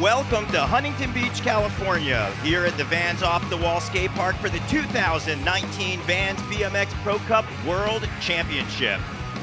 Welcome to Huntington Beach, California, here at the Vans Off the Wall Skate Park for the 2019 Vans BMX Pro Cup World Championship.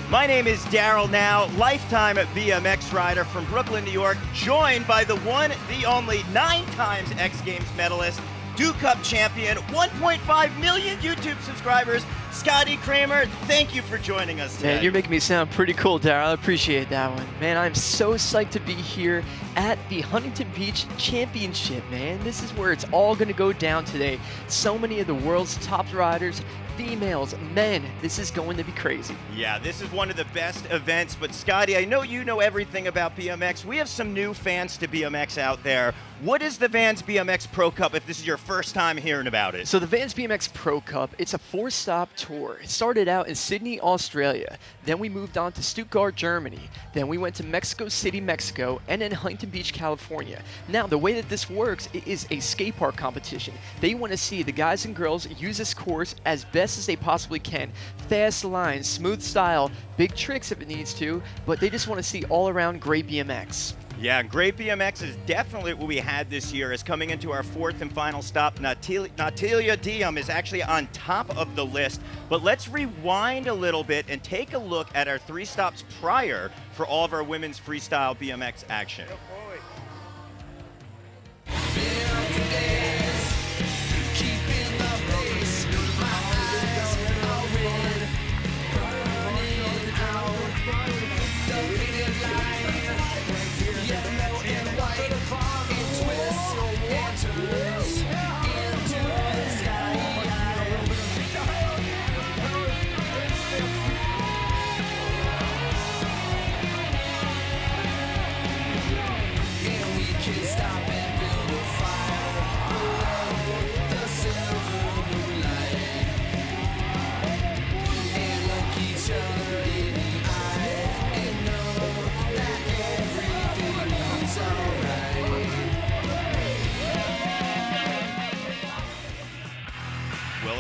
My name is Daryl Now, lifetime BMX rider from Brooklyn, New York, joined by the one, the only, 9 times X Games medalist, Dew Cup champion, 1.5 million YouTube subscribers, Scotty Kramer. Thank you for joining us today. Man, you're making me sound pretty cool, Daryl. I appreciate that one. Man, I'm so psyched to be here at the Huntington Beach Championship, man. This is where it's all going to go down today. So many of the world's top riders, females, men. This is going to be crazy. Yeah, this is one of the best events. But Scotty, I know you know everything about BMX. We have some new fans to BMX out there. What is the Vans BMX Pro Cup if this is your first time hearing about it? So the Vans BMX Pro Cup, it's a 4-stop tour. It started out in Sydney, Australia. Then we moved on to Stuttgart, Germany. Then we went to Mexico City, Mexico, and then Huntington Beach, California. Now, the way that this works, it is a skate park competition. They want to see the guys and girls use this course as best as they possibly can. Fast lines, smooth style, big tricks if it needs to, but they just want to see all-around great BMX. Yeah, great BMX is definitely what we had this year. As coming into our 4th and final stop, Natalia Diem is actually on top of the list. But let's rewind a little bit and take a look at our 3 stops prior for all of our women's freestyle BMX action.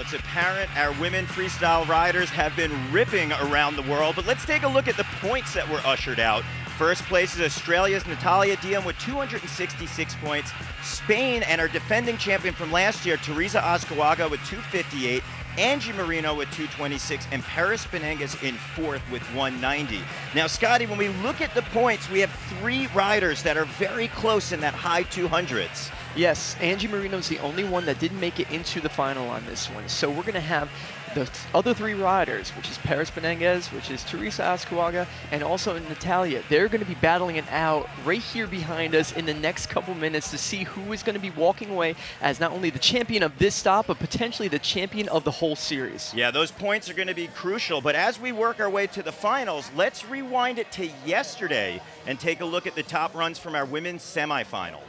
It's apparent our women freestyle riders have been ripping around the world, but let's take a look at the points that were ushered out. First place is Australia's Natalia Diem with 266 points. Spain and our defending champion from last year, Teresa Azcárraga, with 258. Angie Marino with 226, and Paris Benengues in 4th with 190. Now, Scotty, when we look at the points, we have 3 riders that are very close in that high 200s. Yes, Angie Marino's the only one that didn't make it into the final on this one. So we're going to have the other 3 riders, which is Paris Benengues, which is Teresa Azcárraga, and also Natalia. They're going to be battling it out right here behind us in the next couple minutes to see who is going to be walking away as not only the champion of this stop, but potentially the champion of the whole series. Yeah, those points are going to be crucial. But as we work our way to the finals, let's rewind it to yesterday and take a look at the top runs from our women's semifinal.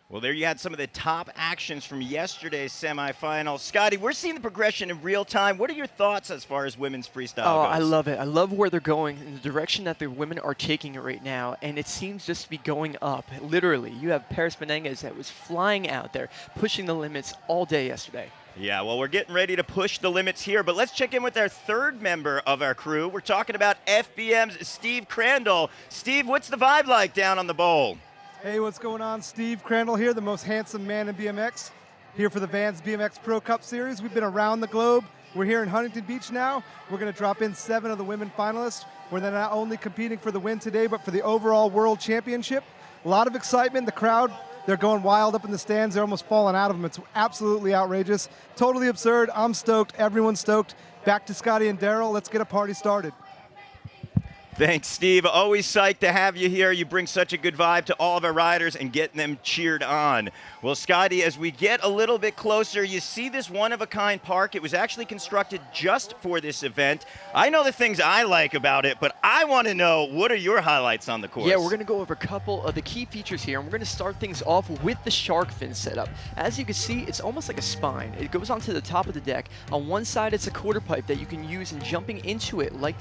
Well, there you had some of the top actions from yesterday's semifinal. Scotty, we're seeing the progression in real time. What are your thoughts as far as women's freestyle goes? I love it. I love where they're going in the direction that the women are taking it right now, and it seems just to be going up. Literally, you have Paris Benengues that was flying out there, pushing the limits all day yesterday. Yeah, well, we're getting ready to push the limits here, but let's check in with our 3rd member of our crew. We're talking about FBM's Steve Crandall. Steve, what's the vibe like down on the bowl? Hey, what's going on? Steve Crandall here, the most handsome man in BMX, here for the Vans BMX Pro Cup Series. We've been around the globe We're here in Huntington Beach now. We're going to drop in 7 of the women finalists, where they're not only competing for the win today, but for the overall world championship. A lot of excitement. The crowd, they're going wild up in the stands. They're almost falling out of them. It's absolutely outrageous. Totally absurd. I'm stoked. Everyone's stoked. Back to Scotty and Daryl. Let's get a party started. Thanks, Steve. Always psyched to have you here. You bring such a good vibe to all of our riders and getting them cheered on. Well, Scotty, as we get a little bit closer, you see this one-of-a-kind park. It was actually constructed just for this event. I know the things I like about it, but I want to know, what are your highlights on the course? Yeah, we're going to go over a couple of the key features here, and we're going to start things off with the shark fin setup. As you can see, it's almost like a spine. It goes onto the top of the deck. On one side, it's a quarter pipe that you can use in jumping into it like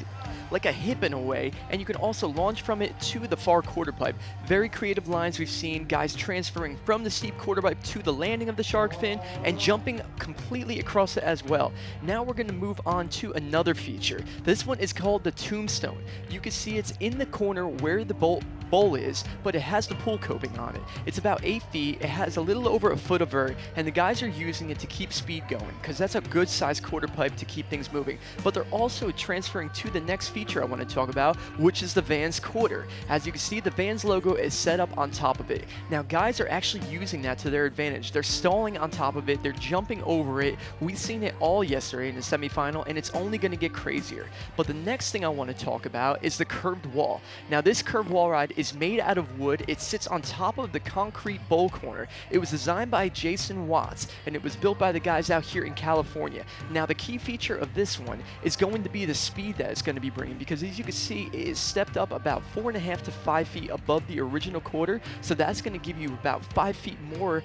a hip in a way, and you can also launch from it to the far quarter pipe. Very creative lines. We've seen guys transferring from the steep quarter pipe to the landing of the shark fin and jumping completely across it as well. Now we're going to move on to another feature. This one is called the tombstone. You can see it's in the corner where the bowl is, but it has the pool coping on it. It's about 8 feet. It has a little over a foot of vert, and the guys are using it to keep speed going, because that's a good sized quarter pipe to keep things moving. But they're also transferring to the next feature I want to talk about, which is the Vans quarter. As you can see, the Vans logo is set up on top of it. Now guys are actually using that to their advantage. They're stalling on top of it, they're jumping over it. We've seen it all yesterday in the semifinal, and it's only going to get crazier. But the next thing I want to talk about is the curved wall. Now this curved wall ride is made out of wood. It sits on top of the concrete bowl corner. It was designed by Jason Watts, and it was built by the guys out here in California. Now the key feature of this one is going to be the speed that it's going to be bringing, because as you can see, it is stepped up about 4.5 to 5 feet above the original quarter, so that's going to give you about 5 feet more,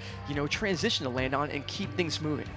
transition to land on and keep things moving.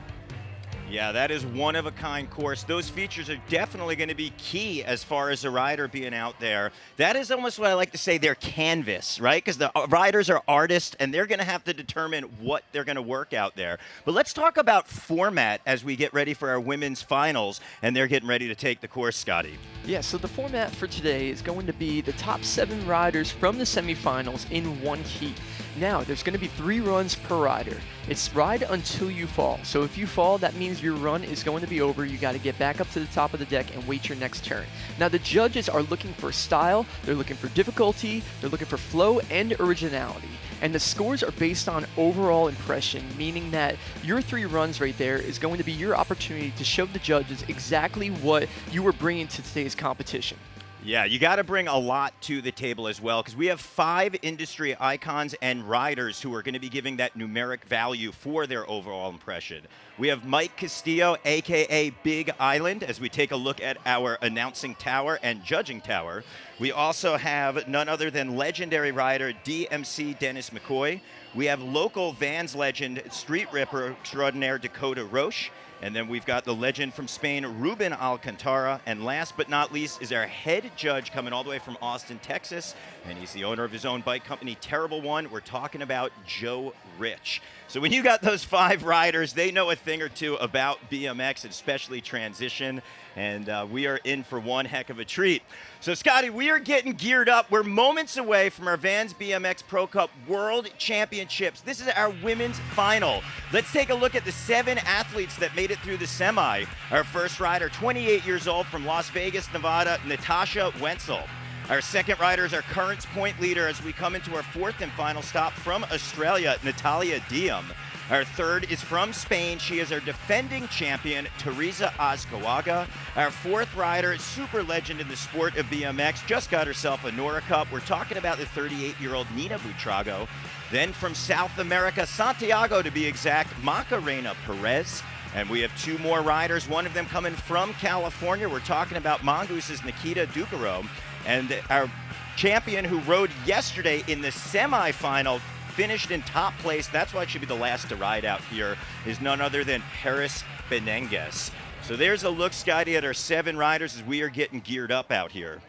Yeah, that is one-of-a-kind course. Those features are definitely going to be key as far as a rider being out there. That is almost what I like to say, their canvas, right? Because the riders are artists, and they're going to have to determine what they're going to work out there. But let's talk about format as we get ready for our women's finals, and they're getting ready to take the course, Scotty. Yeah, so the format for today is going to be the top 7 riders from the semifinals in one heat. Now, there's going to be 3 runs per rider. It's ride until you fall. So if you fall, that means your run is going to be over. You got to get back up to the top of the deck and wait your next turn. Now, the judges are looking for style, they're looking for difficulty, they're looking for flow and originality. And the scores are based on overall impression, meaning that your 3 runs right there is going to be your opportunity to show the judges exactly what you were bringing to today's competition. Yeah, you got to bring a lot to the table as well, because we have 5 industry icons and riders who are going to be giving that numeric value for their overall impression. We have Mike Castillo, a.k.a. Big Island, as we take a look at our announcing tower and judging tower. We also have none other than legendary rider DMC Dennis McCoy. We have local Vans legend, street ripper extraordinaire Dakota Roche. And then we've got the legend from Spain, Ruben Alcantara. And last but not least is our head judge coming all the way from Austin, Texas. And he's the owner of his own bike company, Terrible One. We're talking about Joe Rich. So when you got those 5 riders, they know a thing or two about BMX, especially transition. And we are in for one heck of a treat. So, Scotty, we are getting geared up. We're moments away from our Vans BMX Pro Cup World Championships. This is our women's final. Let's take a look at the 7 athletes that made it through the semi. Our first rider, 28 years old, from Las Vegas, Nevada, Natasha Wenzel. Our second rider is our current point leader as we come into our 4th and final stop from Australia, Natalia Diem. Our third is from Spain. She is our defending champion, Teresa Azcawaga. Our 4th rider, super legend in the sport of BMX, just got herself a Nora Cup. We're talking about the 38-year-old Nina Buitrago. Then from South America, Santiago to be exact, Macarena Perez. And we have 2 more riders, one of them coming from California. We're talking about Mongooses Nikita Ducaro. And our champion who rode yesterday in the semifinal, finished in top place, that's why it should be the last to ride out here, is none other than Paris Benengues. So there's a look, Scotty, at our 7 riders as we are getting geared up out here.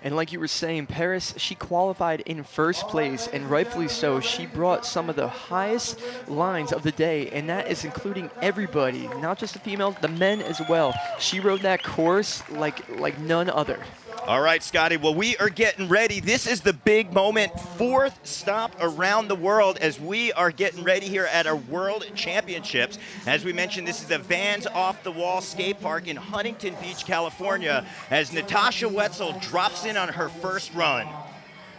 And like you were saying, Paris, she qualified in first place, and rightfully so. She brought some of the highest lines of the day, and that is including everybody, not just the females, the men as well. She rode that course like none other. All right, Scotty. Well, we are getting ready. This is the big moment. 4th stop around the world as we are getting ready here at our World Championships. As we mentioned, this is the Vans Off the Wall Skate Park in Huntington Beach, California, as Natasha Wetzel drops in on her first run.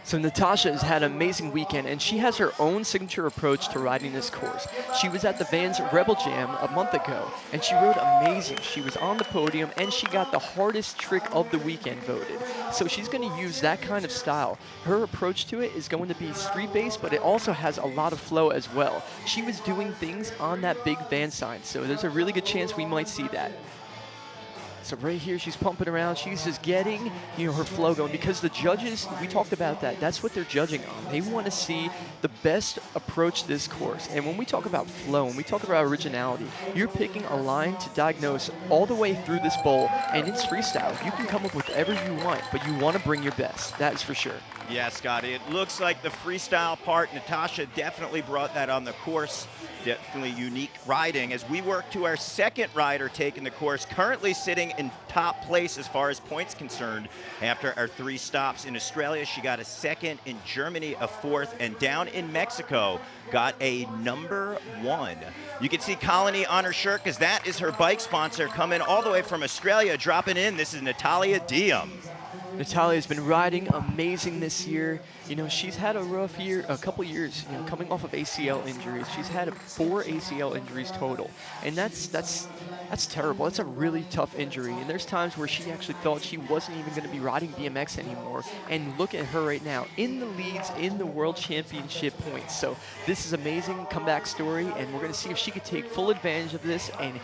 So Natasha has had an amazing weekend, and she has her own signature approach to riding this course. She was at the Vans Rebel Jam a month ago, and she rode amazing. She was on the podium, and she got the hardest trick of the weekend voted. So she's going to use that kind of style. Her approach to it is going to be street-based, but it also has a lot of flow as well. She was doing things on that big Vans sign, so there's a really good chance we might see that. So right here, she's pumping around. She's just getting, her flow going, because the judges, we talked about that. That's what they're judging on. They want to see the best approach to this course. And when we talk about flow, when we talk about originality, you're picking a line to diagnose all the way through this bowl, and it's freestyle. You can come up with whatever you want, but you want to bring your best. That's for sure. Yeah, Scotty, it looks like the freestyle part, Natasha definitely brought that on the course. Definitely unique riding as we work to our second rider taking the course, currently sitting in top place as far as points concerned. After our 3 stops in Australia, she got a 2nd, in Germany a 4th, and down in Mexico got a number 1. You can see Colony on her shirt because that is her bike sponsor, coming all the way from Australia, dropping in. This is Natalia Diem. Natalia's been riding amazing this year. She's had a rough year, a couple years, coming off of ACL injuries. She's had 4 ACL injuries total, and that's terrible. That's a really tough injury, and there's times where she actually thought she wasn't even going to be riding BMX anymore, and look at her right now, in the leads in the World Championship points. So this is amazing comeback story, and we're going to see if she could take full advantage of this and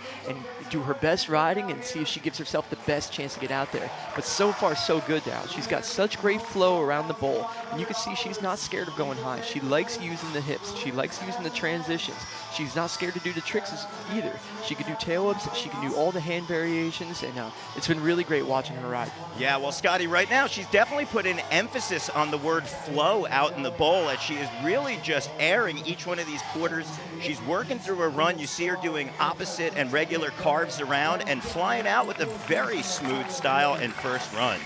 do her best riding and see if she gives herself the best chance to get out there. But so far, so good now. She's got such great flow around the bowl, and you can see she's not scared of going high. She likes using the hips. She likes using the transitions. She's not scared to do the tricks either. She can do tail ups. She can do all the hand variations, and it's been really great watching her ride. Yeah, well, Scotty, right now she's definitely put an emphasis on the word flow out in the bowl as she is really just airing each one of these quarters. She's working through her run. You see her doing opposite and regular carves around and flying out with a very smooth style and first run.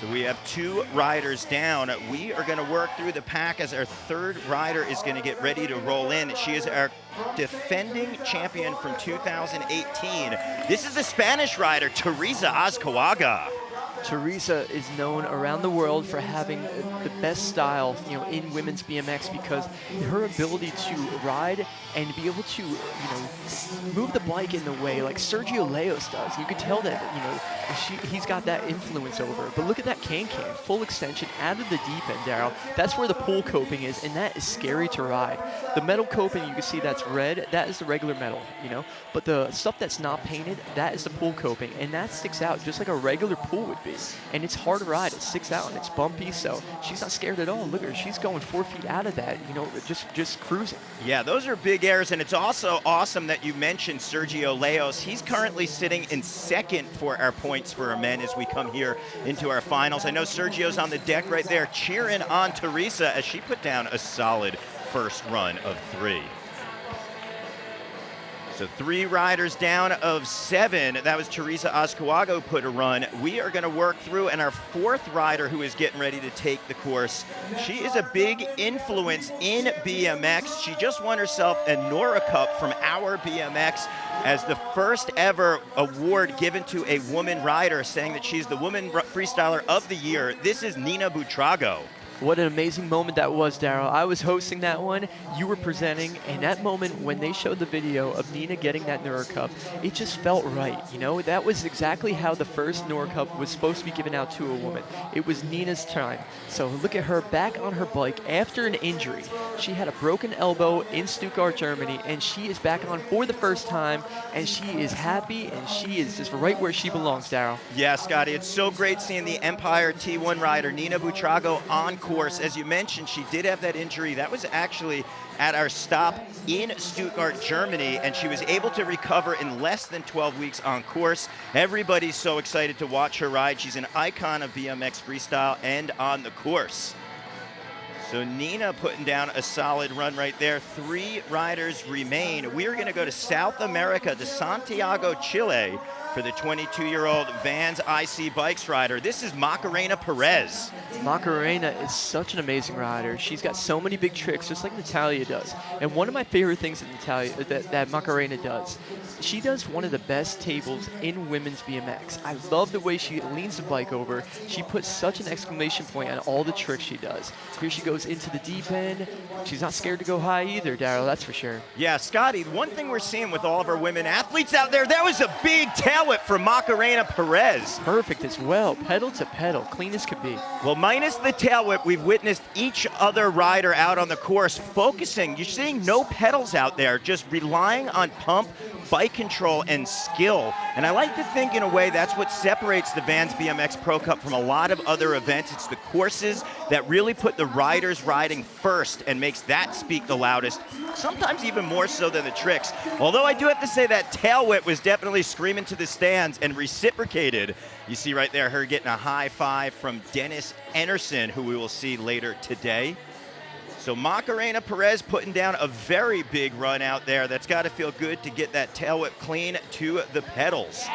So we have 2 riders down. We are going to work through the pack as our 3rd rider is going to get ready to roll in. She is our defending champion from 2018. This is the Spanish rider, Teresa Azcárraga. Teresa is known around the world for having the best style, in women's BMX, because her ability to ride and be able to, move the bike in the way like Sergio Leos does. You could tell that, he's got that influence over her. But look at that can-can, full extension out of the deep end, Daryl. That's where the pool coping is, and that is scary to ride. The metal coping, you can see that's red. That is the regular metal, But the stuff that's not painted, that is the pool coping, and that sticks out just like a regular pool would be. And it's hard to ride. It sticks out and it's bumpy, so she's not scared at all. Look at her. She's going 4 feet out of that, just cruising. Yeah, those are big airs, and it's also awesome that you mentioned Sergio Leos. He's currently sitting in 2nd for our points for our men as we come here into our finals. I know Sergio's on the deck right there cheering on Teresa as she put down a solid first run of 3. So 3 riders down of 7. That was Teresa Azcárraga put a run. We are going to work through, and our 4th rider who is getting ready to take the course, she is a big influence in BMX. She just won herself a Nora Cup from Our BMX as the first ever award given to a woman rider, saying that she's the Woman Freestyler of the Year. This is Nina Buitrago. What an amazing moment that was, Daryl. I was hosting that one, you were presenting, and that moment when they showed the video of Nina getting that Nora Cup, it just felt right, That was exactly how the first Nora Cup was supposed to be given out to a woman. It was Nina's time. So look at her back on her bike after an injury. She had a broken elbow in Stuttgart, Germany, and she is back on for the first time, and she is happy, and she is just right where she belongs, Daryl. Yeah, Scotty, it's so great seeing the Empire T1 rider, Nina Buitrago, on course. As you mentioned, she did have that injury. That was actually at our stop in Stuttgart, Germany, and she was able to recover in less than 12 weeks on course. Everybody's so excited to watch her ride. She's an icon of BMX freestyle and on the course. So Nina putting down a solid run right there. 3 riders remain. We are going to go to South America, to Santiago, Chile, for the 22-year-old Vans IC Bikes rider. This is Macarena Perez. Macarena is such an amazing rider. She's got so many big tricks, just like Natalia does. And one of my favorite things that Macarena does, she does one of the best tables in women's BMX. I love the way she leans the bike over. She puts such an exclamation point on all the tricks she does. Here she goes into the deep end. She's not scared to go high either, Daryl, that's for sure. Yeah, Scotty, one thing we're seeing with all of our women athletes out there, that was a big tail whip from Macarena Perez. Perfect as well, pedal to pedal, clean as could be. Well, minus the tail whip, we've witnessed each other rider out on the course focusing. You're seeing no pedals out there, just relying on pump, bike control, and skill. And I like to think in a way that's what separates the Vans BMX Pro Cup from a lot of other events. It's the courses that really put the riders riding first and makes that speak the loudest, sometimes even more so than the tricks. Although I do have to say that tail whip was definitely screaming to the stands and reciprocated. You see right there her getting a high five from Dennis Enerson, who we will see later today. So Macarena Perez putting down a very big run out there. That's got to feel good to get that tail whip clean to the pedals.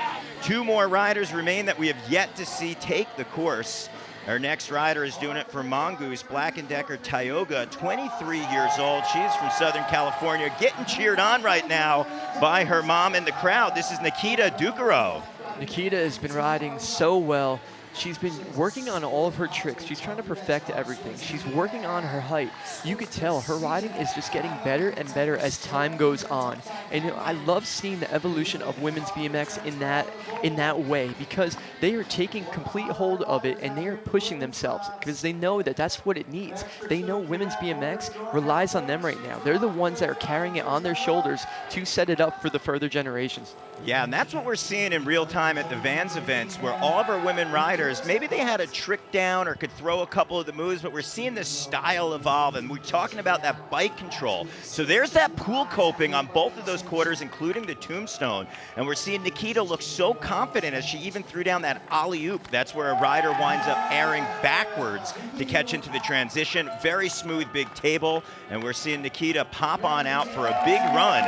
Two more riders remain that we have yet to see take the course. Our next rider is doing it for Mongoose, Black & Decker Tioga, 23 years old. She is from Southern California, getting cheered on right now by her mom and the crowd. This is Nikita Ducaro. Nikita has been riding so well. She's been working on all of her tricks. She's trying to perfect everything. She's working on her height. You could tell her riding is just getting better and better as time goes on. And you know, I love seeing the evolution of women's BMX in that way, because they are taking complete hold of it and they are pushing themselves because they know that that's what it needs. They know women's BMX relies on them right now. They're the ones that are carrying it on their shoulders to set it up for the further generations. Yeah, and that's what we're seeing in real time at the Vans events, where all of our women riders, maybe they had a trick down or could throw a couple of the moves, but we're seeing this style evolve, and we're talking about that bike control. So there's that pool coping on both of those quarters, including the tombstone, and we're seeing Nikita look so confident as she even threw down that alley-oop. That's where a rider winds up airing backwards to catch into the transition. Very smooth big table, and we're seeing Nikita pop on out for a big run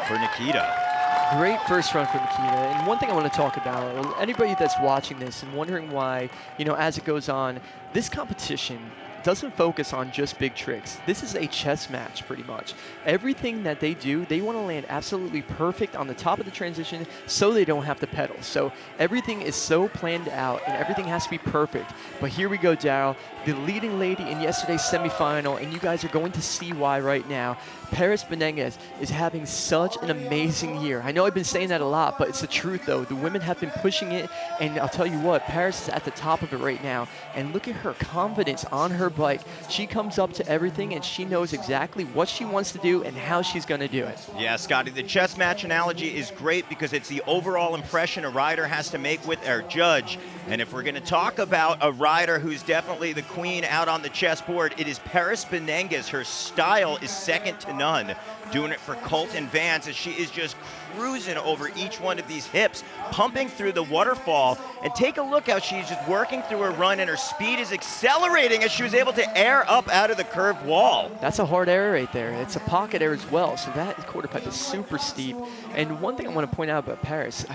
for Nikita. Great first run for Nikita. And one thing I want to talk about, anybody that's watching this and wondering why, you know, as it goes on, this competition doesn't focus on just big tricks. This is a chess match, pretty much. Everything that they do, they want to land absolutely perfect on the top of the transition so they don't have to pedal. So everything is so planned out and everything has to be perfect. But here we go, Daryl, the leading lady in yesterday's semifinal, and you guys are going to see why right now. Paris Benenguez is having such an amazing year. I know I've been saying that a lot, but it's the truth though. The women have been pushing it, and I'll tell you what, Paris is at the top of it right now. And look at her confidence on her bike. She comes up to everything and she knows exactly what she wants to do and how she's going to do it. Yeah, Scotty, the chess match analogy is great because it's the overall impression a rider has to make with their judge. And if we're going to talk about a rider who's definitely the queen out on the chessboard, it is Paris Benenguez. Her style is second to none. Doing it for Colton Vance as she is just cruising over each one of these hips, pumping through the waterfall. And take a look how she's just working through her run, and her speed is accelerating as she was able to air up out of the curved wall. That's a hard air right there. It's a pocket air as well, so that quarter pipe is super steep. And one thing I want to point out about Paris,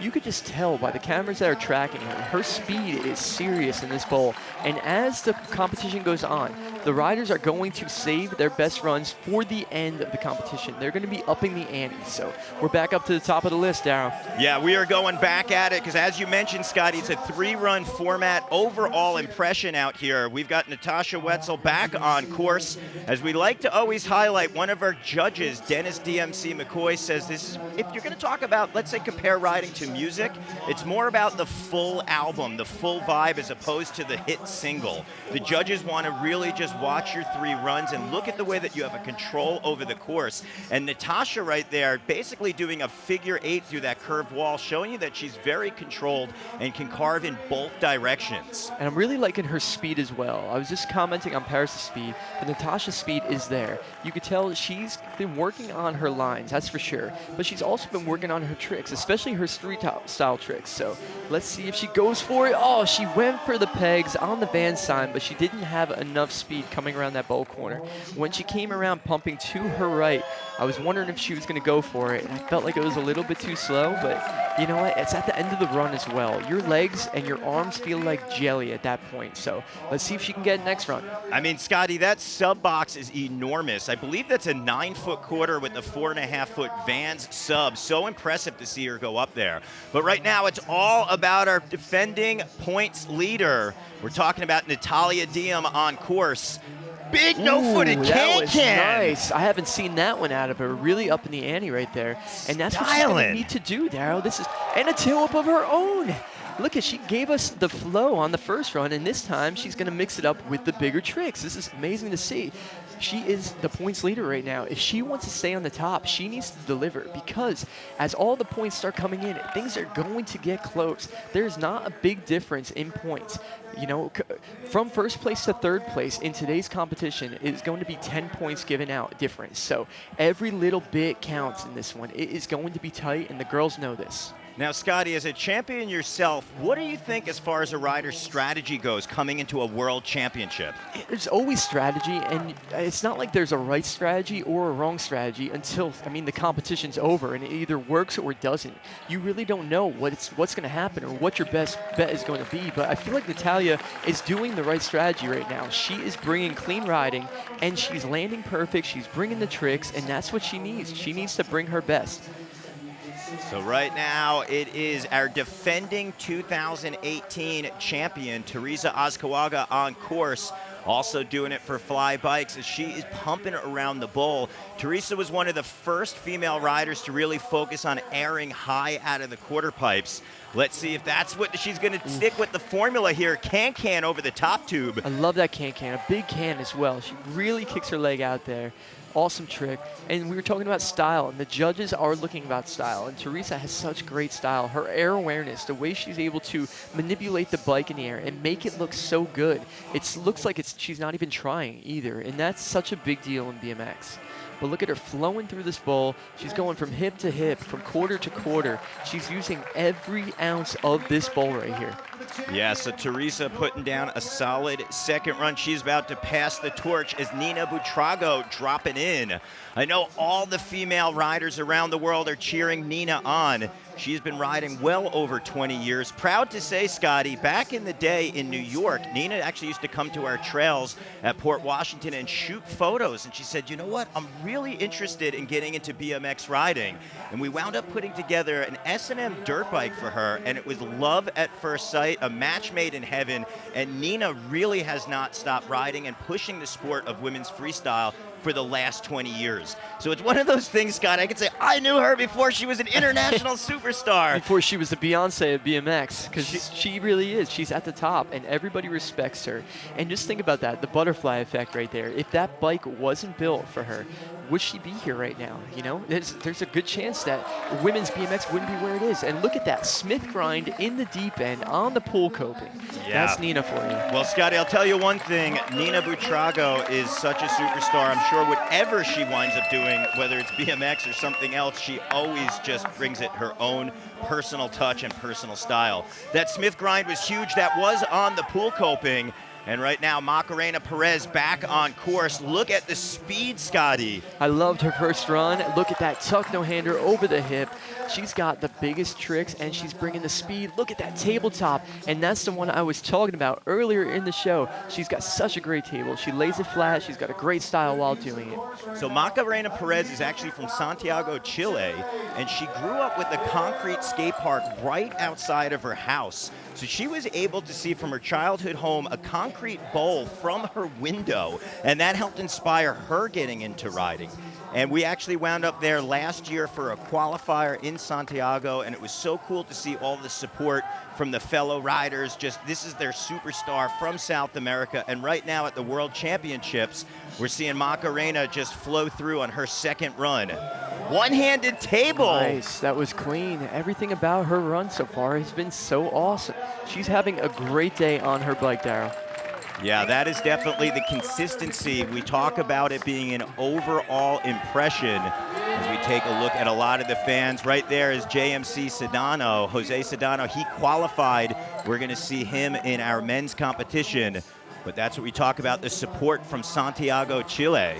you could just tell by the cameras that are tracking her, her speed is serious in this bowl. And as the competition goes on, the riders are going to save their best runs for the end of the competition. They're going to be upping the ante. So we're back up to the top of the list, Darryl. Yeah, we are going back at it because, as you mentioned, Scotty, it's a 3-run format overall impression out here. We've got Natasha Wetzel back on course. As we like to always highlight, one of our judges, Dennis DMC McCoy, says this is, if you're going to talk about, let's say, compare riding to music, it's more about the full album, the full vibe, as opposed to the hit single. The judges want to really just watch your 3 runs and look at the way that you have a control over the course. And Natasha right there basically doing a figure 8 through that curved wall, showing you that she's very controlled and can carve in both directions. And I'm really liking her speed as well. I was just commenting on Paris' speed, but Natasha's speed is there. You could tell she's been working on her lines, that's for sure, but she's also been working on her tricks, especially her street style tricks. So let's see if she goes for it. Oh, she went for the pegs on the Vans sign, but she didn't have enough speed coming around that bowl corner. When she came around pumping to her right, I was wondering if she was going to go for it, and I felt like it was a little bit too slow, but You know what? It's at the end of the run as well. Your legs and your arms feel like jelly at that point. So let's see if she can get next run. I mean, Scotty, that sub box is enormous. I believe that's a 9-foot quarter with a 4.5-foot Vans sub. So impressive to see her go up there. But right now, it's all about our defending points leader. We're talking about Natalia Diem on course. Big no-footed can-can. Nice. I haven't seen that one out of her. Really up in the ante right there. And that's what she's going to need to do, Darryl. This is, and a tail up of her own. Look at, she gave us the flow on the first run, and this time she's going to mix it up with the bigger tricks. This is amazing to see. She is the points leader right now. If she wants to stay on the top, she needs to deliver, because as all the points start coming in, things are going to get close. There's not a big difference in points. You know, from first place to third place in today's competition is going to be 10 points given out difference. So every little bit counts in this one. It is going to be tight, and the girls know this. Now, Scotty, as a champion yourself, what do you think as far as a rider's strategy goes coming into a world championship? There's always strategy, and it's not like there's a right strategy or a wrong strategy until, I mean, the competition's over, and it either works or it doesn't. You really don't know what's going to happen or what your best bet is going to be, but I feel like Natalia is doing the right strategy right now. She is bringing clean riding, and she's landing perfect. She's bringing the tricks, and that's what she needs. She needs to bring her best. So right now, it is our defending 2018 champion, Teresa Azcárraga, on course. Also doing it for Fly Bikes as she is pumping around the bowl. Teresa was one of the first female riders to really focus on airing high out of the quarter pipes. Let's see if that's what she's going to stick with the formula here. Can-can over the top tube. I love that can-can, a big can as well. She really kicks her leg out there. Awesome trick. And we were talking about style, and the judges are looking about style, and Teresa has such great style. Her air awareness, the way she's able to manipulate the bike in the air and make it look so good. It looks like she's not even trying either, and that's such a big deal in BMX. But look at her flowing through this bowl. She's going from hip to hip, from quarter to quarter. She's using every ounce of this bowl right here. Yeah, so Teresa putting down a solid second run. She's about to pass the torch as Nina Buitrago dropping in. I know all the female riders around the world are cheering Nina on. She's been riding well over 20 years. Proud to say, Scotty, back in the day in New York, Nina actually used to come to our trails at Port Washington and shoot photos. And she said, you know what, I'm really interested in getting into BMX riding. And we wound up putting together an S&M dirt bike for her, and it was love at first sight, a match made in heaven. And Nina really has not stopped riding and pushing the sport of women's freestyle for the last 20 years. So it's one of those things, Scott, I could say I knew her before she was an international superstar. Before she was the Beyonce of BMX, because she really is. She's at the top, and everybody respects her. And just think about that, the butterfly effect right there. If that bike wasn't built for her, would she be here right now? You know, there's a good chance that women's BMX wouldn't be where it is. And look at that, Smith grind in the deep end on the pool coping. Yeah. That's Nina for you. Well, Scotty, I'll tell you one thing. Nina Buitrago is such a superstar. I'm sure whatever she winds up doing, whether it's BMX or something else, she always just brings it her own personal touch and personal style. That Smith grind was huge. That was on the pool coping. And right now, Macarena Perez back on course. Look at the speed, Scotty. I loved her first run. Look at that tuck no-hander over the hip. She's got the biggest tricks, and she's bringing the speed. Look at that tabletop, and that's the one I was talking about earlier in the show. She's got such a great table. She lays it flat. She's got a great style while doing it. So Macarena Perez is actually from Santiago, Chile, and she grew up with a concrete skate park right outside of her house. So she was able to see from her childhood home a concrete bowl from her window, and that helped inspire her getting into riding. And we actually wound up there last year for a qualifier in Santiago, and it was so cool to see all the support from the fellow riders. Just, this is their superstar from South America, and right now at the World Championships, we're seeing Macarena just flow through on her second run. One-handed table. Nice, that was clean. Everything about her run so far has been so awesome. She's having a great day on her bike, Darryl. Yeah, that is definitely the consistency. We talk about it being an overall impression as we take a look at a lot of the fans. Right there is JMC Sedano, Jose Sedano. He qualified. We're going to see him in our men's competition. But that's what we talk about, the support from Santiago, Chile.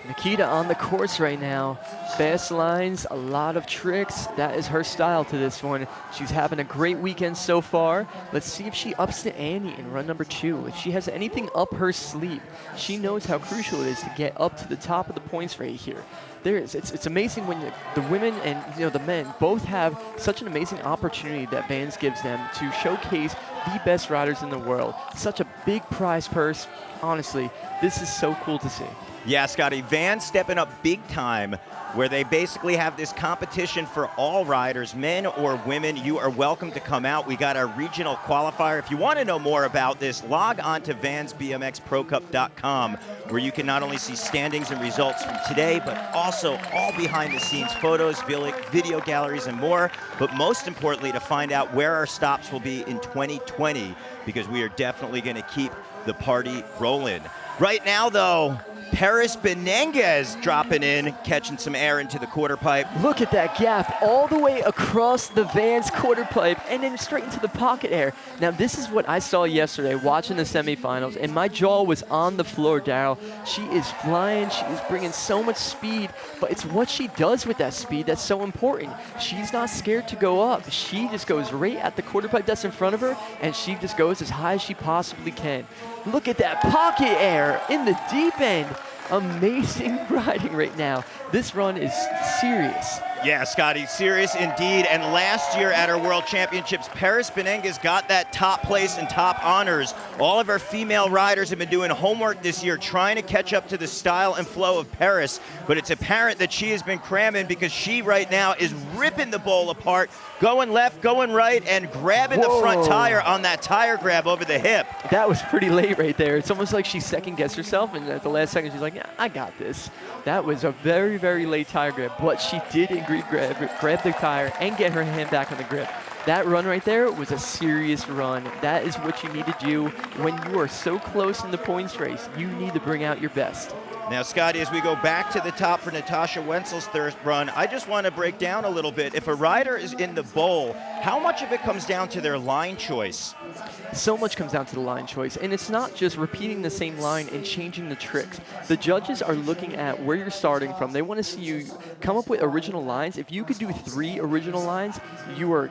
Nikita on the course right now. Fast lines, a lot of tricks. That is her style to this one. She's having a great weekend so far. Let's see if she ups the ante in run number 2. If she has anything up her sleeve, she knows how crucial it is to get up to the top of the points right here. It's amazing when the women and the men both have such an amazing opportunity that Vans gives them to showcase the best riders in the world. Such a big prize purse. Honestly, this is so cool to see. Yeah, Scotty, Vans stepping up big time, where they basically have this competition for all riders, men or women. You are welcome to come out. We got our regional qualifier. If you want to know more about this, log on to vansbmxprocup.com, where you can not only see standings and results from today, but also all behind-the-scenes photos, video galleries, and more. But most importantly, to find out where our stops will be in 2020, because we are definitely going to keep the party rolling. Right now, though, Paris Benenguez dropping in, catching some air into the quarter pipe. Look at that gap all the way across the Vans quarter pipe and then straight into the pocket air. Now, this is what I saw yesterday watching the semifinals, and my jaw was on the floor, Daryl. She is flying. She is bringing so much speed, but it's what she does with that speed that's so important. She's not scared to go up. She just goes right at the quarter pipe that's in front of her, and she just goes as high as she possibly can. Look at that pocket air in the deep end. Amazing riding right now. This run is serious. Yeah, Scotty, serious indeed. And last year at our World Championships, Paris Benenguez got that top place and top honors. All of our female riders have been doing homework this year, trying to catch up to the style and flow of Paris. But it's apparent that she has been cramming, because she right now is ripping the bowl apart, going left, going right, and grabbing the front tire on that tire grab over the hip. That was pretty late right there. It's almost like she second-guessed herself, and at the last second she's like, yeah, I got this. That was a very, very late tire grab, but she did grab the tire and get her hand back on the grip. That run right there was a serious run. That is what you need to do when you are so close in the points race. You need to bring out your best. Now, Scotty, as we go back to the top for Natasha Wenzel's third run, I just want to break down a little bit. If a rider is in the bowl, how much of it comes down to their line choice? So much comes down to the line choice, and it's not just repeating the same line and changing the tricks. The judges are looking at where you're starting from. They want to see you come up with original lines. If you could do 3 original lines, you're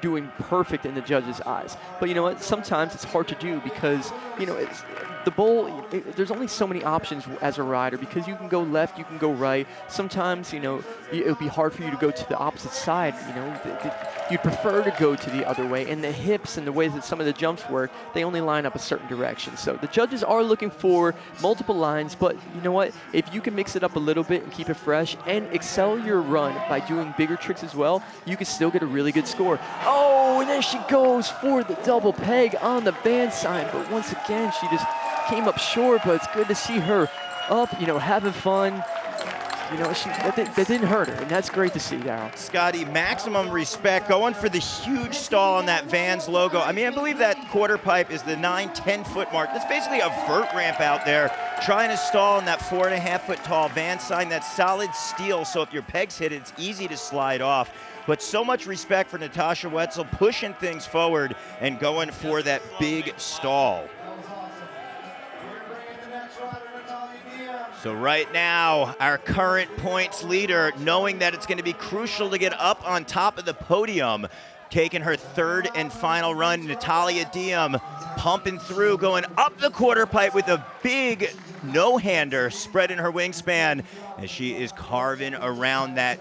doing perfect in the judges' eyes. But you know what? Sometimes it's hard to do because, it's the bowl, there's only so many options as a rider, because you can go left, you can go right. Sometimes, it'll be hard for you to go to the opposite side. You'd prefer to go to the other way. And the hips and the ways that some of the jumps work, they only line up a certain direction. So the judges are looking for multiple lines, but you know what? If you can mix it up a little bit and keep it fresh and excel your run by doing bigger tricks as well, you can still get a really good score. Oh, and there she goes for the double peg on the band sign. But once again, she just came up short, but it's good to see her up, having fun. That didn't hurt her, and that's great to see, Darryl. Scotty, maximum respect, going for the huge stall on that Vans logo. I believe that quarter pipe is the 9-10 foot mark. That's basically a vert ramp out there, trying to stall on that 4.5 foot tall Vans sign. That's solid steel, so if your pegs hit it, it's easy to slide off. But so much respect for Natasha Wenzel, pushing things forward and going for that big stall. So right now, our current points leader, knowing that it's going to be crucial to get up on top of the podium, taking her third and final run, Natalia Diem, pumping through, going up the quarter pipe with a big no-hander, spreading her wingspan, as she is carving around that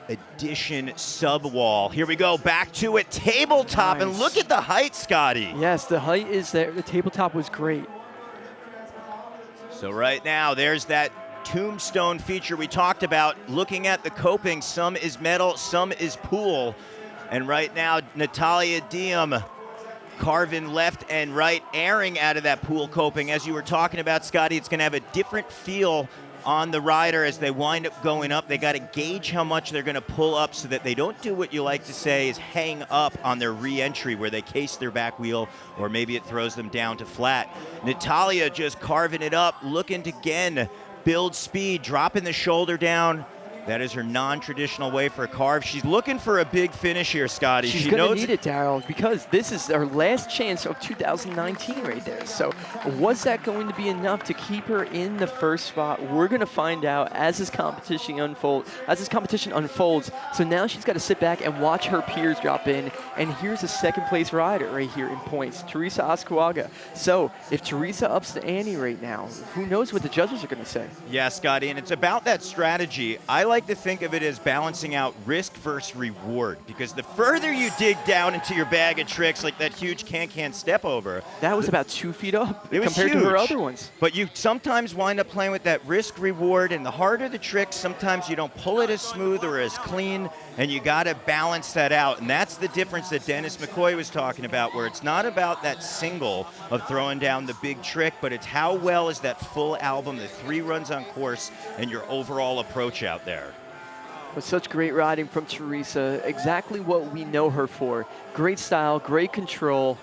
Edition sub wall. Here we go, back to it, tabletop, nice. And look at the height, Scotty. Yes, the height is there. The tabletop was great. So right now, there's that tombstone feature we talked about, looking at the coping. Some is metal, some is pool. And right now, Natalia Diem carving left and right, airing out of that pool coping. As you were talking about, Scotty, it's going to have a different feel on the rider as they wind up going up. They got to gauge how much they're going to pull up so that they don't do what you like to say is hang up on their re-entry, where they case their back wheel, or maybe it throws them down to flat. Natalia just carving it up, looking to again build speed, dropping the shoulder down, That is her non-traditional way for a carve. She's looking for a big finish here, Scotty. She's going to need it, Daryl, because this is our last chance of 2019 right there. So was that going to be enough to keep her in the first spot? We're going to find out as this competition unfolds. So now she's got to sit back and watch her peers drop in. And here's a second-place rider right here in points, Teresa Ascuaga. So if Teresa ups the ante right now, who knows what the judges are going to say? Yeah, Scotty, and it's about that strategy. I like to think of it as balancing out risk versus reward, because the further you dig down into your bag of tricks, like that huge can-can step over. That was about 2 feet up compared huge. to her other ones. But you sometimes wind up playing with that risk reward, and the harder the trick, sometimes you don't pull it as smooth or as clean, and you got to balance that out. And that's the difference that Dennis McCoy was talking about, where it's not about that single of throwing down the big trick, but it's how well is that full album, the 3 runs on course, and your overall approach out there. With such great riding from Teresa, exactly what we know her for. Great style, great control.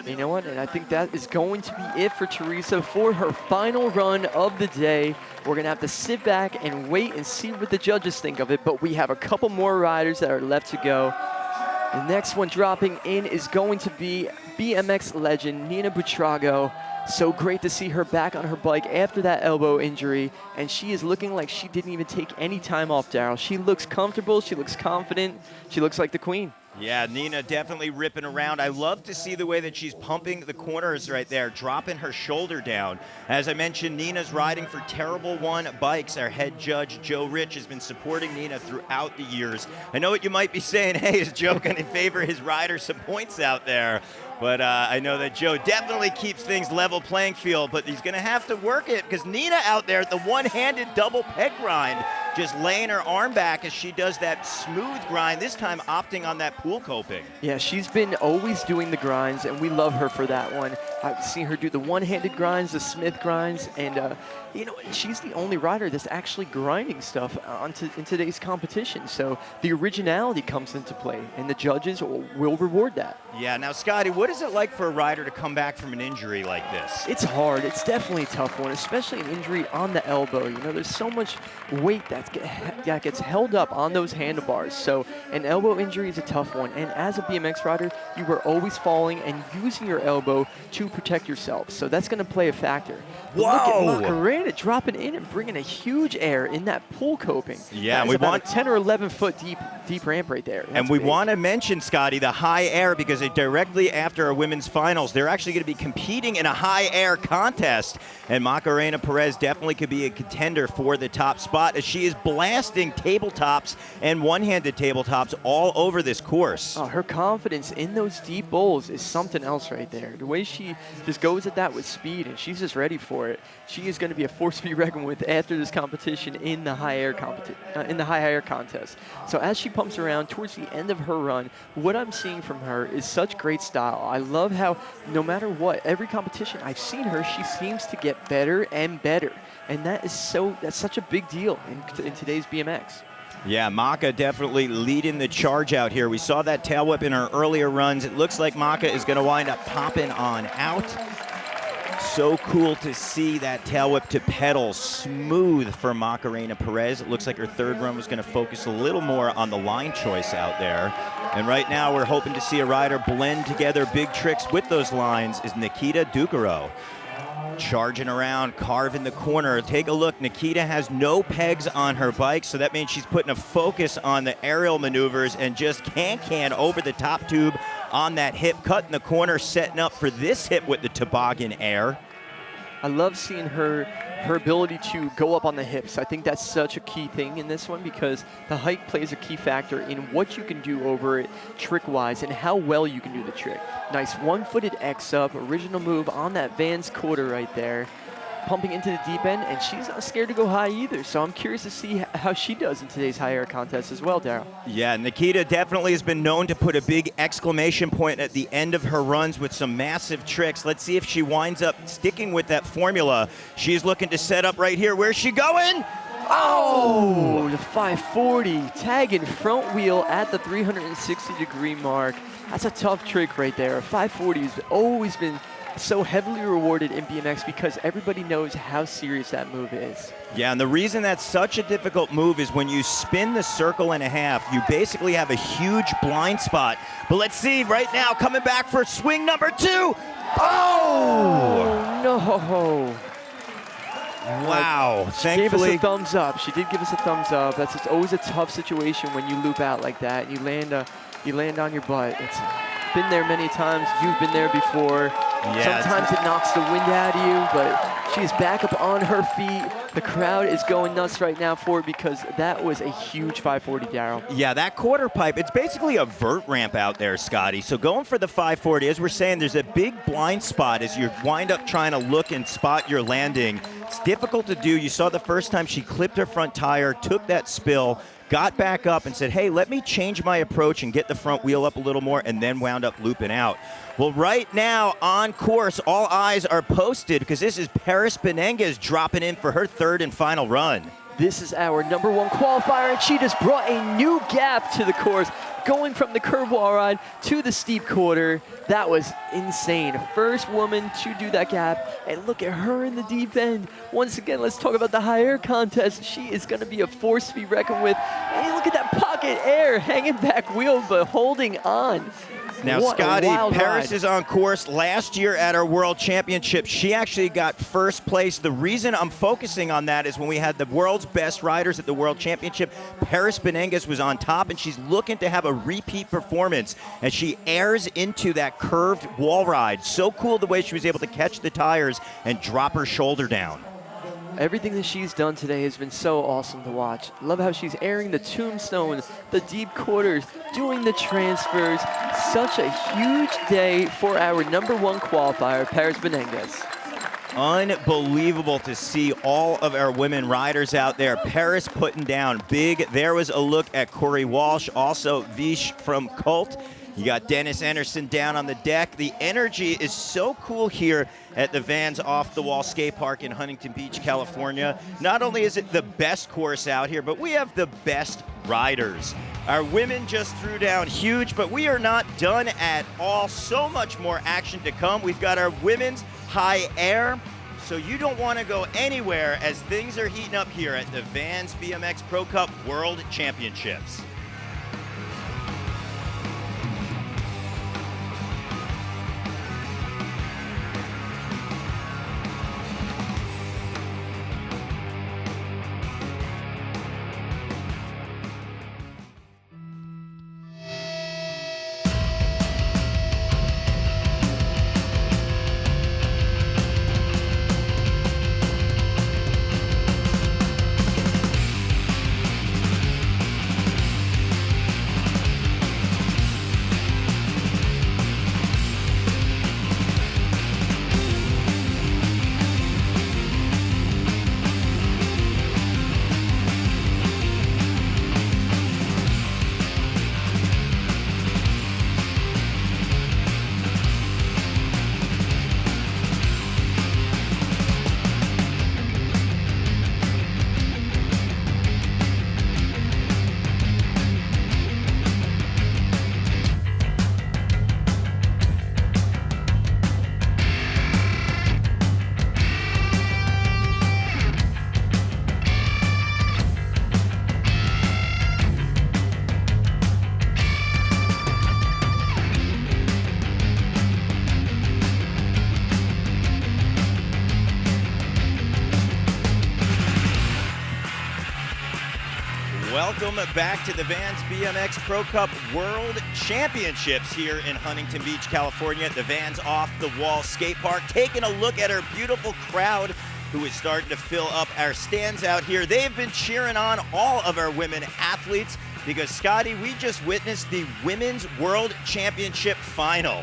You know what? And I think that is going to be it for Teresa for her final run of the day. We're going to have to sit back and wait and see what the judges think of it, but we have a couple more riders that are left to go. The next one dropping in is going to be BMX legend Nina Buitrago. So great to see her back on her bike after that elbow injury, and she is looking like she didn't even take any time off, Daryl. She looks comfortable, she looks confident, she looks like the queen. Yeah, Nina definitely ripping around. I love to see the way that she's pumping the corners right there, dropping her shoulder down. As I mentioned, Nina's riding for Terrible One Bikes. Our head judge, Joe Rich, has been supporting Nina throughout the years. I know what you might be saying, hey, is Joe going to favor his rider some points out there? But I know that Joe definitely keeps things level playing field, but he's going to have to work it, because Nina out there at the one-handed double peg grind, just laying her arm back as she does that smooth grind, this time opting on that pool coping. Yeah, she's been always doing the grinds, and we love her for that one. I've seen her do the one-handed grinds, the Smith grinds, and you know, she's the only rider that's actually grinding stuff in today's competition. So the originality comes into play, and the judges will reward that. Yeah, now Scotty, what is it like for a rider to come back from an injury like this? It's hard. It's definitely a tough one, especially an injury on the elbow. You know, there's so much weight that gets held up on those handlebars. So an elbow injury is a tough one. And as a BMX rider, you are always falling and using your elbow to protect yourself. So that's going to play a factor. Whoa! Look at Macarena dropping in and bringing a huge air in that pool coping. Yeah, we want a 10 or 11 foot deep ramp right there. And we want to mention, Scotty, the high air, because directly after our women's finals, they're actually going to be competing in a high air contest. And Macarena Perez definitely could be a contender for the top spot, as she is blasting tabletops and one-handed tabletops all over this course. Oh, her confidence in those deep bowls is something else right there. The way she just goes at that with speed, and she's just ready for it. She is going to be a force to be reckoned with after this competition in the high air contest. So as she pumps around towards the end of her run, what I'm seeing from her is such great style. I love how no matter what, every competition I've seen her, she seems to get better and better. And that's such a big deal in today's BMX. Yeah, Maka definitely leading the charge out here. We saw that tail whip in her earlier runs. It looks like Maka is going to wind up popping on out. So cool to see that tail whip to pedal smooth for Macarena Perez. It looks like her third run was going to focus a little more on the line choice out there. And right now we're hoping to see a rider blend together big tricks with those lines is Nikita Ducaro. Charging around, carving the corner. Take a look, Nikita has no pegs on her bike, so that means she's putting a focus on the aerial maneuvers and just can over the top tube on that hip, cutting the corner, setting up for this hit with the toboggan air. I love seeing her ability to go up on the hips. I think that's such a key thing in this one, because the height plays a key factor in what you can do over it trick-wise and how well you can do the trick. Nice one-footed X-up, original move on that Vans quarter right there, pumping into the deep end, and she's not scared to go high either. So I'm curious to see how she does in today's high air contest as well, Daryl. Yeah, Nikita definitely has been known to put a big exclamation point at the end of her runs with some massive tricks. Let's see if she winds up sticking with that formula. She's looking to set up right here. Where's she going? Oh, the 540, tagging front wheel at the 360-degree mark. That's a tough trick right there. A 540 has always been so heavily rewarded in BMX because everybody knows how serious that move is. Yeah, and the reason that's such a difficult move is when you spin the circle and a half, you basically have a huge blind spot. But let's see right now, coming back for swing number 2. Oh! No! Wow. She gave us a thumbs up. She did give us a thumbs up. That's just always a tough situation when you loop out like that and you land on your butt. It's been there many times. You've been there before. Yeah, sometimes it knocks the wind out of you, but she's back up on her feet. The crowd is going nuts right now for it because that was a huge 540, Daryl. Yeah, that quarter pipe, it's basically a vert ramp out there, Scotty. So going for the 540, as we're saying, there's a big blind spot as you wind up trying to look and spot your landing. It's difficult to do. You saw the first time she clipped her front tire, took that spill, got back up and said, hey, let me change my approach and get the front wheel up a little more, and then wound up looping out. Well, right now on course, all eyes are posted because this is Paris Benenguez dropping in for her third and final run. This is our #1 qualifier, and she just brought a new gap to the course, going from the curve wall ride to the steep quarter. That was insane. First woman to do that gap, and look at her in the deep end. Once again, let's talk about the high air contest. She is going to be a force to be reckoned with. Hey, look at that pocket air, hanging back wheel, but holding on. Now, what Scotty, Paris ride. is on course. Last year at our World Championship, she actually got first place. The reason I'm focusing on that is when we had the world's best riders at the World Championship, Paris Benenguez was on top, and she's looking to have a repeat performance as she airs into that curved wall ride. So cool the way she was able to catch the tires and drop her shoulder down. Everything that she's done today has been so awesome to watch. Love how she's airing the tombstone, the deep quarters, doing the transfers. Such a huge day for our #1 qualifier, Paris Benenguez. Unbelievable to see all of our women riders out there. Paris putting down big. There was a look at Corey Walsh, also Vish from Colt. You got Dennis Anderson down on the deck. The energy is so cool here at the Vans Off the Wall Skate Park in Huntington Beach, California. Not only is it the best course out here, but we have the best riders. Our women just threw down huge, but we are not done at all. So much more action to come. We've got our women's high air. So you don't want to go anywhere as things are heating up here at the Vans BMX Pro Cup World Championships. Welcome back to the Vans BMX Pro Cup World Championships here in Huntington Beach, California at the Vans Off the Wall Skate Park. Taking a look at our beautiful crowd who is starting to fill up our stands out here. They've been cheering on all of our women athletes because, Scotty, we just witnessed the Women's World Championship final.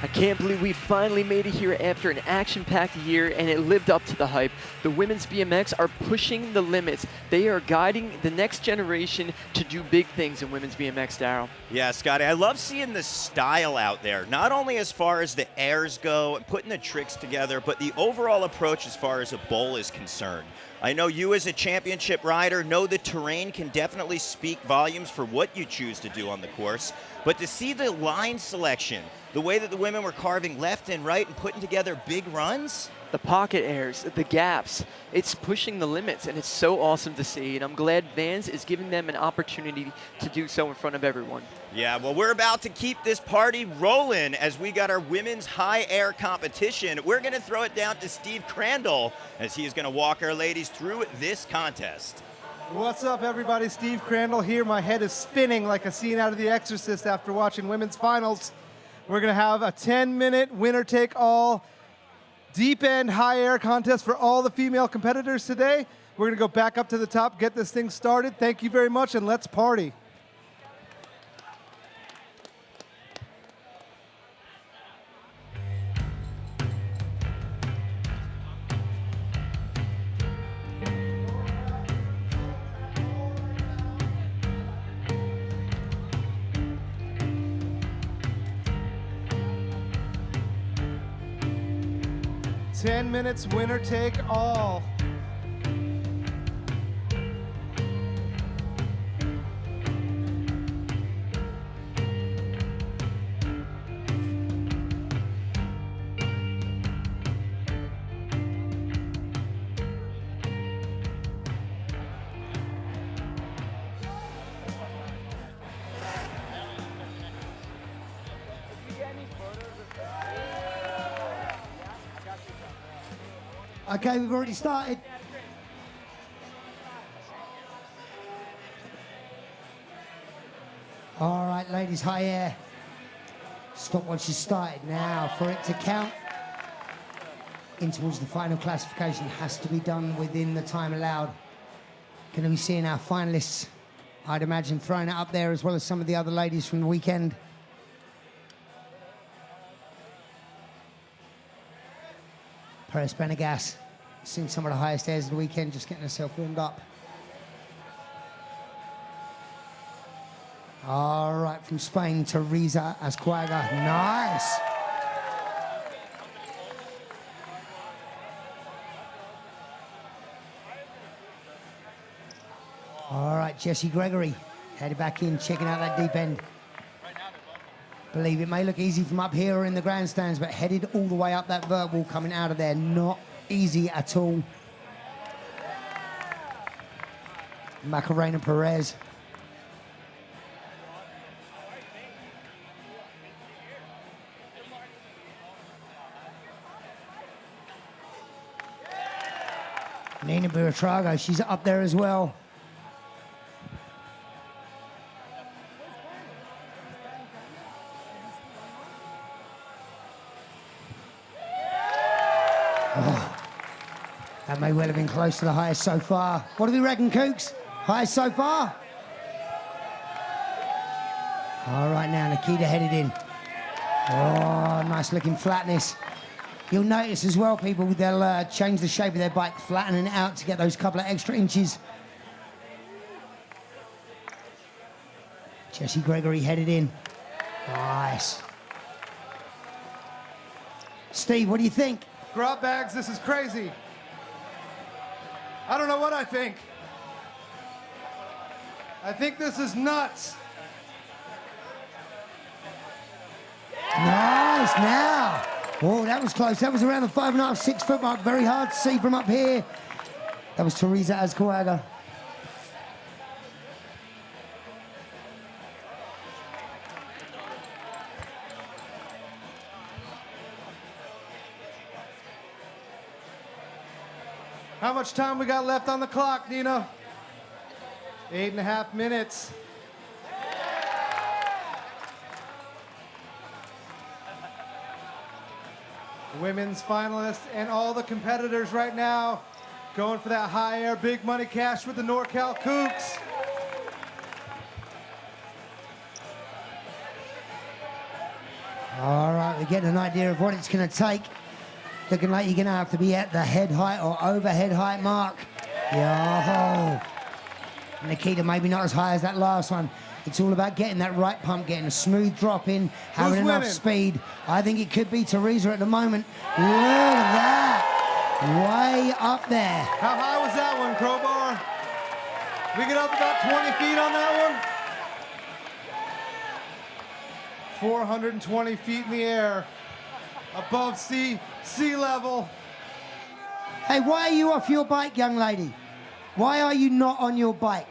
I can't believe we finally made it here after an action-packed year, and it lived up to the hype. The women's BMX are pushing the limits. They are guiding the next generation to do big things in women's BMX, Daryl. Yeah, Scotty, I love seeing the style out there, not only as far as the airs go and putting the tricks together, but the overall approach as far as a bowl is concerned. I know you as a championship rider know the terrain can definitely speak volumes for what you choose to do on the course, but to see the line selection, the way that the women were carving left and right and putting together big runs. The pocket airs, the gaps, it's pushing the limits, and it's so awesome to see, and I'm glad Vans is giving them an opportunity to do so in front of everyone. Yeah, well, we're about to keep this party rolling as we got our women's high air competition. We're going to throw it down to Steve Crandall as he is going to walk our ladies through this contest. What's up, everybody? Steve Crandall here. My head is spinning like a scene out of The Exorcist after watching women's finals. We're going to have a 10-minute winner-take-all deep end high air contest for all the female competitors today. We're going to go back up to the top, get this thing started. Thank you very much, and let's party. Ten minutes, winner take all. Okay, we've already started. All right, ladies, high air. Stopwatch has started now. For it to count in towards the final classification has to be done within the time allowed. Going to be seeing our finalists, I'd imagine, throwing it up there as well as some of the other ladies from the weekend. Perez Benegas, seen some of the highest airs of the weekend, just getting herself warmed up. All right, from Spain, Teresa Azcuaga, nice. All right, Jessie Gregory, headed back in, checking out that deep end. Believe it may look easy from up here or in the grandstands, but headed all the way up that vert wall coming out of there, not easy at all. Macarena Perez. Nina Buitrago, she's up there as well. That may well have been close to the highest so far. What do we reckon, Kooks? Highest so far? All right, now Nikita headed in. Oh, nice looking flatness. You'll notice as well, people, they'll change the shape of their bike, flattening it out to get those couple of extra inches. Jessie Gregory headed in. Nice. Steve, what do you think? Grub bags, this is crazy. I don't know what I think. I think this is nuts. Nice, now. Oh, that was close. That was around the 5.5, 6 foot mark. Very hard to see from up here. That was Teresa Azcuaga. How much time we got left on the clock, Nina? 8.5 minutes. Women's finalists and all the competitors right now going for that high air big money cash with the NorCal Kooks. All right, we're getting an idea of what it's going to take. Looking like you're going to have to be at the head height or overhead height mark. Yo. Nikita, maybe not as high as that last one. It's all about getting that right pump, getting a smooth drop in, having enough speed. I think it could be Teresa at the moment. Look at that. Way up there. How high was that one, Crowbar? We get up about 20 feet on that one. 420 feet in the air, above sea level. Hey, why are you off your bike, young lady? Why are you not on your bike?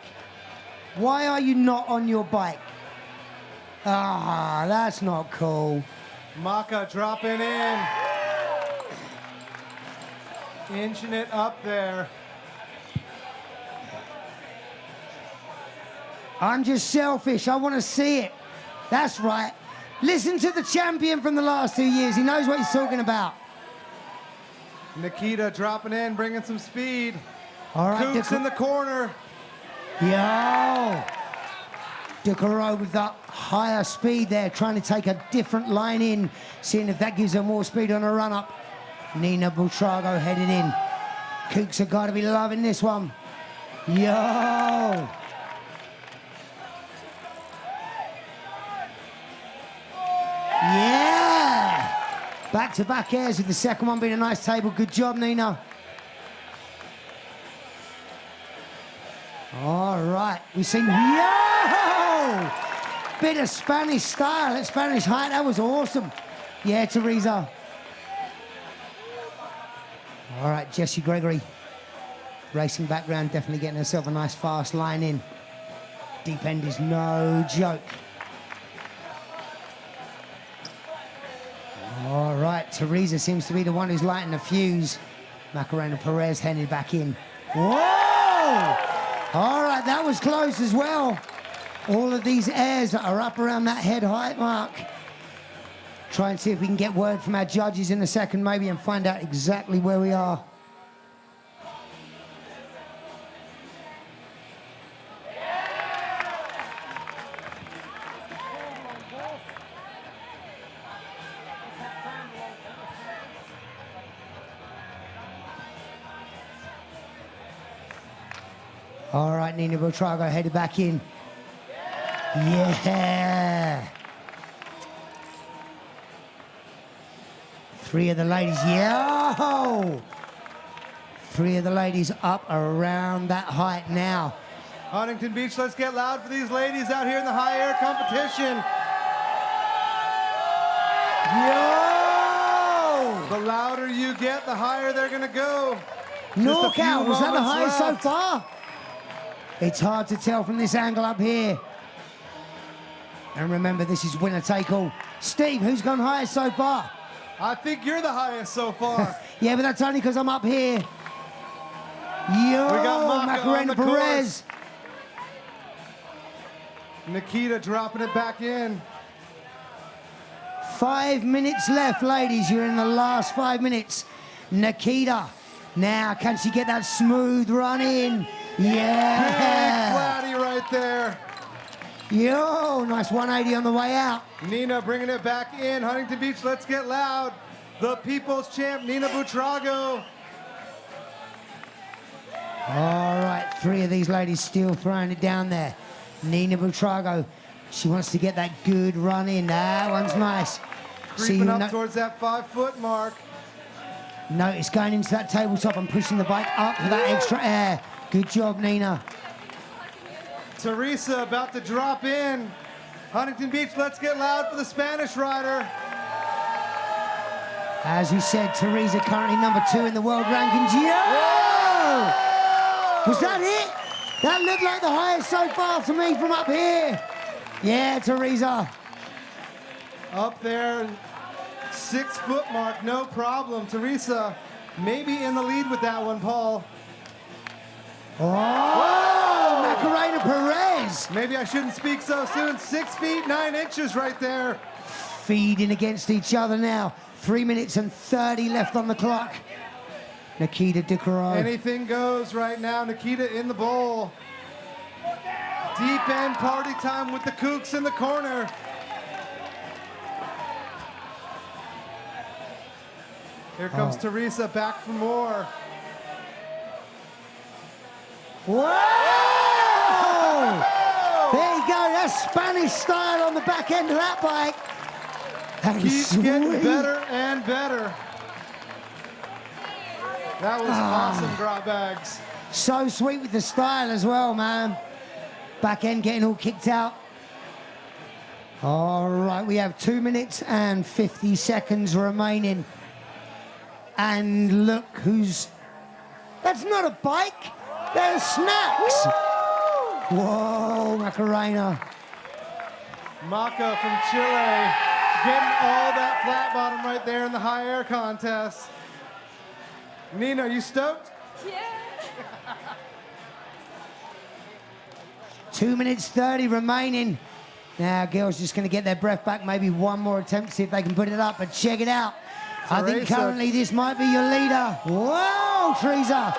Why are you not on your bike? Ah, that's not cool. Maka dropping in. Inching it up there. I'm just selfish. I want to see it. That's right. Listen to the champion from the last 2 years. He knows what he's talking about. Nikita dropping in, bringing some speed. All right, Kooks in the corner. Yo. Ducaro with that higher speed there, trying to take a different line in, seeing if that gives her more speed on a run-up. Nina Buitrago headed in. Kooks have got to be loving this one. Yo. Yeah. Back-to-back airs with the second one being a nice table. Good job, Nina. All right, we see, yo! Bit of Spanish style at Spanish height. That was awesome. Yeah, Teresa. All right, Jessie Gregory. Racing background, definitely getting herself a nice fast line in. Deep end is no joke. All right, Teresa seems to be the one who's lighting the fuse. Macarena Perez headed back in. Whoa! All right, that was close as well. All of these airs are up around that head height mark. Try and see if we can get word from our judges in a second maybe and find out exactly where we are. All right, Nina Buitrago headed back in. Yeah. Three of the ladies, yo! Three of the ladies up around that height now. Huntington Beach, let's get loud for these ladies out here in the high air competition. Yo! The louder you get, the higher they're gonna go. Knockout, was that the highest so far? It's hard to tell from this angle up here. And remember, this is winner take all. Steve, who's gone highest so far? I think you're the highest so far. Yeah, but that's only because I'm up here. Yo, We got Maka on Macarena the Perez. course. Nikita dropping it back in. 5 minutes left, ladies. You're in the last 5 minutes. Nikita. Now, can she get that smooth run in? Yeah. Big flatty right there. Yo, nice 180 on the way out. Nina bringing it back in. Huntington Beach, let's get loud. The people's champ, Nina Buitrago. All right, three of these ladies still throwing it down there. Nina Buitrago, she wants to get that good run in. That one's nice. Creeping up towards that 5 foot mark. Notice going into that tabletop and pushing the bike up for that extra air. Good job, Nina. Teresa about to drop in. Huntington Beach, let's get loud for the Spanish rider. As we said, Teresa currently #2 in the world rankings. Yo! Was that it? That looked like the highest so far to me from up here. Yeah, Teresa. Up there, 6 foot mark, no problem. Teresa maybe in the lead with that one, Paul. Oh, Macarena Perez. Maybe I shouldn't speak so soon. 6 feet 9 inches right there. Feeding against each other now. 3 minutes and 30 left on the clock. Nikita Ducaro. Anything goes right now. Nikita in the bowl. Deep end party time with the Kooks in the corner. Here comes Teresa back for more. Whoa! There you go. That's Spanish style on the back end of that bike. That is Keeps getting sweet. better and better. That was awesome drop bags. So sweet with the style as well, man. Back end getting all kicked out. All right, we have 2 minutes and 50 seconds remaining. And look who's... That's not a bike. They're snacks. Woo! Whoa, Macarena. Maka from Chile getting all that flat bottom right there in the high air contest. Nina, are you stoked? Yeah. 2 minutes 30 remaining. Now, girls just going to get their breath back. Maybe one more attempt to see if they can put it up. But check it out. I think currently this might be your leader. Whoa, Teresa.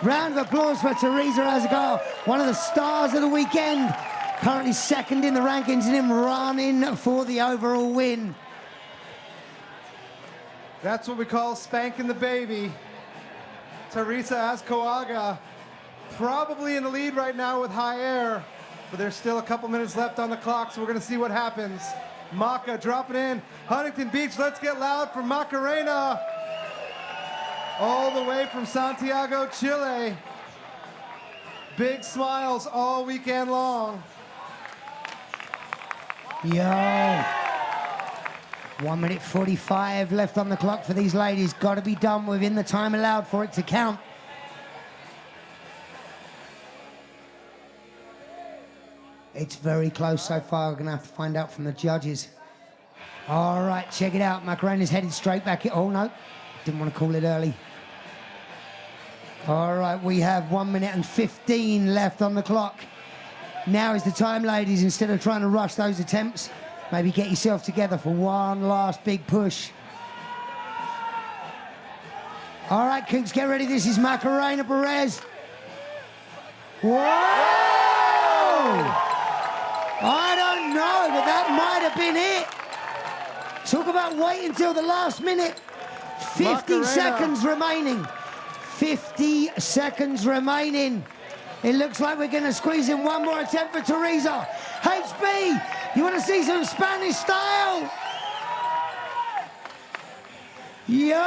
Round of applause for Teresa Azagar, one of the stars of the weekend. Currently second in the rankings and him running for the overall win. That's what we call spanking the baby. Teresa Azcoaga probably in the lead right now with high air, but there's still a couple minutes left on the clock, so we're going to see what happens. Maka dropping in. Huntington Beach, let's get loud for Macarena. All the way from Santiago, Chile. Big smiles all weekend long. Yo. 1 minute 45 left on the clock for these ladies. Got to be done within the time allowed for it to count. It's very close so far. We're going to have to find out from the judges. All right, check it out. Macarena's headed straight back. Oh, no. Didn't want to call it early. All right, we have 1 minute and 15 left on the clock. Now is the time, ladies. Instead of trying to rush those attempts, maybe get yourself together for one last big push. All right, Kooks, get ready. This is Macarena Perez. Whoa! I don't know, but that might have been it. Talk about waiting until the last minute. 50 Macarena. seconds remaining. 50 seconds remaining. It looks like we're going to squeeze in one more attempt for Teresa. HB, you want to see some Spanish style? Yo!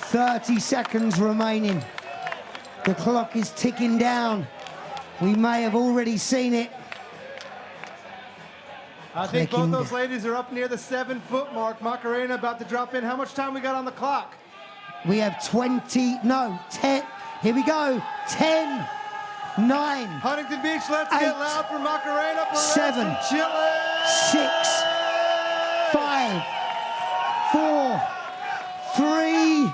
30 seconds remaining. The clock is ticking down. We may have already seen it. I think both Clicking. those ladies are up near the 7 foot mark. Macarena about to drop in. How much time we got on the clock? We have 10. Here we go. 10, 9, Huntington Beach, let's 8, get loud for Macarena Perez 7, from Chile. 6, 5, 4, 3.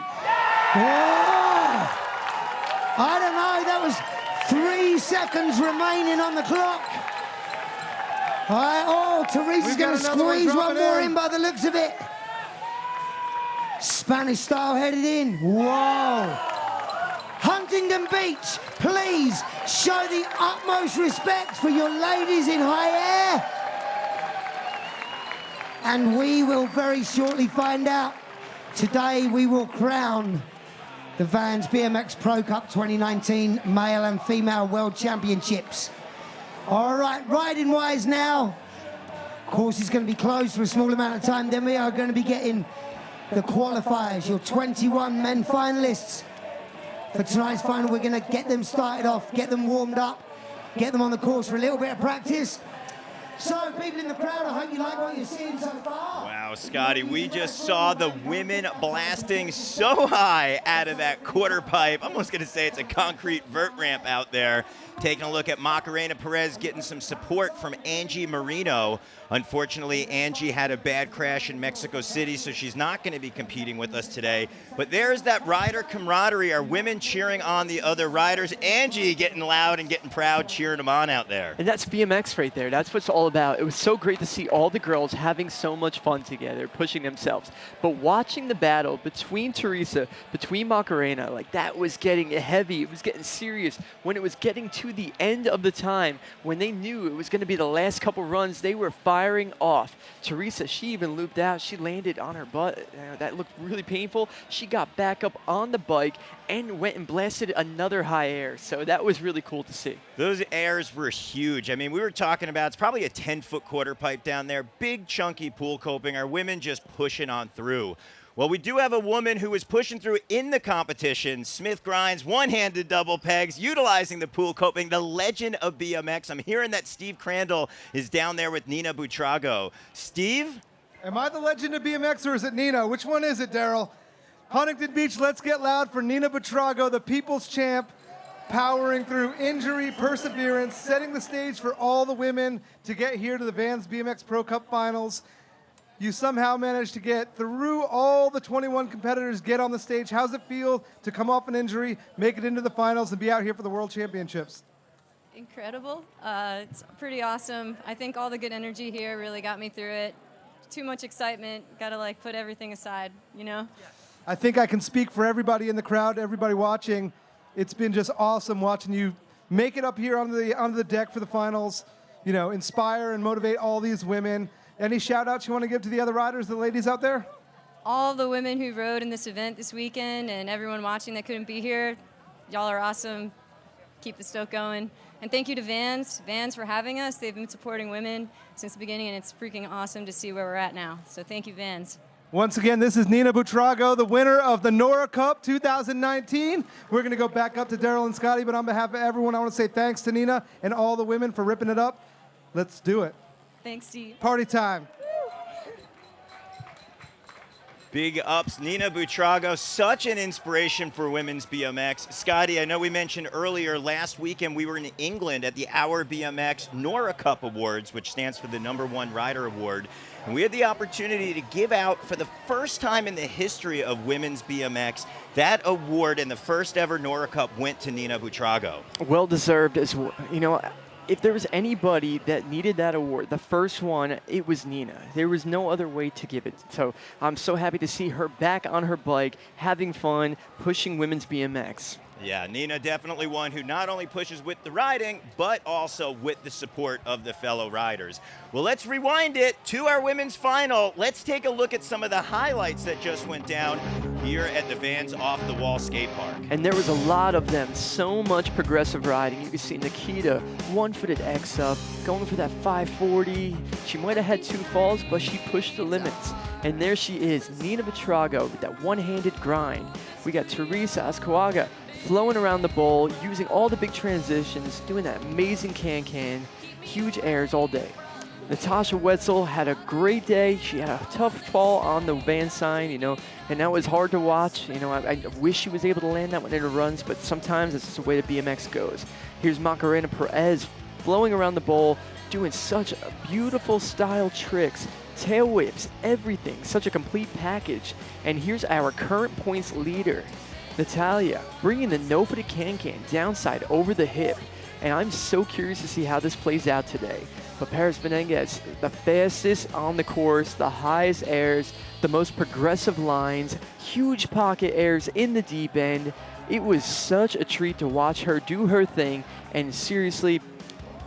Whoa! I don't know. That was 3 seconds remaining on the clock. All right, oh, Teresa's We've going got to another one squeeze one dropping more in. in by the looks of it. Spanish style headed in. Whoa. Huntington Beach, please show the utmost respect for your ladies in high air. And we will very shortly find out. Today we will crown the Vans BMX Pro Cup 2019 Male and Female World Championships. All right, riding wise now. Course is going to be closed for a small amount of time. Then we are going to be getting the qualifiers, your 21 men finalists. For tonight's final, we're going to get them started off, get them warmed up, get them on the course for a little bit of practice. So, people in the crowd, I hope you like what you're seeing so far. Wow, Scotty, we just saw the women blasting so high out of that quarter pipe. I'm almost going to say it's a concrete vert ramp out there. Taking a look at Macarena Perez getting some support from Angie Marino. Unfortunately, Angie had a bad crash in Mexico City, so she's not going to be competing with us today. But there's that rider camaraderie, our women cheering on the other riders. Angie getting loud and getting proud, cheering them on out there. And that's BMX right there. That's what it's all about. It was so great to see all the girls having so much fun together, pushing themselves. But watching the battle between Teresa, between Macarena, like that was getting heavy. It was getting serious. When it was getting to the end of the time, when they knew it was going to be the last couple runs, they were firing off. Teresa, she even looped out. She landed on her butt. That looked really painful. She got back up on the bike and went and blasted another high air. So that was really cool to see. Those airs were huge. I mean, we were talking about, it's probably a 10-foot quarter pipe down there, big chunky pool coping, our women just pushing on through. Well, we do have a woman who was pushing through in the competition. Smith grinds one-handed double pegs, utilizing the pool coping, the legend of BMX. I'm hearing that Steve Crandall is down there with Nina Buitrago. Steve? Am I the legend of BMX or is it Nina? Which one is it, Daryl? Huntington Beach, let's get loud for Nina Buitrago, the people's champ, powering through injury, perseverance, setting the stage for all the women to get here to the Vans BMX Pro Cup finals. You somehow managed to get through all the 21 competitors, get on the stage. How's it feel to come off an injury, make it into the finals, and be out here for the World Championships? Incredible. It's pretty awesome. I think all the good energy here really got me through it. Too much excitement. Got to like put everything aside, you know? I think I can speak for everybody in the crowd, everybody watching. It's been just awesome watching you make it up here onto the deck for the finals, you know, inspire and motivate all these women. Any shout outs you want to give to the other riders, the ladies out there? All the women who rode in this event this weekend and everyone watching that couldn't be here, y'all are awesome. Keep the stoke going. And thank you to Vans for having us. They've been supporting women since the beginning, and it's freaking awesome to see where we're at now. So thank you, Vans. Once again, this is Nina Buitrago, the winner of the Nora Cup 2019. We're going to go back up to Daryl and Scotty, but on behalf of everyone, I want to say thanks to Nina and all the women for ripping it up. Let's do it. Thanks, Steve. Party time. Big ups, Nina Buitrago, such an inspiration for women's BMX. Scotty, I know we mentioned earlier, last weekend we were in England at the Our BMX Nora Cup Awards, which stands for the #1 Rider Award. And we had the opportunity to give out, for the first time in the history of women's BMX, that award, and the first ever Nora Cup went to Nina Buitrago. Well deserved as well. You know, if there was anybody that needed that award, the first one, it was Nina. There was no other way to give it. So I'm so happy to see her back on her bike, having fun, pushing women's BMX. Yeah, Nina definitely one who not only pushes with the riding, but also with the support of the fellow riders. Well, let's rewind it to our women's final. Let's take a look at some of the highlights that just went down here at the Vans Off the Wall skate park. And there was a lot of them, so much progressive riding. You can see Nikita, one-footed X up, going for that 540. She might have had 2 falls, but she pushed the limits. And there she is, Nina Buitrago with that one-handed grind. We got Teresa Azcárraga flowing around the bowl, using all the big transitions, doing that amazing can-can, huge airs all day. Natasha Wetzel had a great day. She had a tough fall on the van sign, you know, and that was hard to watch. You know, I wish she was able to land that one in her runs, but sometimes it's just the way the BMX goes. Here's Macarena Perez flowing around the bowl, doing such beautiful style tricks, tail whips, everything, such a complete package. And here's our current points leader, Natalia, bringing the no-footed can-can downside over the hip. And I'm so curious to see how this plays out today. But Paris Benenguez, the fastest on the course, the highest airs, the most progressive lines, huge pocket airs in the deep end. It was such a treat to watch her do her thing, and seriously,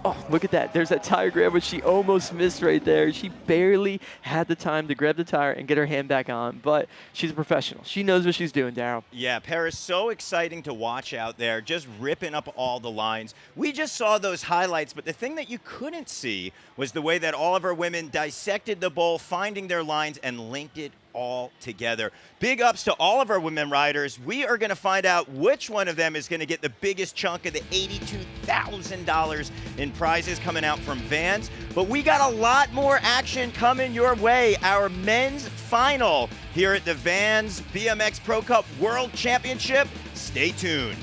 oh, look at that. There's that tire grab, which she almost missed right there. She barely had the time to grab the tire and get her hand back on, but she's a professional. She knows what she's doing, Daryl. Yeah, Paris, so exciting to watch out there, just ripping up all the lines. We just saw those highlights, but the thing that you couldn't see was the way that all of our women dissected the bowl, finding their lines, and linked it all together. Big ups to all of our women riders. We are going to find out which one of them is going to get the biggest chunk of the $82,000 in prizes coming out from Vans. But we got a lot more action coming your way. Our men's final here at the Vans BMX Pro Cup World Championship. Stay tuned.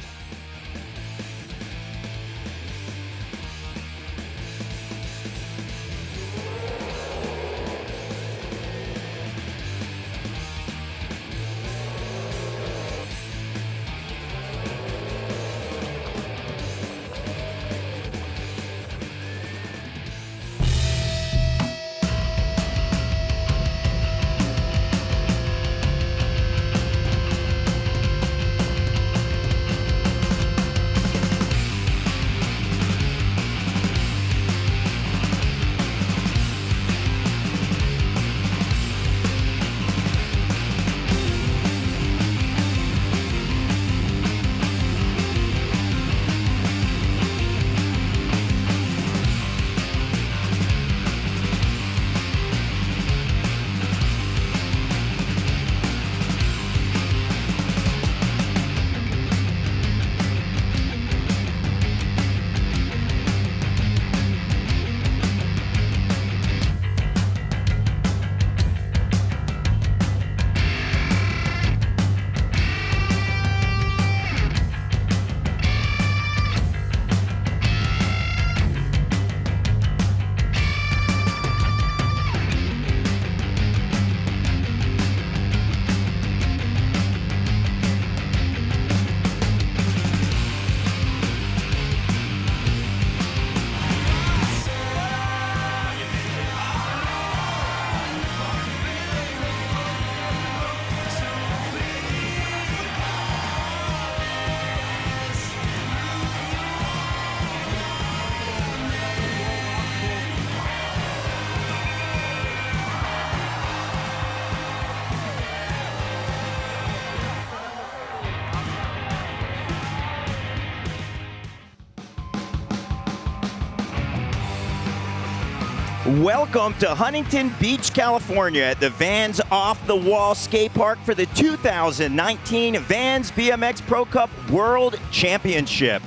Welcome to Huntington Beach, California at the Vans Off the Wall Skate Park for the 2019 Vans BMX Pro Cup World Championship.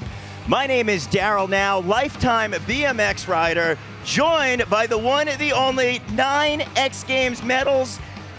My name is Daryl Now, lifetime BMX rider, joined by the one and the only 9 X Games medals,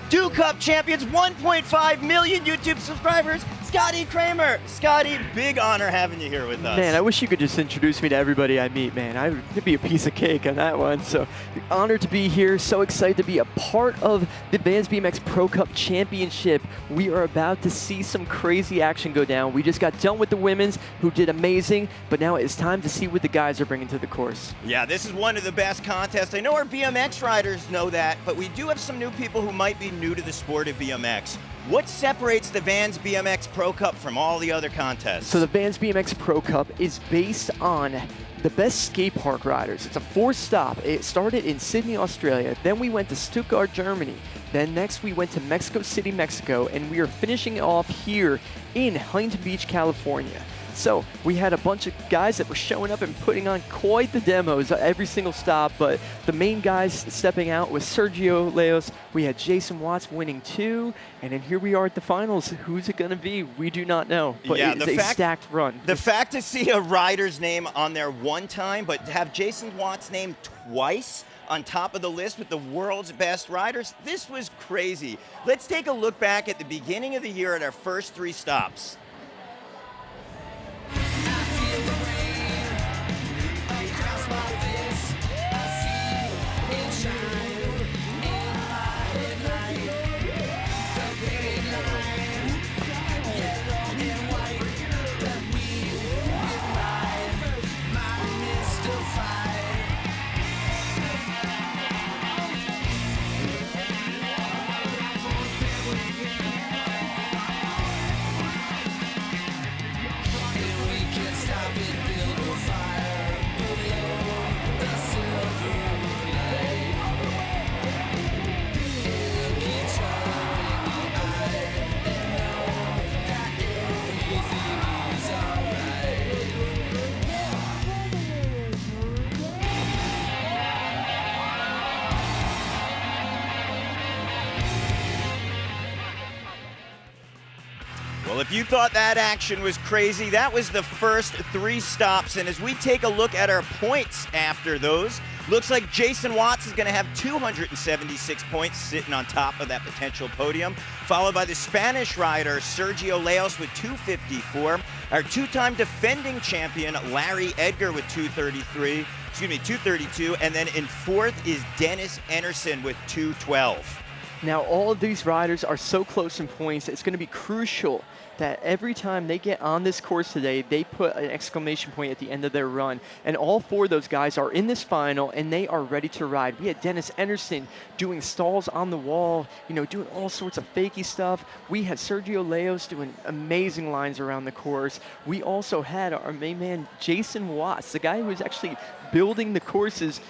Dew Cup champions, 1.5 million YouTube subscribers, Scotty Kramer. Scotty, big honor having you here with us. Man, I wish you could just introduce me to everybody I meet, man. It'd be a piece of cake on that one. So, honored to be here. So excited to be a part of the Vans BMX Pro Cup Championship. We are about to see some crazy action go down. We just got done with the women's, who did amazing, but now it's time to see what the guys are bringing to the course. Yeah, this is one of the best contests. I know our BMX riders know that, but we do have some new people who might be new to the sport of BMX. What separates the Vans BMX Pro Cup from all the other contests? So the Vans BMX Pro Cup is based on the best skate park riders. It's a 4-stop. It started in Sydney, Australia. Then we went to Stuttgart, Germany. Then next we went to Mexico City, Mexico. And we are finishing off here in Huntington Beach, California. So we had a bunch of guys that were showing up and putting on quite the demos at every single stop, but the main guys stepping out was Sergio Leos. We had Jason Watts winning 2, and then here we are at the finals. Who's it going to be? We do not know, but yeah, it's a stacked run. The fact to see a rider's name on there one time, but to have Jason Watts' name twice on top of the list with the world's best riders, this was crazy. Let's take a look back at the beginning of the year at our first 3 stops. Well, if you thought that action was crazy, that was the first 3 stops. And as we take a look at our points after those, looks like Jason Watts is going to have 276 points sitting on top of that potential podium, followed by the Spanish rider Sergio Leos with 254, our 2-time defending champion Larry Edgar with 232, and then in 4th is Dennis Enerson with 212. Now, all of these riders are so close in points, it's going to be crucial that every time they get on this course today, they put an exclamation point at the end of their run. And all 4 of those guys are in this final, and they are ready to ride. We had Dennis Anderson doing stalls on the wall, doing all sorts of fakey stuff. We had Sergio Leos doing amazing lines around the course. We also had our main man, Jason Watts, the guy who was actually building the courses,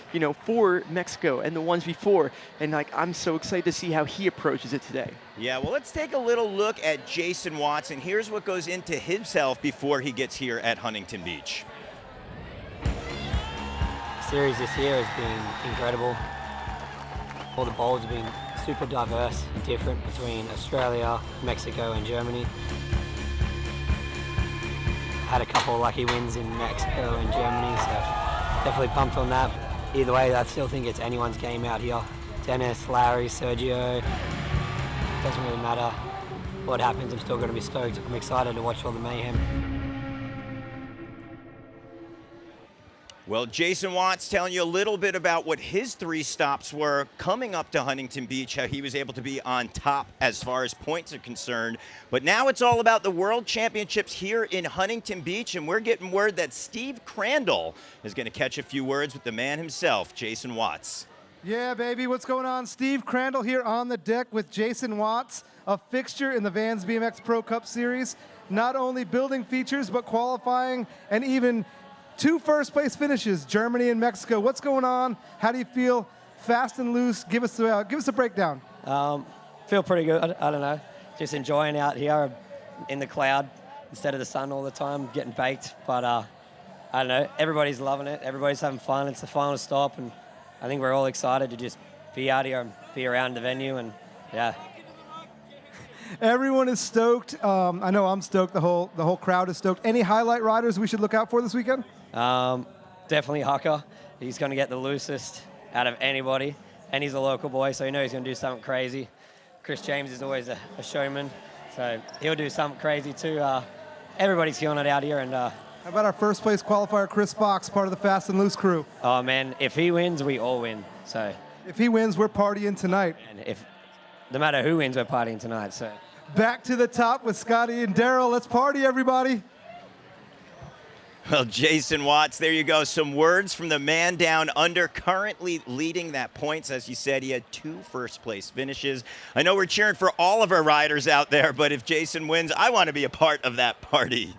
for Mexico and the ones before. And I'm so excited to see how he approaches it today. Yeah, well, let's take a little look at Jason Watts, and here's what goes into himself before he gets here at Huntington Beach. The series this year has been incredible. All the bowls have been super diverse and different between Australia, Mexico, and Germany. Had a couple of lucky wins in Mexico and Germany, so definitely pumped on that. Either way, I still think it's anyone's game out here. Dennis, Larry, Sergio, doesn't really matter what happens, I'm still going to be stoked. I'm excited to watch all the mayhem. Well, Jason Watts telling you a little bit about what his 3 stops were coming up to Huntington Beach, how he was able to be on top as far as points are concerned. But now it's all about the World Championships here in Huntington Beach, and we're getting word that Steve Crandall is going to catch a few words with the man himself, Jason Watts. Yeah, baby, what's going on? Steve Crandall here on the deck with Jason Watts, a fixture in the Vans BMX Pro Cup Series. Not only building features, but qualifying and even 2 first-place finishes, Germany and Mexico. What's going on? How do you feel? Fast and loose. Give us a breakdown. Feel pretty good. I don't know. Just enjoying out here in the cloud instead of the sun all the time, getting baked. But I don't know. Everybody's loving it. Everybody's having fun. It's the final stop, and I think we're all excited to just be out here and be around the venue, and yeah. Everyone is stoked. I know I'm stoked. The whole crowd is stoked. Any highlight riders we should look out for this weekend? Definitely Hucker. He's going to get the loosest out of anybody, and he's a local boy, so you know he's going to do something crazy. Chris James is always a showman, so he'll do something crazy too. Everybody's killing it out here, and How about our first place qualifier, Chris Fox, part of the Fast and Loose crew? oh man, if he wins, we all win. So, If he wins, we're partying tonight. and if no matter who wins, we're partying tonight. So. Back to the top with Scotty and Daryl. Let's party, everybody. Well, Jason Watts, there you go. Some words from the man down under, currently leading that points. As you said, he had 2 first-place finishes. I know we're cheering for all of our riders out there, but if Jason wins, I want to be a part of that party.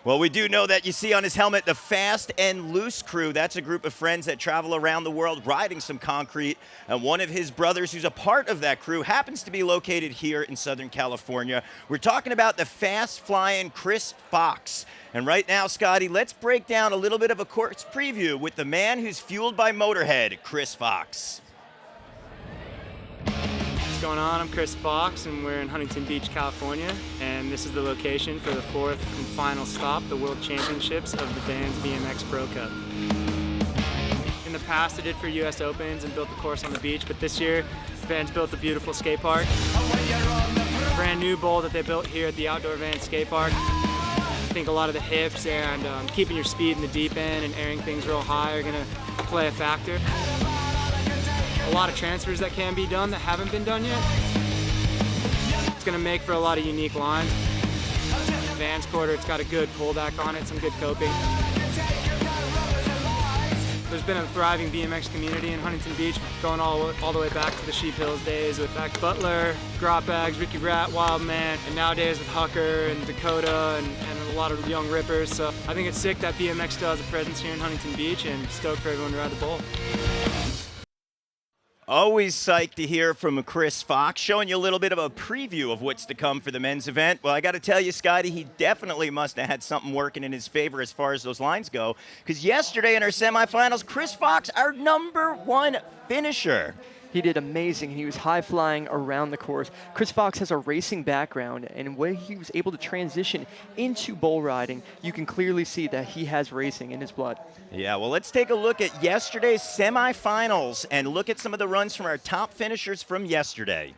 Well, we do know that you see on his helmet the Fast and Loose crew. That's a group of friends that travel around the world riding some concrete. And one of his brothers who's a part of that crew happens to be located here in Southern California. We're talking about the fast-flying Chris Fox. And right now, Scotty, let's break down a little bit of a course preview with the man who's fueled by Motorhead, Chris Fox. What's going on? I'm Chris Fox, and we're in Huntington Beach, California, and this is the location for the 4th and final stop, the World Championships of the Vans BMX Pro Cup. In the past, I did for US Opens and built the course on the beach, but this year, Vans built a beautiful skate park. A brand new bowl that they built here at the Outdoor Vans skate park. I think a lot of the hips and keeping your speed in the deep end and airing things real high are going to play a factor. A lot of transfers that can be done that haven't been done yet. It's going to make for a lot of unique lines. Vans quarter, it's got a good pullback on it, some good coping. There's been a thriving BMX community in Huntington Beach going all the way back to the Sheep Hills days with Zach Butler, Grot Bags, Ricky Rat, Wildman, and nowadays with Hucker and Dakota and a lot of young rippers. So I think it's sick that BMX still has a presence here in Huntington Beach, and stoked for everyone to ride the bowl. Always psyched to hear from Chris Fox, showing you a little bit of a preview of what's to come for the men's event. Well, I got to tell you, Scotty, he definitely must have had something working in his favor as far as those lines go, because yesterday in our semifinals, Chris Fox, our #1 finisher. He did amazing. He was high flying around the course. Chris Fox has a racing background, and when he was able to transition into bull riding, you can clearly see that he has racing in his blood. Yeah, well, let's take a look at yesterday's semifinals and look at some of the runs from our top finishers from yesterday.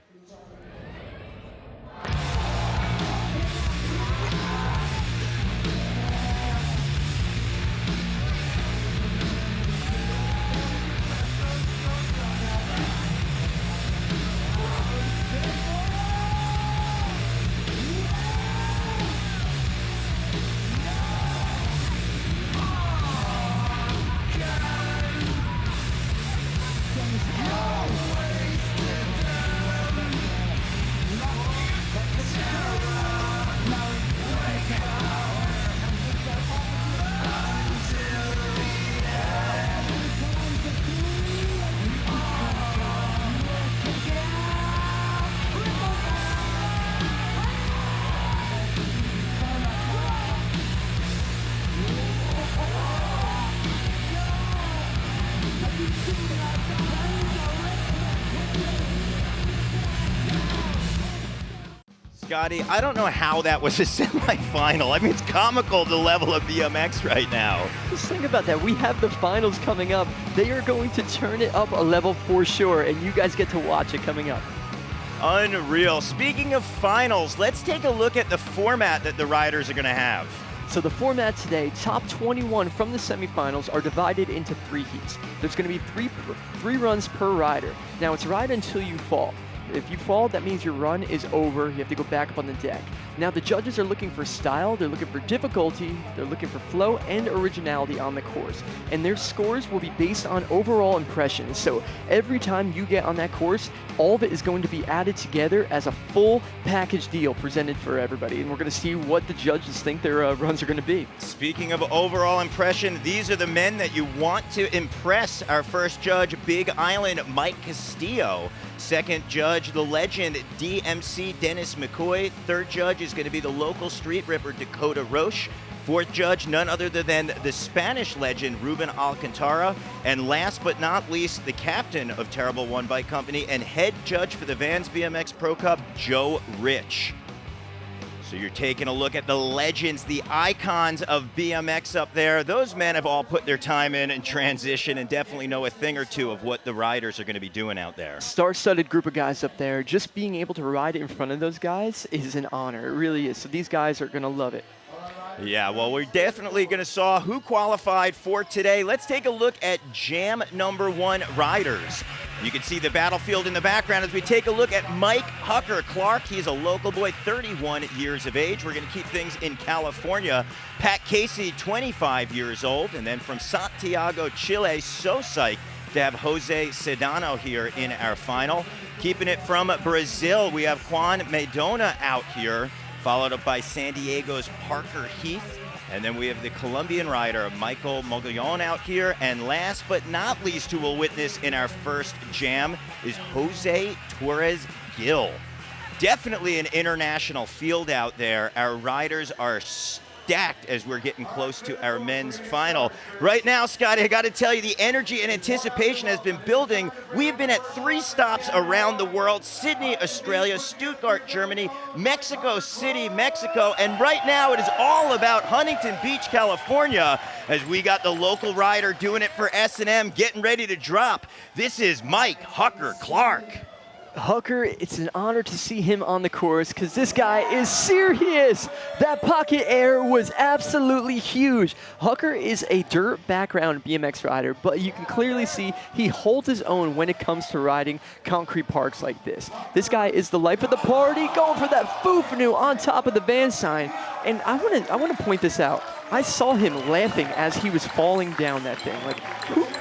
Scotty, I don't know how that was a semifinal. I mean, it's comical, the level of BMX right now. Just think about that. We have the finals coming up. They are going to turn it up a level for sure, and you guys get to watch it coming up. Unreal. Speaking of finals, let's take a look at the format that the riders are going to have. So the format today, top 21 from the semifinals are divided into 3 heats. There's going to be three runs per rider. Now it's ride until you fall. If you fall, that means your run is over. You have to go back up on the deck. Now the judges are looking for style, they're looking for difficulty, they're looking for flow and originality on the course. And their scores will be based on overall impressions. So every time you get on that course, all of it is going to be added together as a full package deal presented for everybody. And we're going to see what the judges think their runs are going to be. Speaking of overall impression, these are the men that you want to impress. Our first judge, Big Island Mike Castillo. Second judge, the legend DMC Dennis McCoy. Third judge is going to be the local street ripper Dakota Roche. Fourth judge, none other than the Spanish legend, Ruben Alcantara. And last but not least, the captain of Terrible One Bike Company and head judge for the Vans BMX Pro Cup, Joe Rich. So you're taking a look at the legends, the icons of BMX up there. Those men have all put their time in transition and definitely know a thing or two of what the riders are going to be doing out there. Star-studded group of guys up there. Just being able to ride in front of those guys is an honor. It really is. So these guys are going to love it. Yeah, well, we're definitely going to saw who qualified for today. Let's take a look at Jam number 1 riders. You can see the battlefield in the background as we take a look at Mike Hucker Clark. He's a local boy, 31 years of age. We're going to keep things in California. Pat Casey, 25 years old. And then from Santiago, Chile, so psyched to have Jose Sedano here in our final. Keeping it from Brazil, we have Juan Medona out here, followed up by San Diego's Parker Heath. And then we have the Colombian rider, Michael Mogollon out here. And last but not least, who will witness in our first jam is Jose Torres Gil. Definitely an international field out there. Our riders are stacked as we're getting close to our men's final. Right now, Scotty, I got to tell you, the energy and anticipation has been building. We've been at 3 stops around the world: Sydney, Australia; Stuttgart, Germany; Mexico City, Mexico, and right now it is all about Huntington Beach, California, as we got the local rider doing it for S&M, getting ready to drop. This is Mike Hucker Clark. Hucker, it's an honor to see him on the course because this guy is serious. That pocket air was absolutely huge. Hucker is a dirt background BMX rider, but you can clearly see he holds his own when it comes to riding concrete parks like this. This guy is the life of the party, going for that foo-fanoo on top of the Vans sign. And I want to point this out. I saw him laughing as he was falling down that thing. Like,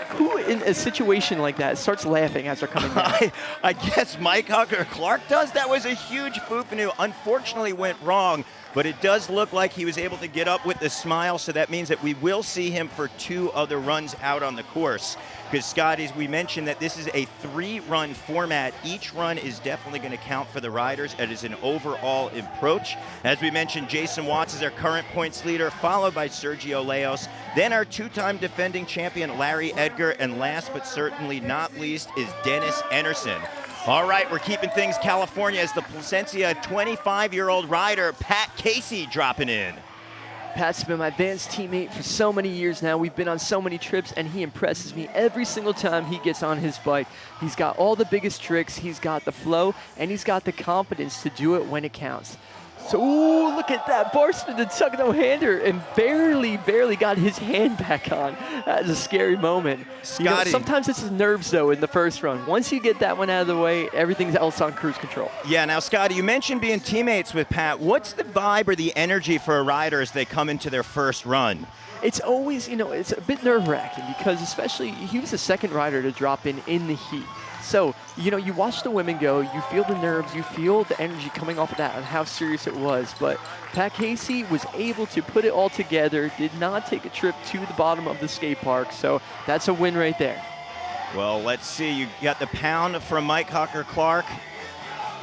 who in a situation like that starts laughing as they're coming down? I guess Mike Hucker Clark does. That was a huge foo-fanoo. Unfortunately went wrong, but it does look like he was able to get up with the smile, so that means that we will see him for 2 other runs out on the course. Because, Scott, as we mentioned, that this is a 3-run format. Each run is definitely going to count for the riders. It is an overall approach. As we mentioned, Jason Watts is our current points leader, followed by Sergio Leos. Then our 2-time defending champion, Larry Edgar. And last but certainly not least is Dennis Anderson. All right, we're keeping things California as the Placencia 25-year-old rider, Pat Casey, dropping in. Pat's been my Vans teammate for so many years now. We've been on so many trips, and he impresses me every single time he gets on his bike. He's got all the biggest tricks, he's got the flow, and he's got the confidence to do it when it counts. So, ooh, look at that bar spin and tuck no-hander, and barely got his hand back on. That is a scary moment. Scotty. You know, sometimes it's his nerves, though, in the first run. Once you get that one out of the way, everything else on cruise control. Yeah, now, Scotty, you mentioned being teammates with Pat. What's the vibe or the energy for a rider as they come into their first run? It's always, it's a bit nerve-wracking because especially he was the second rider to drop in the heat. So, you watch the women go, you feel the nerves, you feel the energy coming off of that and how serious it was. But Pat Casey was able to put it all together, did not take a trip to the bottom of the skate park. So that's a win right there. Well, let's see. You got the pound from Mike Hucker Clark.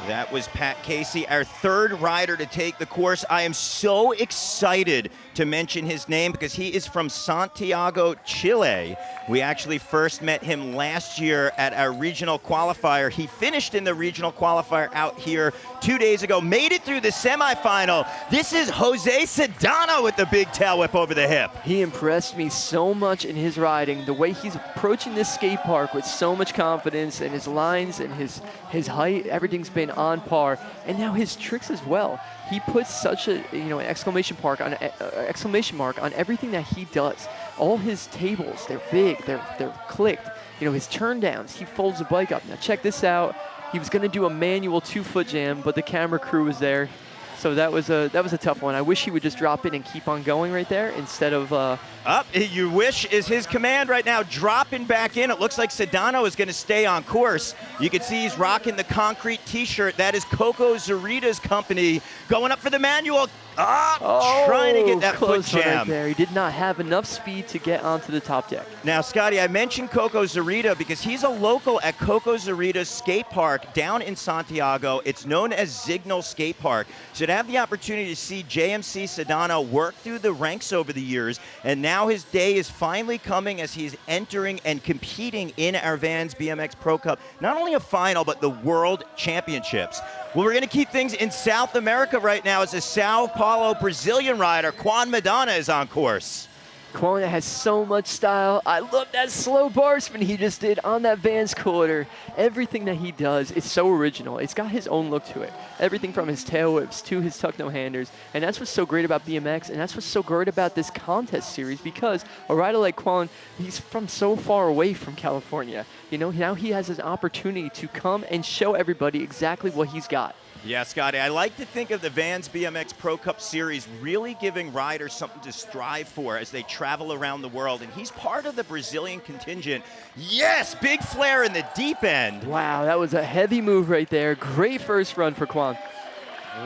That was Pat Casey, our 3rd rider to take the course. I am so excited to mention his name because he is from Santiago, Chile. We actually first met him last year at our regional qualifier. He finished in the regional qualifier out here 2 days ago, made it through the semifinal. This is Jose Sedano with the big tail whip over the hip. He impressed me so much in his riding, the way he's approaching this skate park with so much confidence, and his lines and his height, everything's been on par, and now his tricks as well. He puts such an exclamation mark on everything that he does. All his tables, they're big, they're clicked. His turn downs, he folds the bike up. Now check this out. He was going to do a manual 2-foot jam, but the camera crew was there. So that was a tough one. I wish he would just drop in and keep on going right there instead of Up, you wish is his command right now. Dropping back in. It looks like Sedano is going to stay on course. You can see he's rocking the concrete T-shirt. That is Coco Zarita's company. Going up for the manual. Trying to get that foot jam. Right there. He did not have enough speed to get onto the top deck. Now, Scotty, I mentioned Coco Zarita because he's a local at Coco Zarita's skate park down in Santiago. It's known as Zignal Skate Park. So to have the opportunity to see JMC Sedano work through the ranks over the years, and now his day is finally coming as he's entering and competing in our Vans BMX Pro Cup. Not only a final, but the World Championships. Well, we're going to keep things in South America right now as a Sao Paulo Brazilian rider, Juan Madonna, is on course. Juan has so much style. I love that slow bar spin he just did on that Vans quarter. Everything that he does is so original. It's got his own look to it. Everything from his tail whips to his tuck no-handers. And that's what's so great about BMX, and that's what's so great about this contest series, because a rider like Juan, he's from so far away from California. You know, now he has an opportunity to come and show everybody exactly what he's got. Yeah, Scotty, I like to think of the Vans BMX Pro Cup Series really giving riders something to strive for as they travel around the world, and he's part of the Brazilian contingent. Yes, big flare in the deep end. Wow, that was a heavy move right there. Great first run for Juan.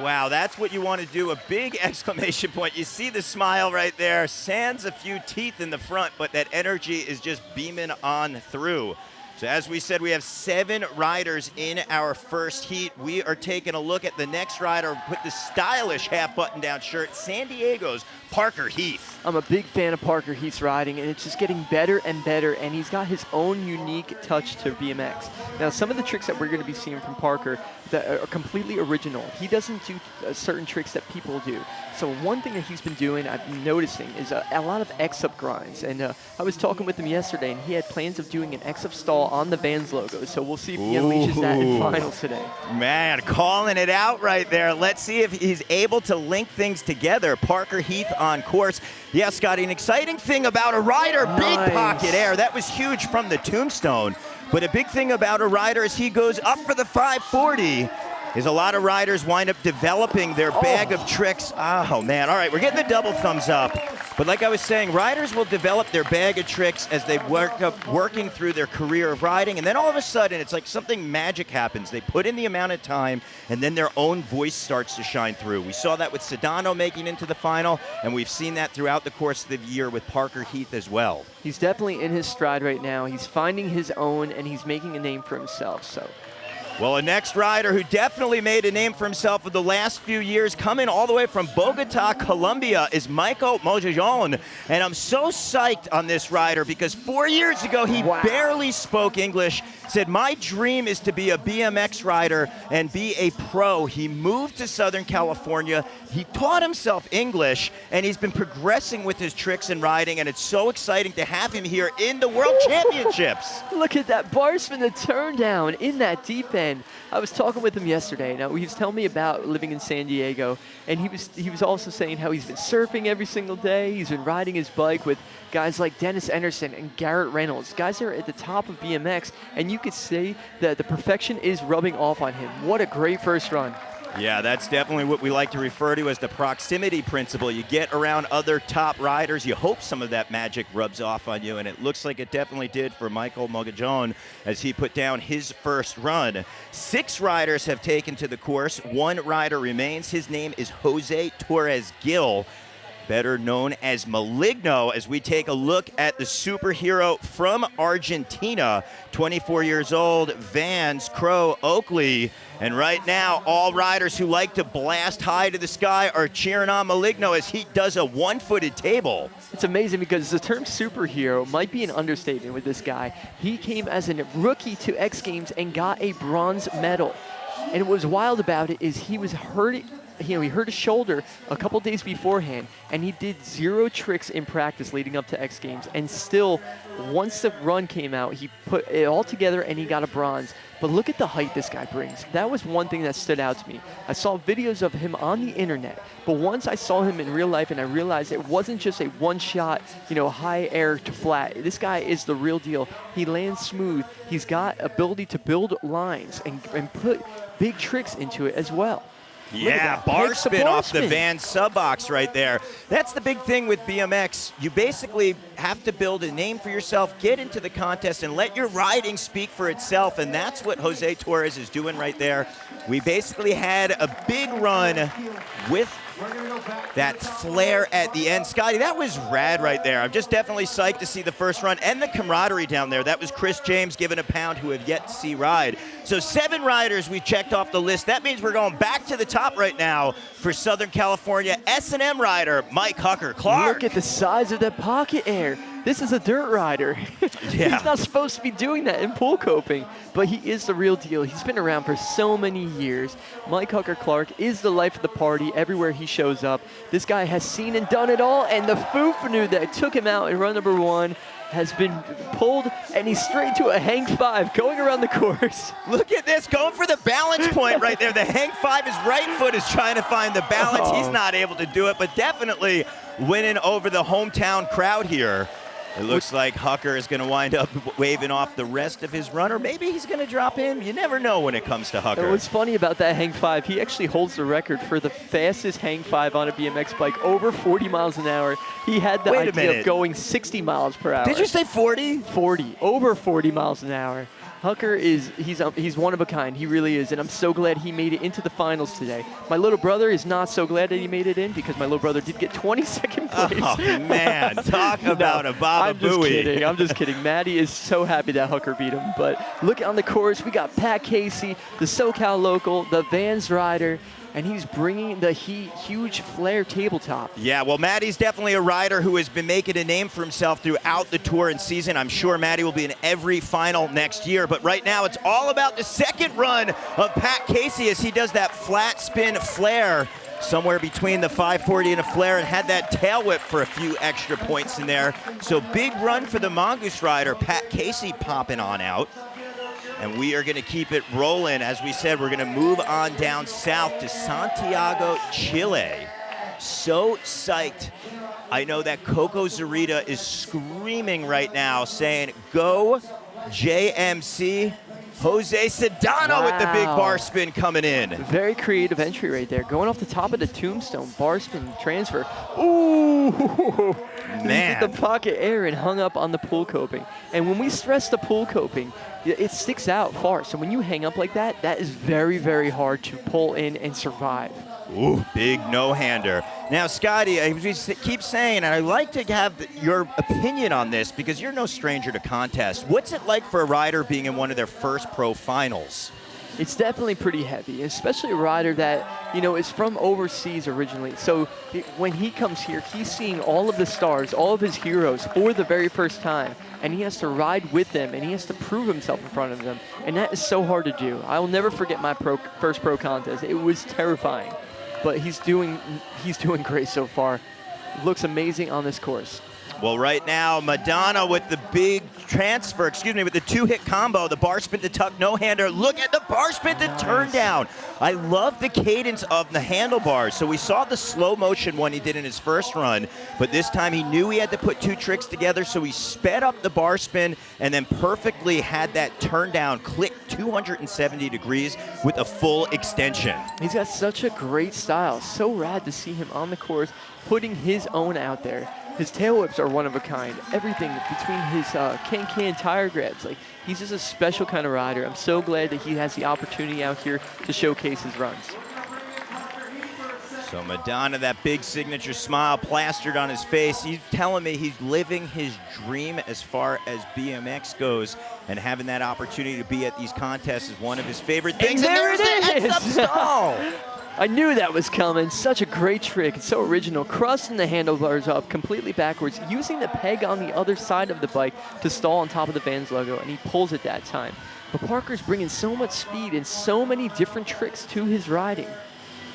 Wow, that's what you want to do, a big exclamation point. You see the smile right there, sans a few teeth in the front, but that energy is just beaming on through. So as we said, we have 7 riders in our first heat. We are taking a look at the next rider with the stylish half button-down shirt, San Diego's Parker Heath. I'm a big fan of Parker Heath's riding, and it's just getting better and better, and he's got his own unique touch to BMX. Now, some of the tricks that we're going to be seeing from Parker that are completely original. He doesn't do certain tricks that people do. So one thing that he's been doing, I've been noticing, is a lot of X-up grinds. And I was talking with him yesterday, and he had plans of doing an X-up stall on the Vans logo. So we'll see if he unleashes that in finals today. Man, calling it out right there. Let's see if he's able to link things together. Parker Heath on course. Yeah, Scotty, an exciting thing about a rider, big pocket air. That was huge from the tombstone. But a big thing about a rider as he goes up for the 540 is a lot of riders wind up developing their bag of tricks. Oh, man. All right, we're getting the double thumbs up. But like I was saying, riders will develop their bag of tricks as they working through their career of riding. And then all of a sudden, it's like something magic happens. They put in the amount of time, and then their own voice starts to shine through. We saw that with Sedano making into the final, and we've seen that throughout the course of the year with Parker Heath as well. He's definitely in his stride right now. He's finding his own, and he's making a name for himself. So. Well, a next rider who definitely made a name for himself in the last few years, coming all the way from Bogota, Colombia, is Michael Mogollon. And I'm so psyched on this rider because 4 years ago, he barely spoke English, said, my dream is to be a BMX rider and be a pro. He moved to Southern California. He taught himself English, and he's been progressing with his tricks and riding, and it's so exciting to have him here in the World Championships. Look at that bar spin, the turn down in that deep end. I was talking with him yesterday. Now, he was telling me about living in San Diego, and he was also saying how he's been surfing every single day. He's been riding his bike with guys like Dennis Anderson and Garrett Reynolds, guys that are at the top of BMX, and you could see that the perfection is rubbing off on him. What a great first run. Yeah, that's definitely what we like to refer to as the proximity principle. You get around other top riders, you hope some of that magic rubs off on you, and it looks like it definitely did for Michael Mogollon as he put down his first run. 6 riders have taken to the course. 1 rider remains. His name is Jose Torres Gil, better known as Maligno, as we take a look at the superhero from Argentina, 24 years old, Vans Crow Oakley. And right now, all riders who like to blast high to the sky are cheering on Maligno as he does a one-footed table. It's amazing because the term superhero might be an understatement with this guy. He came as a rookie to X Games and got a bronze medal. And what was wild about it is he was hurt. He hurt his shoulder a couple days beforehand, and he did 0 tricks in practice leading up to X Games. And still, once the run came out, he put it all together and he got a bronze. But look at the height this guy brings. That was one thing that stood out to me. I saw videos of him on the internet, but once I saw him in real life and I realized it wasn't just a one-shot, high air to flat. This guy is the real deal. He lands smooth. He's got ability to build lines and put big tricks into it as well. Yeah, bar spin off the Vans sub box right there. That's the big thing with BMX. You basically have to build a name for yourself, get into the contest, and let your riding speak for itself, and that's what Jose Torres is doing right there. We basically had a big run with that flare at the end. Scotty, that was rad right there. I'm just definitely psyched to see the first run and the camaraderie down there. That was Chris James giving a pound, who have yet to see ride. So 7 riders we checked off the list. That means we're going back to the top right now for Southern California S&M rider Mike Hucker-Clark. Look at the size of that pocket air. This is a dirt rider. Yeah. He's not supposed to be doing that in pool coping, but he is the real deal. He's been around for so many years. Mike Hucker-Clark is the life of the party everywhere he shows up. This guy has seen and done it all, and the foo-fanoo that took him out in run number 1 has been pulled, and he's straight to a hang 5 going around the course. Look at this, going for the balance point right there. The hang 5, his right foot is trying to find the balance. He's not able to do it, but definitely winning over the hometown crowd here. It looks like Hucker is going to wind up waving off the rest of his run, or maybe he's going to drop in. You never know when it comes to Hucker. What's funny about that hang 5, he actually holds the record for the fastest hang 5 on a BMX bike, over 40 miles an hour. He had the idea of going 60 miles per hour. Did you say 40? 40, over 40 miles an hour. Hucker he's one of a kind. He really is, and I'm so glad he made it into the finals today. My little brother is not so glad that he made it in, because my little brother did get 22nd place. Oh man, talk about a Baba Booey. I'm just kidding. Maddie is so happy that Hucker beat him. But look on the course, we got Pat Casey, the SoCal local, the Vans rider, and he's bringing the huge flare tabletop. Yeah, well, Maddie's definitely a rider who has been making a name for himself throughout the tour and season. I'm sure Maddie will be in every final next year, but right now it's all about the second run of Pat Casey as he does that flat spin flare somewhere between the 540 and a flare, and had that tail whip for a few extra points in there. So big run for the Mongoose rider, Pat Casey, popping on out. And we are going to keep it rolling. As we said, we're going to move on down south to Santiago, Chile. So psyched. I know that Coco Zarita is screaming right now, saying, go JMC. Jose Sedano with the big bar spin coming in. Very creative entry right there. Going off the top of the tombstone, bar spin transfer. Ooh! Man. He did the pocket air and hung up on the pool coping. And when we stress the pool coping, it sticks out far. So when you hang up like that, that is very, very hard to pull in and survive. Ooh, big no-hander. Now, Scotty, I keep saying, and I'd like to have your opinion on this, because you're no stranger to contests. What's it like for a rider being in one of their first pro finals? It's definitely pretty heavy, especially a rider that, is from overseas originally. So when he comes here, he's seeing all of the stars, all of his heroes for the very first time, and he has to ride with them, and he has to prove himself in front of them, and that is so hard to do. I will never forget my first pro contest. It was terrifying, but he's doing great so far. Looks amazing on this course. Well, right now, Madonna with the big transfer, with the 2-hit combo, the bar spin to tuck no-hander. Look at the bar spin to turn down. I love the cadence of the handlebars. So we saw the slow motion one he did in his first run, but this time he knew he had to put 2 tricks together, so he sped up the bar spin and then perfectly had that turn down click 270 degrees with a full extension. He's got such a great style. So rad to see him on the course, putting his own out there. His tail whips are one of a kind. Everything between his can tire grabs. He's just a special kind of rider. I'm so glad that he has the opportunity out here to showcase his runs. So Madonna, that big signature smile plastered on his face. He's telling me he's living his dream as far as BMX goes, and having that opportunity to be at these contests is one of his favorite things. And there it is! Substall. I knew that was coming. Such a great trick. It's so original. Crossing the handlebars up completely backwards, using the peg on the other side of the bike to stall on top of the Vans logo, and he pulls it that time. But Parker's bringing so much speed and so many different tricks to his riding.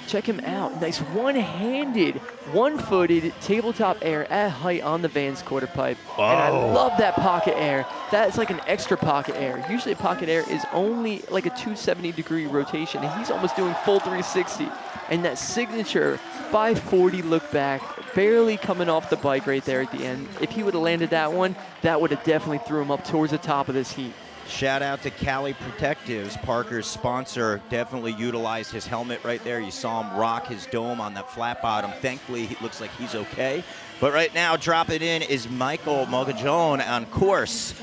Check him out. Nice one-handed, one-footed tabletop air at height on the Vans quarter pipe. Oh. And I love that pocket air. That's like an extra pocket air. Usually a pocket air is only like a 270-degree rotation, and he's almost doing full 360. And that signature 540 look back, barely coming off the bike right there at the end. If he would have landed that one, that would have definitely threw him up towards the top of this heat. Shout out to Cali Protectives, Parker's sponsor. Definitely utilized his helmet right there. You saw him rock his dome on that flat bottom. Thankfully, it looks like he's okay. But right now, dropping in is Michael Mogajon on course.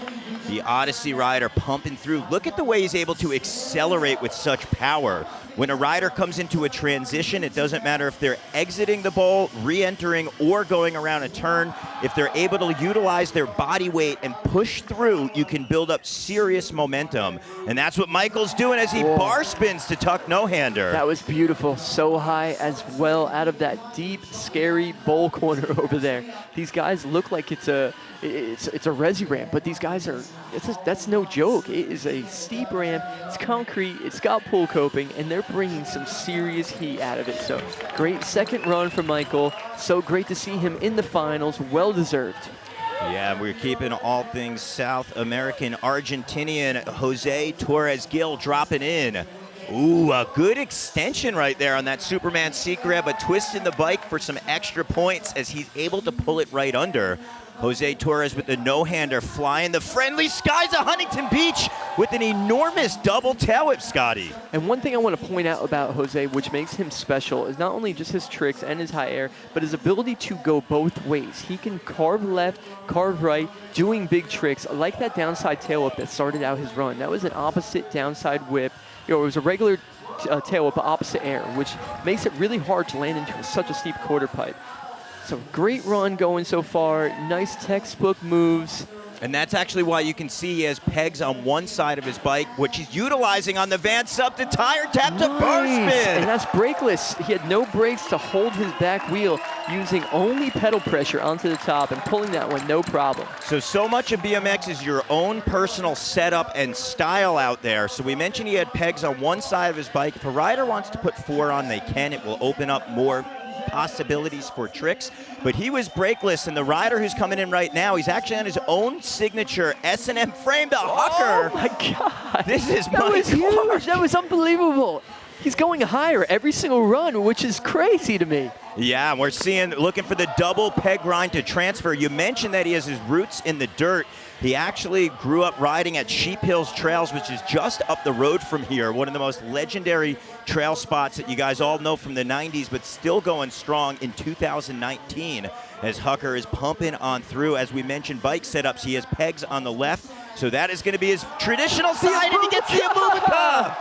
The Odyssey rider pumping through. Look at the way he's able to accelerate with such power. When a rider comes into a transition, it doesn't matter if they're exiting the bowl, re-entering, or going around a turn. If they're able to utilize their body weight and push through, you can build up serious momentum. And that's what Michael's doing as he bar spins to tuck no-hander. That was beautiful. So high as well out of that deep, scary bowl corner over there. These guys look like it's a resi ramp, but these guys are, that's no joke. It is a steep ramp, it's concrete, it's got pool coping, and they're bringing some serious heat out of it. So great second run for Michael. So great to see him in the finals, well deserved. Yeah, we're keeping all things South American. Argentinian Jose Torres Gil dropping in. Ooh, a good extension right there on that Superman seat grab, a twist in the bike for some extra points as he's able to pull it right under. Jose Torres with the no-hander flying the friendly skies of Huntington Beach with an enormous double tail whip, Scotty. And one thing I want to point out about Jose, which makes him special, is not only just his tricks and his high air, but his ability to go both ways. He can carve left, carve right, doing big tricks, like that downside tail whip that started out his run. That was an opposite downside whip. It was a regular tail whip, opposite air, which makes it really hard to land into such a steep quarter pipe. So great run going so far, nice textbook moves. And that's actually why you can see he has pegs on one side of his bike, which he's utilizing on the Vans sub to tire tap to bar spin. And that's brakeless. He had no brakes to hold his back wheel, using only pedal pressure onto the top and pulling that one no problem. So much of BMX is your own personal setup and style out there. So we mentioned he had pegs on one side of his bike. If a rider wants to put 4 on, they can. It will open up more possibilities for tricks, but he was brakeless, and the rider who's coming in right now, he's actually on his own signature S&M frame, the Hucker. Oh my God. This is that was huge. That was unbelievable. He's going higher every single run, which is crazy to me. Yeah, we're looking for the double peg grind to transfer. You mentioned that he has his roots in the dirt. He actually grew up riding at Sheep Hills Trails, which is just up the road from here, one of the most legendary trail spots that you guys all know from the 90s, but still going strong in 2019 as Hucker is pumping on through. As we mentioned, bike setups, he has pegs on the left, so that is going to be his traditional side, and he gets the Abubacar.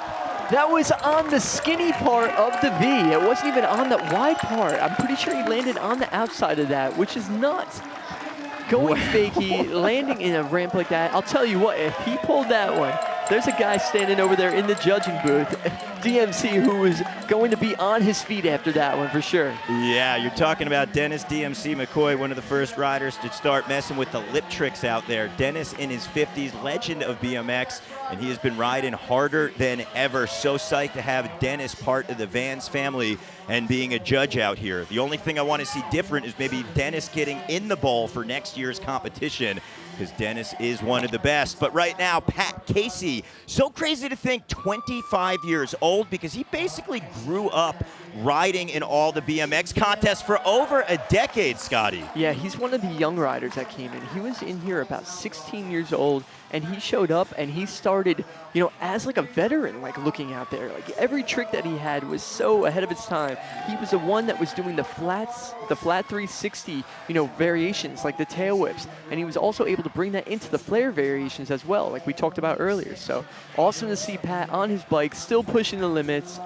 That was on the skinny part of the V. It wasn't even on the wide part. I'm pretty sure he landed on the outside of that, which is nuts. Going fakie, landing in a ramp like that. I'll tell you what, if he pulled that one, there's a guy standing over there in the judging booth, DMC, who is going to be on his feet after that one for sure. Yeah, you're talking about Dennis DMC McCoy, one of the first riders to start messing with the lip tricks out there. Dennis in his 50s, legend of BMX, and he has been riding harder than ever. So psyched to have Dennis part of the Vans family and being a judge out here. The only thing I want to see different is maybe Dennis getting in the bowl for next year's competition, because Dennis is one of the best. But right now, Pat Casey, so crazy to think 25 years old, because he basically grew up riding in all the BMX contests for over a decade, Scotty. Yeah, he's one of the young riders that came in. He was in here about 16 years old, and he showed up and he started, you know, as like a veteran, like looking out there. Like every trick that he had was so ahead of its time. He was the one that was doing the flat 360, you know, variations, like the tail whips. And he was also able to bring that into the flare variations as well, like we talked about earlier. So awesome to see Pat on his bike, still pushing the limits.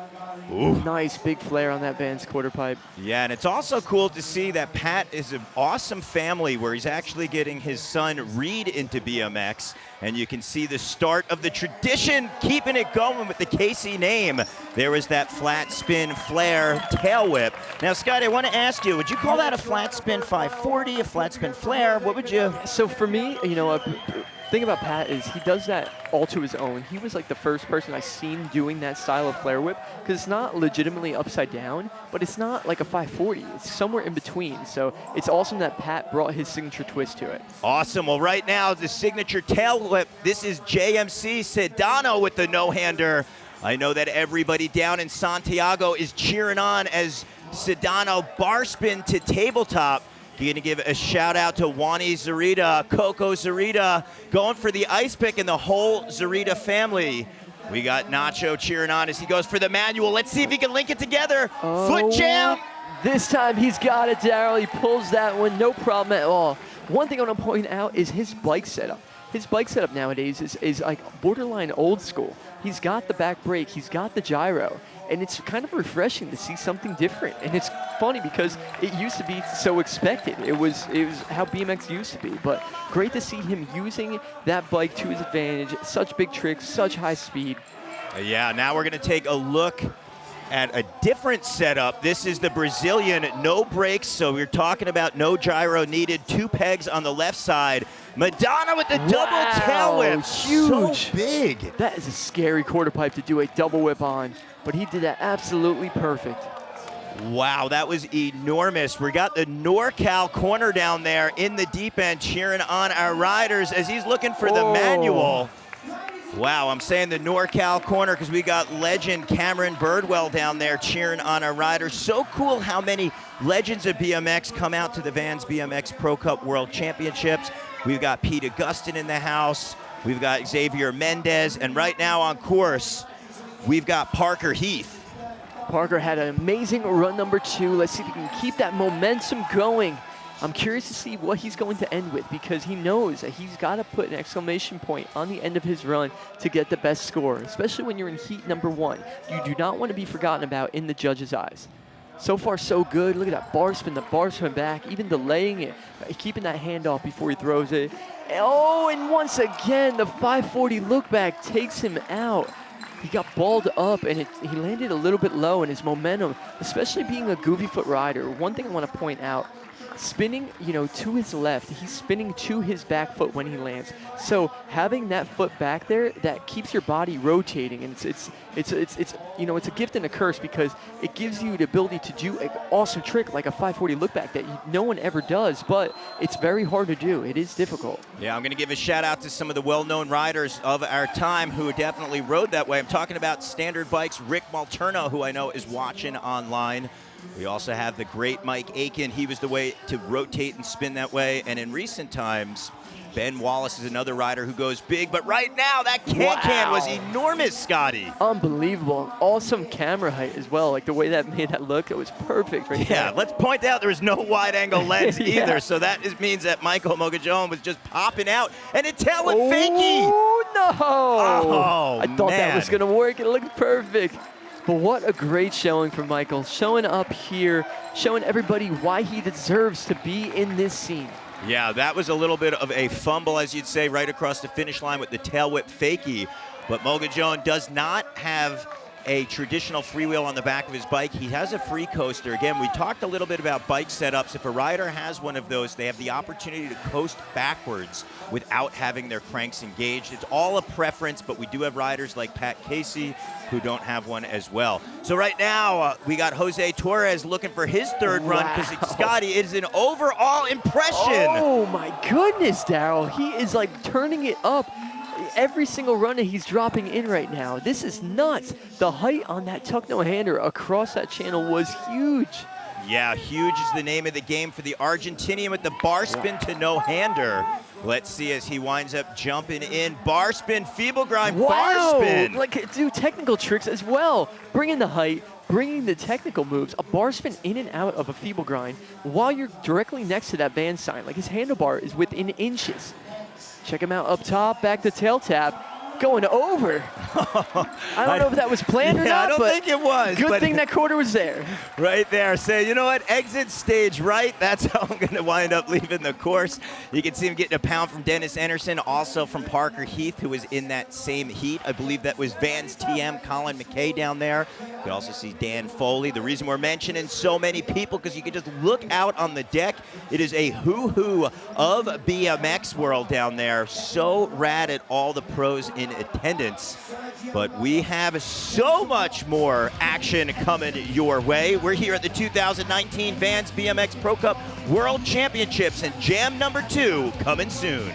Ooh. Nice big flare on that Vans quarter pipe. Yeah, and it's also cool to see that Pat is an awesome family where he's actually getting his son Reed into BMX, and you can see the start of the tradition, keeping it going with the Casey name. There was that flat spin flare tail whip. Now, Scott, I want to ask you, would you call that a flat spin 540, a flat spin flare? What would you? So for me, you know, thing about Pat is he does that all to his own. He was like the first person I seen doing that style of flare whip, because it's not legitimately upside down, but it's not like a 540. It's somewhere in between. So it's awesome that Pat brought his signature twist to it. Awesome. Well, right now, the signature tail whip. This is JMC Sedano with the no-hander. I know that everybody down in Santiago is cheering on as Sedano bar spin to tabletop. Going to give a shout out to Wani Zarita, Coco Zarita, going for the ice pick and the whole Zarita family. We got Nacho cheering on as he goes for the manual. Let's see if he can link it together. Foot jam. This time he's got it, Daryl. He pulls that one, no problem at all. One thing I want to point out is his bike setup. His bike setup nowadays is like borderline old school. He's got the back brake, he's got the gyro, and it's kind of refreshing to see something different. And it's funny because it used to be so expected. It was how BMX used to be, but great to see him using that bike to his advantage. Such big tricks, such high speed. Yeah, now we're going to take a look at a different setup. This is the Brazilian, no brakes, so we're talking about no gyro needed, 2 pegs on the left side. Madonna with the double tail whip, huge. So big. That is a scary quarter pipe to do a double whip on, but he did that absolutely perfect. Wow, that was enormous. We got the NorCal corner down there in the deep end cheering on our riders as he's looking for the manual. Wow, I'm saying the NorCal corner because we got legend Cameron Birdwell down there cheering on our riders. So cool how many legends of BMX come out to the Vans BMX Pro Cup World Championships. We've got Pete Augustin in the house. We've got Xavier Mendez. And right now on course, we've got Parker Heath. Parker had an amazing run number 2. Let's see if he can keep that momentum going. I'm curious to see what he's going to end with because he knows that he's got to put an exclamation point on the end of his run to get the best score, especially when you're in heat number 1. You do not want to be forgotten about in the judges' eyes. So far, so good. Look at that bar spin, the bar spin back, even delaying it, keeping that hand off before he throws it. Oh, and once again, the 540 look back takes him out. He got balled up, and he landed a little bit low in his momentum, especially being a goofy foot rider. One thing I want to point out, spinning, to his left, he's spinning to his back foot when he lands. So having that foot back there, that keeps your body rotating, and it's a gift and a curse because it gives you the ability to do an awesome trick like a 540 look back that no one ever does, but it's very hard to do. It is difficult. Yeah, I'm going to give a shout out to some of the well-known riders of our time who definitely rode that way. I'm talking about Standard Bike's Rick Malterno, who I know is watching online. We also have the great Mike Aiken. He was the way to rotate and spin that way. And in recent times, Ben Wallace is another rider who goes big. But right now, that can was enormous, Scotty. Unbelievable. Awesome camera height as well. Like the way that made that look, it was perfect right there. Yeah, let's point out there was no wide-angle lens either. So that means that Michael Mogajon was just popping out. And a tail with fakie. Oh, no. Oh, I thought that was going to work. It looked perfect. But what a great showing from Michael, showing up here, showing everybody why he deserves to be in this scene. Yeah, that was a little bit of a fumble, as you'd say, right across the finish line with the tail whip fakie. But Mogajon does not have a traditional freewheel on the back of his bike. He has a free coaster. Again, we talked a little bit about bike setups. If a rider has one of those, they have the opportunity to coast backwards without having their cranks engaged. It's all a preference, but we do have riders like Pat Casey who don't have one as well. So right now, we got Jose Torres looking for his third run because, Scotty, it is an overall impression. Oh, my goodness, Daryl. He is, like, turning it up. Every single run that he's dropping in right now. This is nuts. The height on that tuck no-hander across that channel was huge. Yeah, huge is the name of the game for the Argentinian with the bar spin to no-hander. Let's see as he winds up jumping in. Bar spin, feeble grind, bar spin. Like, do technical tricks as well. Bringing the height, bringing the technical moves, a bar spin in and out of a feeble grind while you're directly next to that band sign. Like, his handlebar is within inches. Check him out up top, back to tail tap. Going over. I don't know if that was planned or not, I don't think it was. Good thing that quarter was there. Right there. Say, you know what? Exit stage right. That's how I'm going to wind up leaving the course. You can see him getting a pound from Dennis Anderson, also from Parker Heath, who was in that same heat. I believe that was Vans TM, Colin McKay down there. You can also see Dan Foley. The reason we're mentioning so many people, because you can just look out on the deck. It is a who-who of BMX world down there. So rad at all the pros in attendance. But we have so much more action coming your way. We're here at the 2019 Vans BMX Pro Cup World Championships, and jam number 2 coming soon.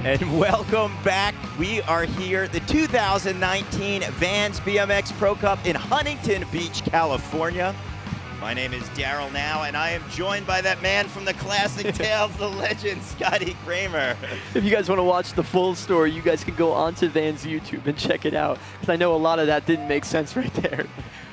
And welcome back. We are here, the 2019 Vans BMX Pro Cup in Huntington Beach, California. My name is Daryl Now, and I am joined by that man from the classic tales, the legend, Scotty Kramer. If you guys want to watch the full story, you guys can go onto Vans YouTube and check it out, because I know a lot of that didn't make sense right there.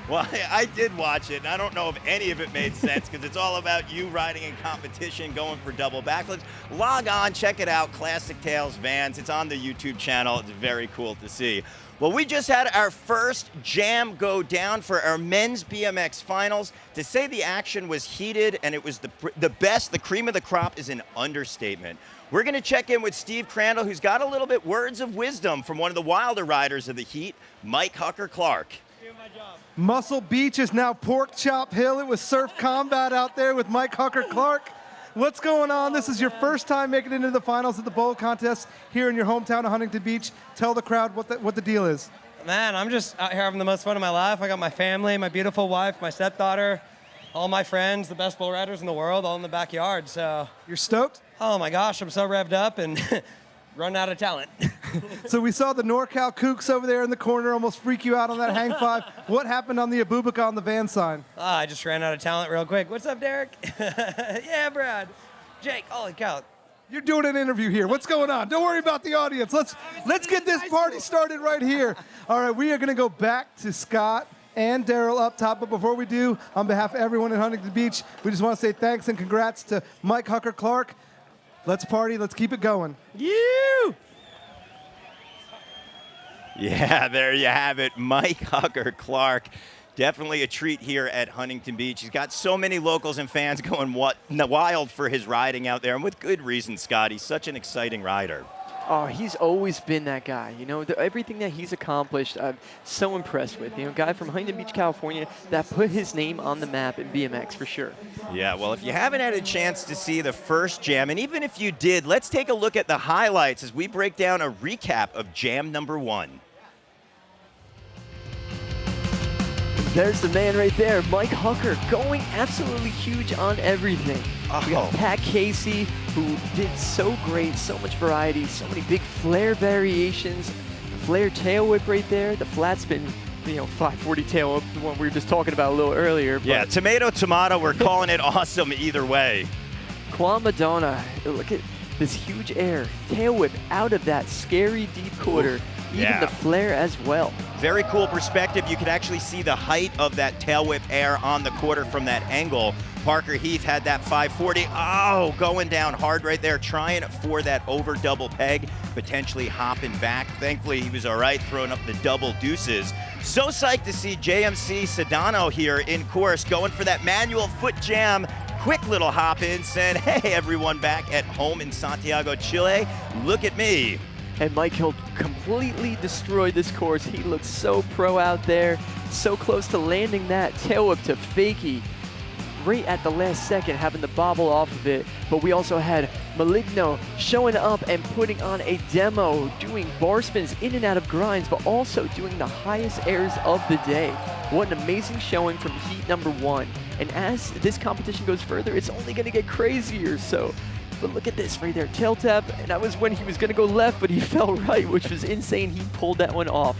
Well, I did watch it, and I don't know if any of it made sense because it's all about you riding in competition, going for double backflips. Log on, check it out, Classic Tales Vans. It's on the YouTube channel. It's very cool to see. Well, we just had our first jam go down for our men's BMX finals. To say the action was heated and it was the best, the cream of the crop is an understatement. We're going to check in with Steve Crandall, who's got a little bit words of wisdom from one of the wilder riders of the heat, Mike Hucker-Clark. Muscle Beach is now Pork Chop Hill. It was surf combat out there with Mike Hucker-Clark. What's going on? This is your first time making it into the finals of the bowl contest here in your hometown of Huntington Beach. Tell the crowd what the deal is. Man, I'm just out here having the most fun of my life. I got my family, my beautiful wife, my stepdaughter, all my friends, the best bull riders in the world, all in the backyard. So You're stoked? Oh my gosh, I'm so revved up and run out of talent. So we saw the NorCal Kooks over there in the corner almost freak you out on that hang five. What happened on the Abubakar on the van sign? I just ran out of talent real quick. What's up, Derek? Yeah, Brad. Jake, holy cow. You're doing an interview here. What's going on? Don't worry about the audience. Let's get this party started right here. All right, we are going to go back to Scott and Daryl up top. But before we do, on behalf of everyone in Huntington Beach, we just want to say thanks and congrats to Mike Hucker-Clark. Let's party. Let's keep it going. You! Yeah, there you have it, Mike Hucker-Clark. Definitely a treat here at Huntington Beach. He's got so many locals and fans going wild for his riding out there, and with good reason, Scott. He's such an exciting rider. Oh, he's always been that guy. You know, everything that he's accomplished, I'm so impressed with. You know, guy from Huntington Beach, California, that put his name on the map in BMX for sure. Yeah, well, if you haven't had a chance to see the first jam, and even if you did, let's take a look at the highlights as we break down a recap of jam number 1. There's the man right there, Mike Hucker, going absolutely huge on everything. We got Pat Casey, who did so great, so much variety, so many big flare variations. Flare tail whip right there, the flat spin, 540 tail whip, the one we were just talking about a little earlier. Yeah, tomato, we're calling it awesome either way. Quan Madonna, look at this huge air, tail whip out of that scary deep quarter. Even the flare as well. Very cool perspective. You could actually see the height of that tail whip air on the quarter from that angle. Parker Heath had that 540. Oh, going down hard right there, trying for that over double peg, potentially hopping back. Thankfully, he was all right, throwing up the double deuces. So psyched to see JMC Sedano here in course, going for that manual foot jam. Quick little hop in, saying, hey, everyone back at home in Santiago, Chile. Look at me. And Mike Hill completely destroyed this course. He looked so pro out there, so close to landing that tail whip to fakie right at the last second, having the bobble off of it. But we also had Maligno showing up and putting on a demo, doing bar spins in and out of grinds, but also doing the highest airs of the day. What an amazing showing from heat number 1. And as this competition goes further, it's only going to get crazier. But look at this right there, tail tap, and that was when he was gonna go left, but he fell right, which was insane. He pulled that one off.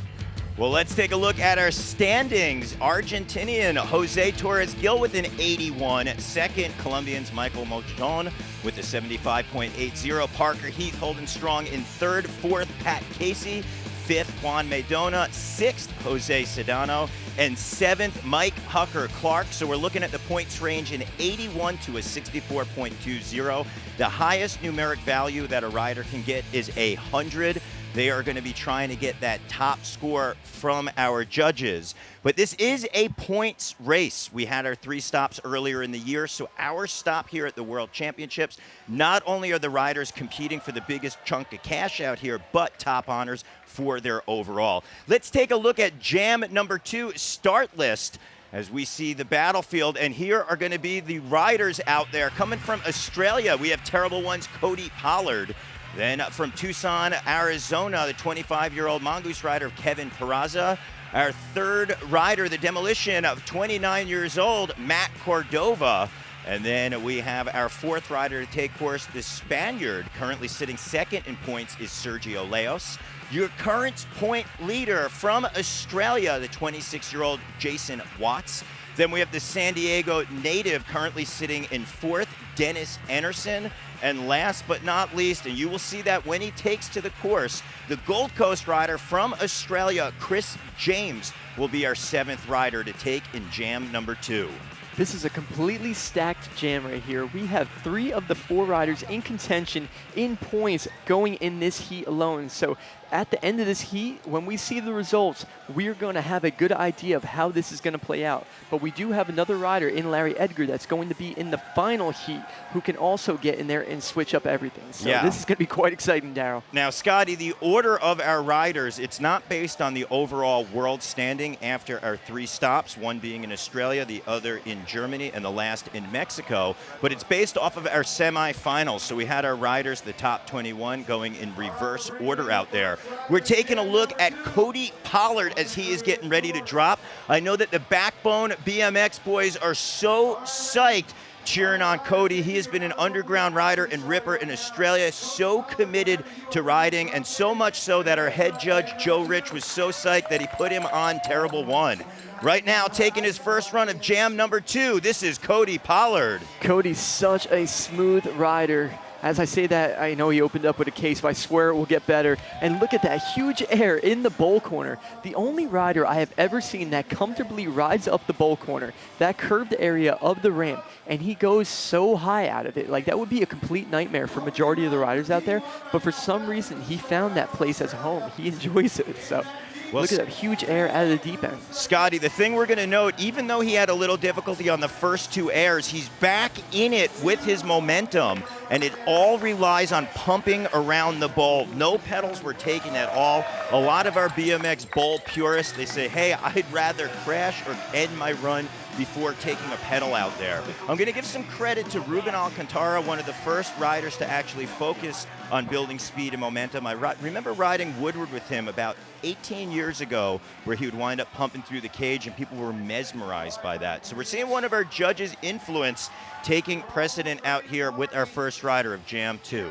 Well, let's take a look at our standings. Argentinian Jose Torres Gil with an 81. Second, Colombians Michael Mochon with a 75.80. Parker Heath holding strong in third. Fourth, Pat Casey. Fifth, Juan Maidona. Sixth, Jose Sedano. And seventh, Mike Hucker-Clark. So we're looking at the points range in 81 to a 64.20. The highest numeric value that a rider can get is 100. They are going to be trying to get that top score from our judges. But this is a points race. We had our 3 stops earlier in the year, so our stop here at the World Championships, not only are the riders competing for the biggest chunk of cash out here, but top honors for their overall. Let's take a look at jam number 2 start list as we see the battlefield. And here are going to be the riders out there. Coming from Australia, we have Terrible One's Cody Pollard. Then from Tucson, Arizona, the 25-year-old mongoose rider Kevin Peraza. Our third rider, the Demolition, of 29 years old, Matt Cordova. And then we have our fourth rider to take course. The Spaniard, currently sitting second in points, is Sergio Leos. Your current point leader from Australia, the 26-year-old Jason Watts. Then we have the San Diego native currently sitting in fourth, Dennis Anderson. And last but not least, and you will see that when he takes to the course, the Gold Coast rider from Australia, Chris James, will be our seventh rider to take in jam number 2. This is a completely stacked jam right here. We have 3 of the 4 riders in contention in points going in this heat alone. So at the end of this heat, when we see the results, we're going to have a good idea of how this is going to play out. But we do have another rider in Larry Edgar that's going to be in the final heat who can also get in there and switch up everything. So this is going to be quite exciting, Darryl. Now, Scotty, the order of our riders, it's not based on the overall world standing after our 3 stops, one being in Australia, the other in Germany, and the last in Mexico, but it's based off of our semifinals. So we had our riders, the top 21, going in reverse order out there. We're taking a look at Cody Pollard as he is getting ready to drop. I know that the Backbone BMX boys are so psyched cheering on Cody. He has been an underground rider and ripper in Australia, so committed to riding, and so much so that our head judge, Joe Rich, was so psyched that he put him on Terrible 1. Right now, taking his first run of jam number 2, this is Cody Pollard. Cody's such a smooth rider. As I say that, I know he opened up with a case, but I swear it will get better. And look at that huge air in the bowl corner. The only rider I have ever seen that comfortably rides up the bowl corner, that curved area of the ramp, and he goes so high out of it. Like, that would be a complete nightmare for majority of the riders out there. But for some reason, he found that place as home. He enjoys it. So look at that huge air out of the deep end. Scotty, the thing we're going to note, even though he had a little difficulty on the first 2 airs, he's back in it with his momentum, and it all relies on pumping around the bowl. No pedals were taken at all. A lot of our BMX bowl purists, they say, hey, I'd rather crash or end my run before taking a pedal out there. I'm going to give some credit to Ruben Alcantara, one of the first riders to actually focus on building speed and momentum. I remember riding Woodward with him about 18 years ago, where he would wind up pumping through the cage, and people were mesmerized by that. So we're seeing one of our judges' influence taking precedent out here with our first rider of Jam 2.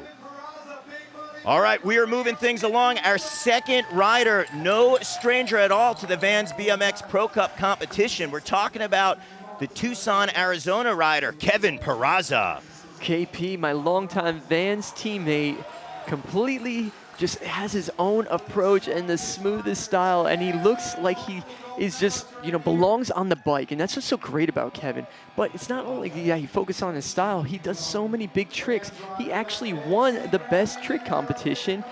All right, we are moving things along. Our second rider, no stranger at all to the Vans BMX Pro Cup competition. We're talking about the Tucson, Arizona rider, Kevin Peraza. KP, my longtime Vans teammate, completely just has his own approach and the smoothest style, and he looks like he is just, belongs on the bike, and that's what's so great about Kevin. But it's not only, he focuses on his style, he does so many big tricks. He actually won the best trick competition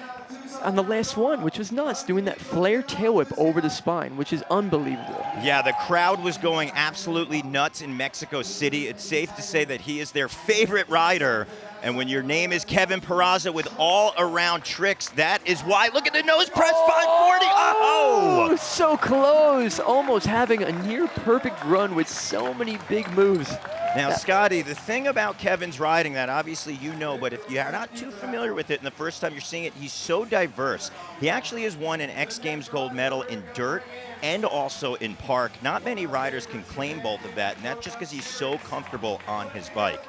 on the last one, which was nuts, doing that flare tail whip over the spine, which is unbelievable. Yeah, the crowd was going absolutely nuts in Mexico City. It's safe to say that he is their favorite rider. And when your name is Kevin Peraza with all-around tricks, that is why. Look at the nose press, 540. Oh! So close. Almost having a near-perfect run with so many big moves. Now, Scotty, the thing about Kevin's riding that obviously you know, but if you're not too familiar with it and the first time you're seeing it, he's so diverse. He actually has won an X Games gold medal in dirt and also in park. Not many riders can claim both of that, and that's just because he's so comfortable on his bike.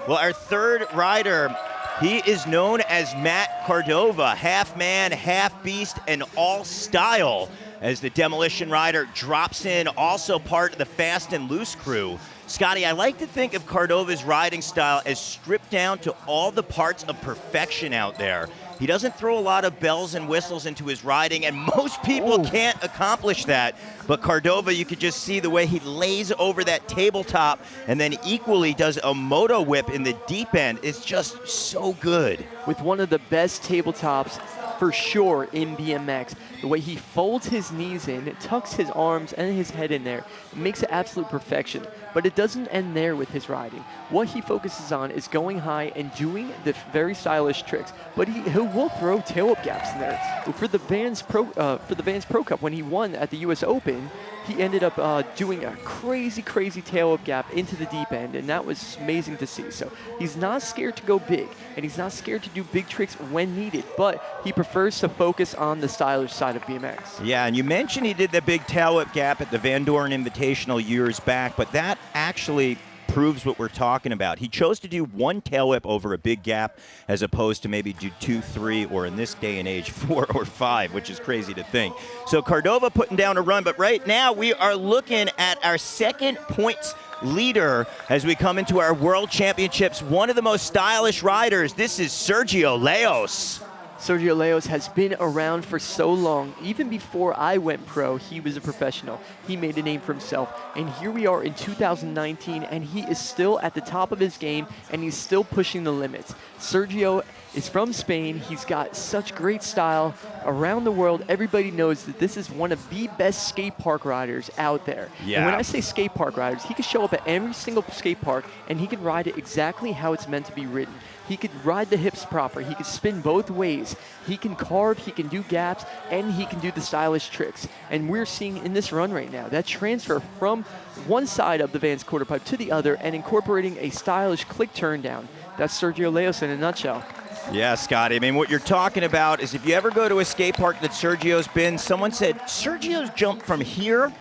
Well, our third rider, he is known as Matt Cordova, half man, half beast, and all style, as the demolition rider drops in, also part of the Fast and Loose crew. Scotty, I like to think of Cordova's riding style as stripped down to all the parts of perfection out there. He doesn't throw a lot of bells and whistles into his riding, and most people can't accomplish that. But Cordova, you could just see the way he lays over that tabletop and then equally does a moto whip in the deep end. It's just so good. With one of the best tabletops for sure in BMX. The way he folds his knees in, tucks his arms and his head in there, makes it absolute perfection. But it doesn't end there with his riding. What he focuses on is going high and doing the very stylish tricks. But he will throw tail whip gaps in there. For the Vans Pro Cup, when he won at the U.S. Open, he ended up doing a crazy tail whip gap into the deep end, and that was amazing to see. So he's not scared to go big, and he's not scared to do big tricks when needed, but he prefers to focus on the stylish side of BMX. Yeah, and you mentioned he did the big tail whip gap at the Van Doren Invitational years back, but that actually proves what we're talking about. He chose to do one tail whip over a big gap as opposed to maybe do 2, 3, or in this day and age, 4 or 5, which is crazy to think. So Cordova putting down a run, but right now we are looking at our second points leader as we come into our World Championships. One of the most stylish riders. This is Sergio Leos. Sergio Leos has been around for so long. Even before I went pro, he was a professional. He made a name for himself. And here we are in 2019, and he is still at the top of his game, and he's still pushing the limits. Sergio is from Spain. He's got such great style. Around the world, everybody knows that this is one of the best skate park riders out there. Yeah. And when I say skate park riders, he can show up at every single skate park, and he can ride it exactly how it's meant to be ridden. He could ride the hips proper. He could spin both ways. He can carve, he can do gaps, and he can do the stylish tricks. And we're seeing in this run right now that transfer from one side of the Vans quarter pipe to the other and incorporating a stylish click turn down. That's Sergio Leos in a nutshell. Yeah, Scotty. I mean, what you're talking about is if you ever go to a skate park that Sergio's been, someone said, Sergio's jumped from here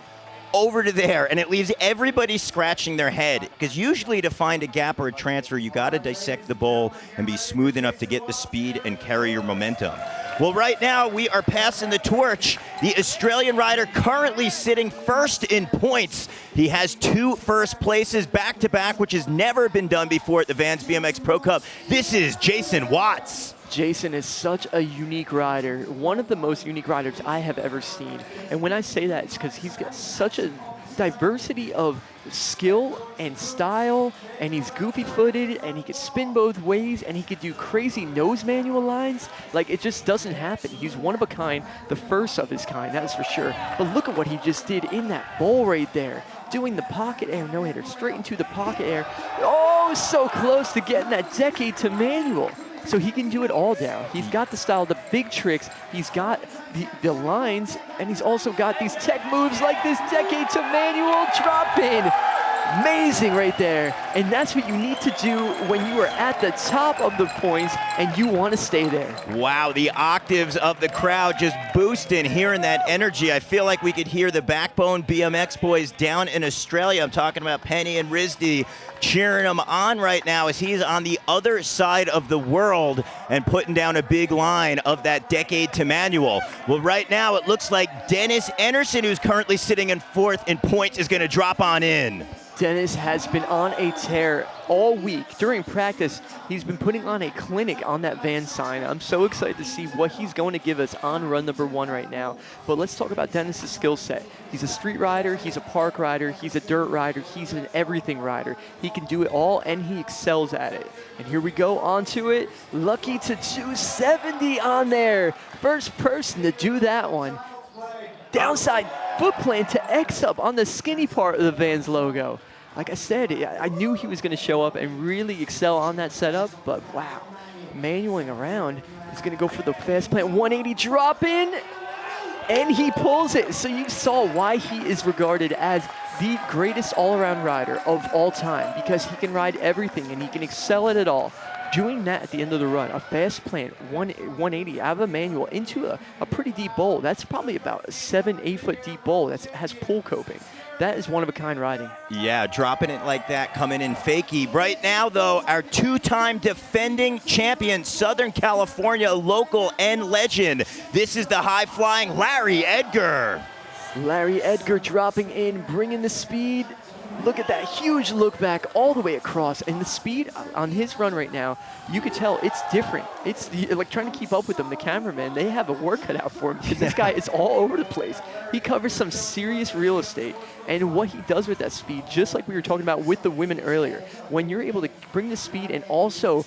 over to there, and it leaves everybody scratching their head, because usually to find a gap or a transfer, you got to dissect the bowl and be smooth enough to get the speed and carry your momentum. Well, right now we are passing the torch. The Australian rider currently sitting first in points. He has 2 first places back-to-back, which has never been done before at the Vans BMX Pro Cup. This is Jason Watts. Jason is such a unique rider, one of the most unique riders I have ever seen. And when I say that, it's because he's got such a diversity of skill and style, and he's goofy-footed, and he can spin both ways, and he could do crazy nose manual lines. Like, it just doesn't happen. He's one of a kind, the first of his kind, that's for sure. But look at what he just did in that bowl right there. Doing the pocket air no-hitter, straight into the pocket air. Oh, so close to getting that decade to manual. So he can do it all down. He's got the style, the big tricks. He's got the lines, and he's also got these tech moves like this decade to manual drop in. Amazing right there. And that's what you need to do when you are at the top of the points and you want to stay there. Wow, the octaves of the crowd just boosting, hearing that energy. I feel like we could hear the Backbone BMX boys down in Australia. I'm talking about Penny and Rizdi cheering him on right now as he's on the other side of the world and putting down a big line of that decade to manual. Well, right now it looks like Dennis Anderson, who's currently sitting in 4th in points, is going to drop on in. Dennis has been on a tear all week. During practice, he's been putting on a clinic on that Vans sign. I'm so excited to see what he's going to give us on run number 1 right now. But let's talk about Dennis's skill set. He's a street rider, he's a park rider, he's a dirt rider, he's an everything rider. He can do it all, and he excels at it. And here we go onto it. Lucky to 270 on there. First person to do that one. Downside foot plant to X up on the skinny part of the Vans logo. Like I said, I knew he was going to show up and really excel on that setup, but wow. Manualing around, he's going to go for the fast plant 180 drop in, and he pulls it. So you saw why he is regarded as the greatest all-around rider of all time, because he can ride everything and he can excel at it all. Doing that at the end of the run, a fast plant 180 out of a manual into a pretty deep bowl. That's probably about a 7-8 foot deep bowl that has pull coping. That is one-of-a-kind riding. Yeah, dropping it like that, coming in fakey. Right now, though, our 2-time defending champion, Southern California local and legend. This is the high-flying Larry Edgar. Larry Edgar dropping in, bringing the speed. Look at that huge look back all the way across, and the speed on his run right now, you could tell it's different. It's like trying to keep up with him. The cameraman, they have a work cut out for him because this guy is all over the place. He covers some serious real estate, and what he does with that speed, just like we were talking about with the women earlier, when you're able to bring the speed and also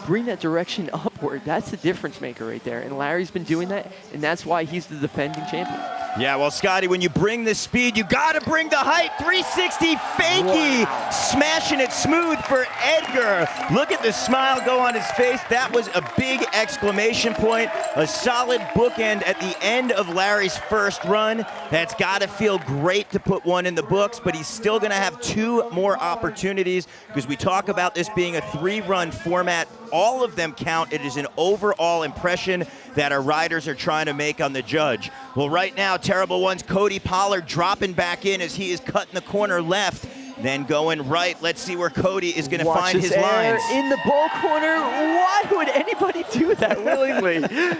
bring that direction upward, that's the difference maker right there. And Larry's been doing that, and that's why he's the defending champion. Yeah, well, Scotty, when you bring the speed, you got to bring the height. 360 fakey, wow. Smashing it smooth for Edgar. Look at the smile go on his face. That was a big exclamation point, a solid bookend at the end of Larry's first run. That's got to feel great to put one in the books, but he's still going to have 2 more opportunities because we talk about this being a 3-run format. All of them count. It is an overall impression that our riders are trying to make on the judge. Well, right now, Terrible One's Cody Pollard dropping back in as he is cutting the corner left. Then going right, let's see where Cody is going to Watch find this his lines. in the ball corner. Why would anybody do that willingly?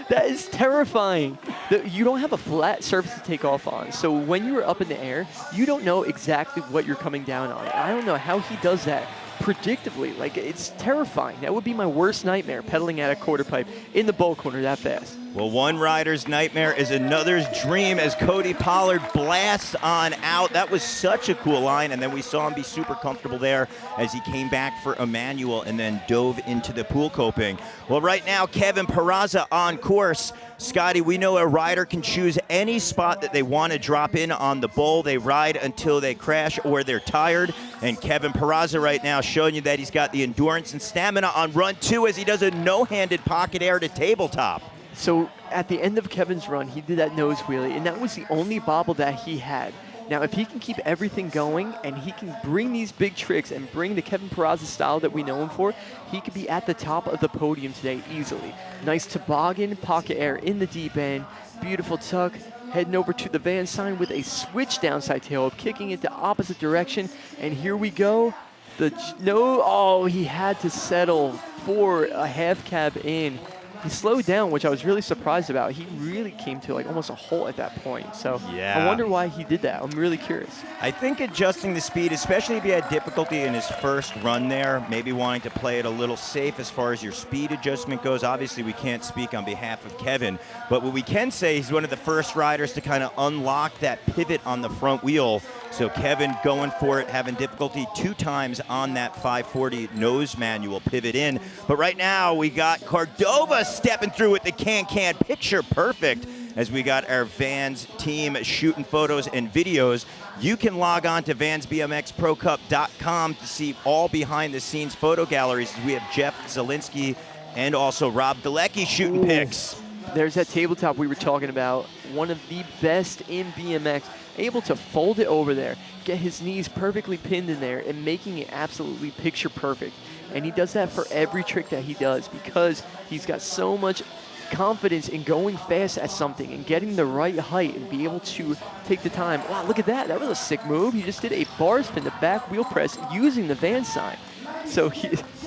That is terrifying. You don't have a flat surface to take off on. So when you're up in the air, you don't know exactly what you're coming down on. I don't know how he does that predictably. Like, it's terrifying. That would be my worst nightmare, pedaling at a quarter pipe in the bowl corner that fast. Well, one rider's nightmare is another's dream as Cody Pollard blasts on out. That was such a cool line, and then we saw him be super comfortable there as he came back for Emmanuel and then dove into the pool coping. Well, right now, Kevin Peraza on course. Scotty, we know a rider can choose any spot that they want to drop in on the bowl. They ride until they crash or they're tired. And Kevin Peraza right now showing you that he's got the endurance and stamina on run 2 as he does a no-handed pocket air to tabletop. So at the end of Kevin's run, he did that nose wheelie, and that was the only bobble that he had. Now, if he can keep everything going and he can bring these big tricks and bring the Kevin Peraza style that we know him for, he could be at the top of the podium today easily. Nice toboggan, pocket air in the deep end, beautiful tuck, heading over to the Vans sign with a switch downside tail up, kicking it the opposite direction, and here we go. He had to settle for a half cab in. He slowed down, which I was really surprised about. He really came to like almost a halt at that point. So yeah. I wonder why he did that. I'm really curious. I think adjusting the speed, especially if he had difficulty in his first run there, maybe wanting to play it a little safe as far as your speed adjustment goes. Obviously, we can't speak on behalf of Kevin, but what we can say, he's one of the first riders to kind of unlock that pivot on the front wheel. So Kevin going for it, having difficulty 2 times on that 540 nose manual pivot in. But right now, we got Cordova stepping through with the can-can picture perfect as we got our Vans team shooting photos and videos. You can log on to vansbmxprocup.com to see all behind-the-scenes photo galleries. We have Jeff Zielinski and also Rob Delecki shooting pics. There's that tabletop we were talking about. One of the best in BMX. Able to fold it over there, get his knees perfectly pinned in there, and making it absolutely picture perfect. And he does that for every trick that he does because he's got so much confidence in going fast at something and getting the right height and be able to take the time. Wow, look at that. That was a sick move. He just did a bar spin, the back wheel press, using the Vans sign. So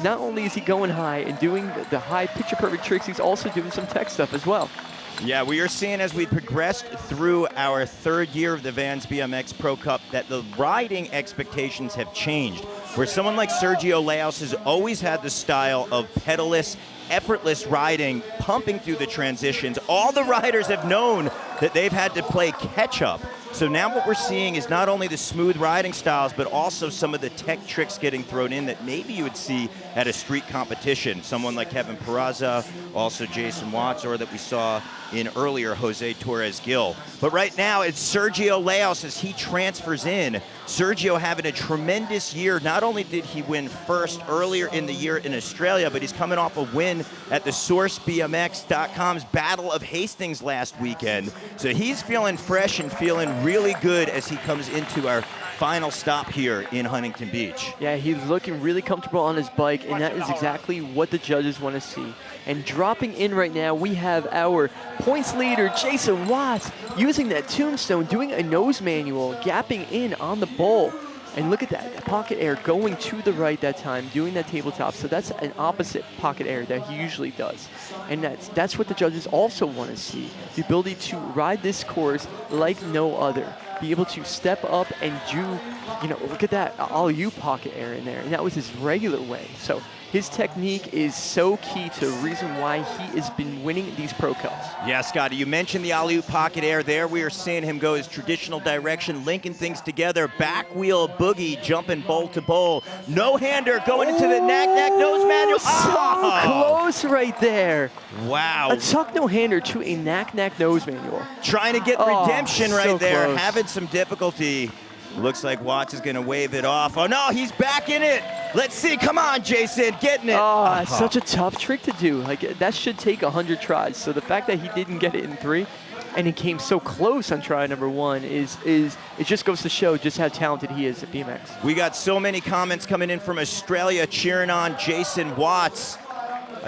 not only is he going high and doing the high picture perfect tricks, he's also doing some tech stuff as well. Yeah, we are seeing as we progressed through our 3rd year of the Vans BMX Pro Cup that the riding expectations have changed. Where someone like Sergio Leos has always had the style of pedalless, effortless riding, pumping through the transitions. All the riders have known that they've had to play catch up. So now what we're seeing is not only the smooth riding styles, but also some of the tech tricks getting thrown in that maybe you would see at a street competition. Someone like Kevin Peraza, also Jason Watts, or that we saw in earlier, Jose Torres-Gil. But right now, it's Sergio Leos as he transfers in. Sergio having a tremendous year. Not only did he win first earlier in the year in Australia, but he's coming off a win at the SourceBMX.com's Battle of Hastings last weekend. So he's feeling fresh and feeling really good as he comes into our final stop here in Huntington Beach. Yeah, he's looking really comfortable on his bike, and that is exactly what the judges want to see. And dropping in right now, we have our points leader, Jason Watts, using that tombstone, doing a nose manual, gapping in on the bowl. And look at that pocket air going to the right that time, doing that tabletop. So that's an opposite pocket air that he usually does. And that's what the judges also want to see, the ability to ride this course like no other. Be able to step up and do, look at that all-you pocket air in there. And that was his regular way. So his technique is so key to the reason why he has been winning these Pro Cups. Yeah, Scotty, you mentioned the alley-oop pocket air there. We are seeing him go his traditional direction, linking things together. Back wheel boogie, jumping bowl to bowl. No-hander going into the knack-knack nose manual. So close right there. Wow. A tuck no-hander to a knack-knack nose manual. Trying to get redemption right so there. close. Having some difficulty. Looks like Watts is going to wave it off. Oh, no, he's back in it. Let's see. Come on, Jason. Getting it. Such a tough trick to do. Like, that should take 100 tries. So the fact that he didn't get it in 3 and he came so close on try number 1 is it just goes to show just how talented he is at BMX. We got so many comments coming in from Australia cheering on Jason Watts.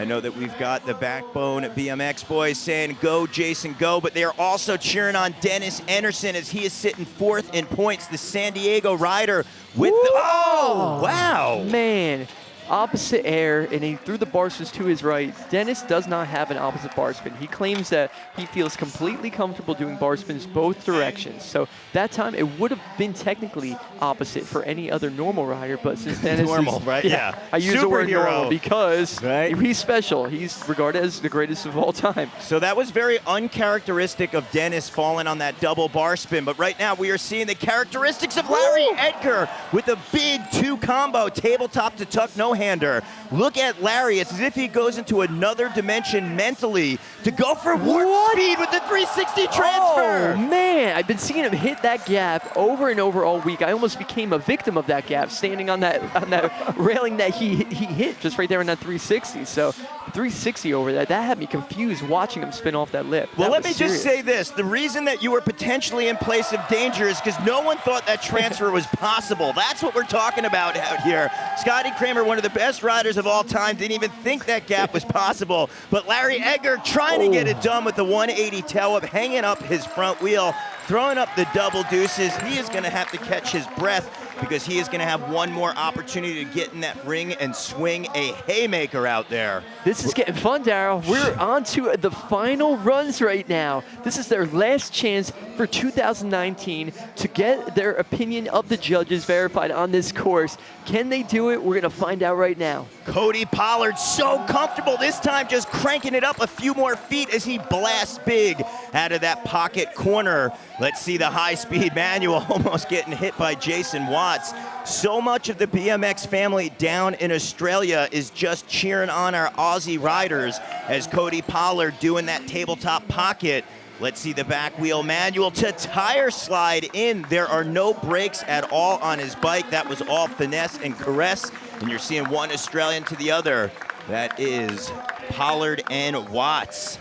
I know that we've got the Backbone BMX boys saying, go, Jason, go, but they are also cheering on Dennis Anderson as he is sitting 4th in points, the San Diego rider with the, oh, wow. Man, opposite air, and he threw the bar spins to his right. Dennis does not have an opposite bar spin. He claims that he feels completely comfortable doing bar spins both directions. So that time it would have been technically opposite for any other normal rider, but since Dennis normal, is, right? Yeah. I use the word Superhero. normal because Right. he's special. He's regarded as the greatest of all time. So that was very uncharacteristic of Dennis falling on that double bar spin, but right now we are seeing the characteristics of Larry Edgar with a big 2 combo, tabletop to tuck no-hander. Look at Larry. It's as if he goes into another dimension mentally to go for warp speed with the 360 transfer. Oh, man. I've been seeing him hit that gap over and over all week. I almost became a victim of that gap, standing on that railing that he hit just right there on that 360. So 360 over that had me confused watching him spin off that lip. Well, That let was me just serious. say this. The reason that you were potentially in place of danger is because no one thought that transfer was possible. That's what we're talking about out here. Scotty Kramer, one of the best riders of all time, didn't even think that gap was possible. But Larry Edgar trying to get it done with the 180 tail whip, hanging up his front wheel, throwing up the double deuces. He is going to have to catch his breath because he is going to have one more opportunity to get in that ring and swing a haymaker out there. This is getting fun, Daryl. We're on to the final runs right now. This is their last chance for 2019 to get their opinion of the judges verified on this course. Can they do it? We're going to find out right now. Cody Pollard so comfortable this time, just cranking it up a few more feet as he blasts big out of that pocket corner. Let's see the high-speed manual almost getting hit by Jason Watts. So much of the BMX family down in Australia is just cheering on our Aussie riders as Cody Pollard doing that tabletop pocket. Let's see the back wheel manual to tire slide in. There are no brakes at all on his bike. That was all finesse and caress. And you're seeing one Australian to the other. That is Pollard and Watts.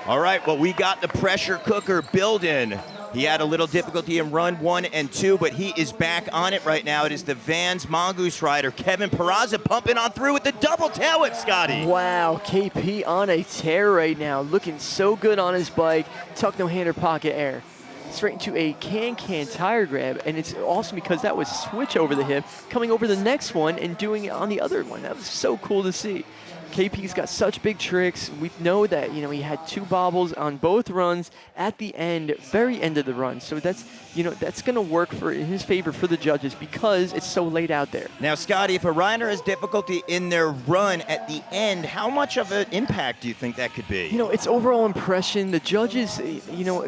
All right, well, we got the pressure cooker building. He had a little difficulty in run 1 and 2, but he is back on it right now. It is the Vans Mongoose rider, Kevin Peraza, pumping on through with the double tail whip, Scotty. Wow, KP on a tear right now, looking so good on his bike. Tuck no-hander pocket air. Straight into a can-can tire grab, and it's awesome because that was switch over the hip, coming over the next one and doing it on the other one. That was so cool to see. KP's got such big tricks. We know that, he had 2 bobbles on both runs at the end, very end of the run. So that's going to work in his favor for the judges because it's so late out there. Now, Scotty, if a rider has difficulty in their run at the end, how much of an impact do you think that could be? It's overall impression. The judges,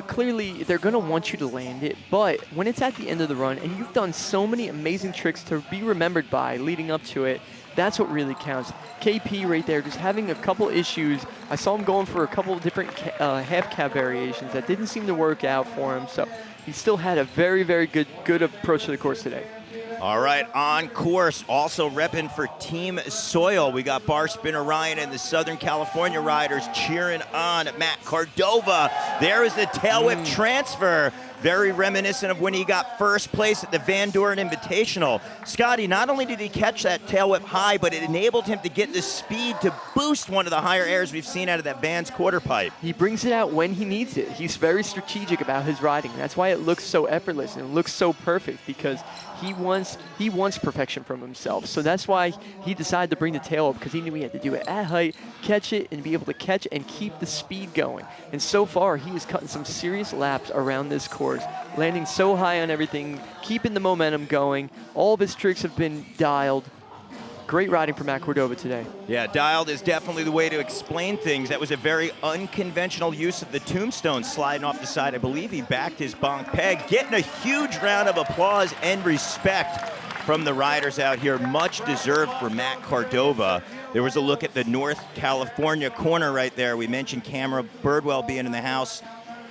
clearly they're going to want you to land it. But when it's at the end of the run and you've done so many amazing tricks to be remembered by leading up to it, that's what really counts. KP right there, just having a couple issues. I saw him going for a couple of different half cab variations that didn't seem to work out for him. So he still had a very, very good approach to the course today. All right, on course, also repping for Team Soil. We got bar spinner Ryan and the Southern California riders cheering on Matt Cordova. There is the tail whip transfer. Very reminiscent of when he got first place at the Van Doren Invitational. Scotty, not only did he catch that tail whip high, but it enabled him to get the speed to boost one of the higher airs we've seen out of that Vans quarter pipe. He brings it out when he needs it. He's very strategic about his riding. That's why it looks so effortless and it looks so perfect because he wants perfection from himself. So that's why he decided to bring the tail up because he knew he had to do it at height, catch it, and be able to catch and keep the speed going. And so far, he is cutting some serious laps around this course, landing so high on everything, keeping the momentum going. All of his tricks have been dialed. Great riding for Matt Cordova today. Yeah, dialed is definitely the way to explain things. That was a very unconventional use of the tombstone sliding off the side. I believe he backed his bonk peg, getting a huge round of applause and respect from the riders out here. Much deserved for Matt Cordova. There was a look at the North California corner right there. We mentioned Camera Birdwell being in the house.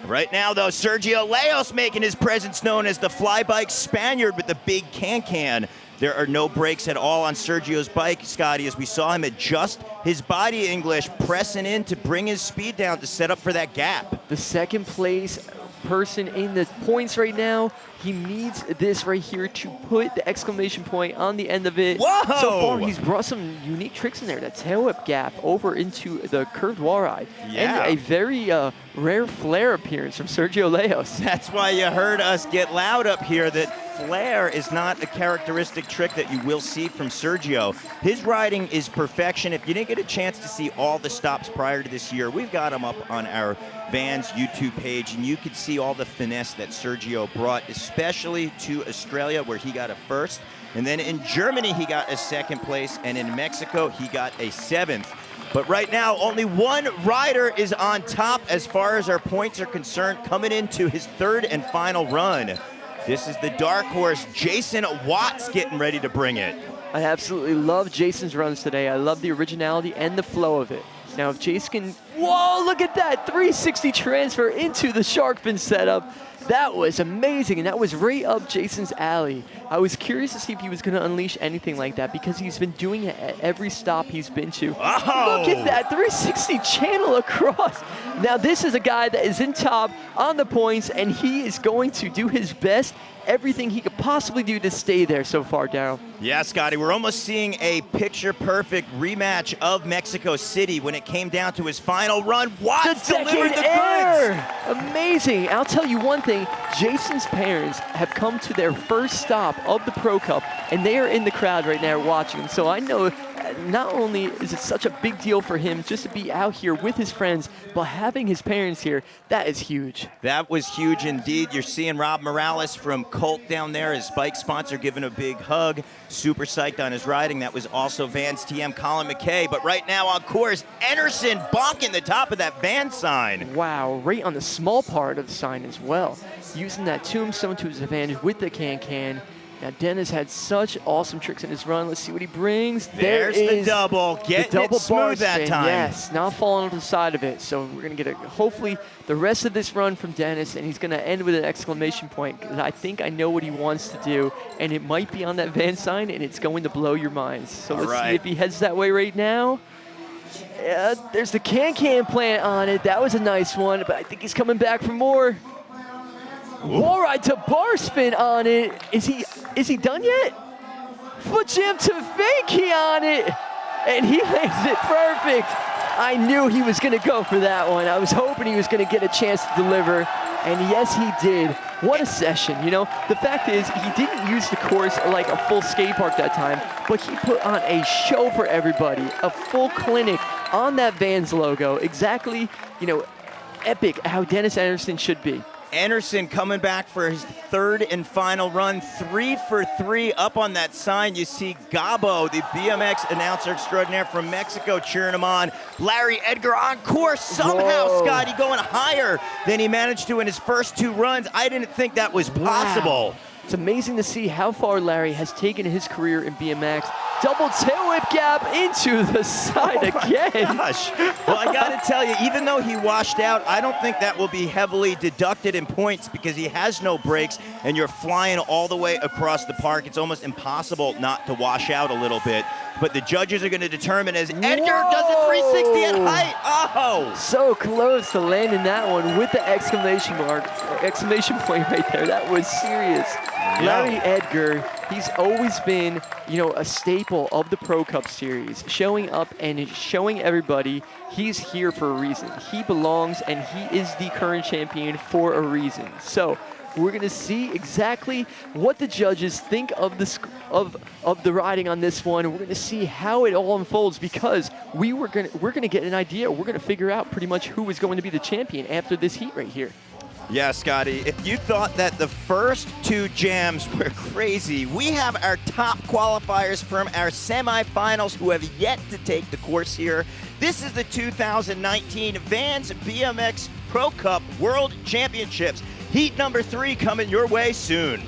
Right now, though, Sergio Leos making his presence known as the Flybike Spaniard with the big can-can. There are no brakes at all on Sergio's bike, Scotty, as we saw him adjust his body English, pressing in to bring his speed down to set up for that gap. The second place person in the points right now. He needs this right here to put the exclamation point on the end of it. Whoa! So far, he's brought some unique tricks in there. The tail whip gap over into the curved wall ride. Yeah. And a very rare flare appearance from Sergio Leos. That's why you heard us get loud up here that flare is not a characteristic trick that you will see from Sergio. His riding is perfection. If you didn't get a chance to see all the stops prior to this year, we've got them up on our Vans YouTube page, and you could see all the finesse that Sergio brought, especially to Australia, where he got a first. And then in Germany, he got a second place, and in Mexico, he got a 7th. But right now, only one rider is on top as far as our points are concerned, coming into his 3rd and final run. This is the dark horse, Jason Watts, getting ready to bring it. I absolutely love Jason's runs today. I love the originality and the flow of it. Now, if Jason can, whoa, look at that, 360 transfer into the shark fin setup. That was amazing, and that was right up Jason's alley. I was curious to see if he was going to unleash anything like that because he's been doing it at every stop he's been to. Oh! Look at that, 360 channel across. Now, this is a guy that is in top on the points, and he is going to do his best, everything he could possibly do to stay there so far, Daryl. Yeah, Scotty, we're almost seeing a picture-perfect rematch of Mexico City when it came down to his final run. Watts delivered the goods! Amazing. I'll tell you one thing. Jason's parents have come to their first stop of the Pro Cup, and they are in the crowd right now watching him. So I know not only is it such a big deal for him just to be out here with his friends, but having his parents here, that is huge. That was huge indeed. You're seeing Rob Morales from Colt down there, his bike sponsor, giving a big hug. Super psyched on his riding. That was also Vans TM Colin McKay. But right now on course, Anderson bonking the top of that Vans sign. Wow, right on the small part of the sign as well. Using that tombstone to his advantage with the can-can. Now, Dennis had such awesome tricks in his run. Let's see what he brings. There's the double. Getting it smooth that time. Yes, not falling off the side of it. So we're going to get hopefully the rest of this run from Dennis, and he's going to end with an exclamation point because I think I know what he wants to do, and it might be on that Van sign, and it's going to blow your minds. So let's see if he heads that way right now. There's the can-can plant on it. That was a nice one, but I think he's coming back for more. Wall ride to bar spin on it. Is he done yet? Foot jam to fakie on it. And he lands it perfect. I knew he was going to go for that one. I was hoping he was going to get a chance to deliver. And yes, he did. What a session, you know? The fact is, he didn't use the course like a full skate park that time, but he put on a show for everybody, a full clinic on that Vans logo. Exactly, you know, epic how Dennis Anderson should be. Anderson coming back for his 3rd and final run, 3 for 3 up on that sign. You see Gabo, the BMX announcer extraordinaire from Mexico, cheering him on. Larry Edgar on course somehow, Scotty, going higher than he managed to in his first 2 runs. I didn't think that was possible. Wow. It's amazing to see how far Larry has taken his career in BMX. Double tail whip gap into the side again. Gosh. Well, I got to tell you, even though he washed out, I don't think that will be heavily deducted in points because he has no brakes and you're flying all the way across the park. It's almost impossible not to wash out a little bit. But the judges are going to determine as Edgar does a 360 at height. Oh! So close to landing that one with the exclamation point right there. That was serious. Yeah. Larry Edgar, he's always been, you know, a staple of the Pro Cup series, showing up and showing everybody he's here for a reason. He belongs, and he is the current champion for a reason. So we're going to see exactly what the judges think of the riding on this one. We're going to see how it all unfolds because we're going to get an idea. We're going to figure out pretty much who is going to be the champion after this heat right here. Yeah, Scotty, if you thought that the first 2 jams were crazy, we have our top qualifiers from our semifinals who have yet to take the course here. This is the 2019 Vans BMX Pro Cup World Championships. Heat number 3 coming your way soon.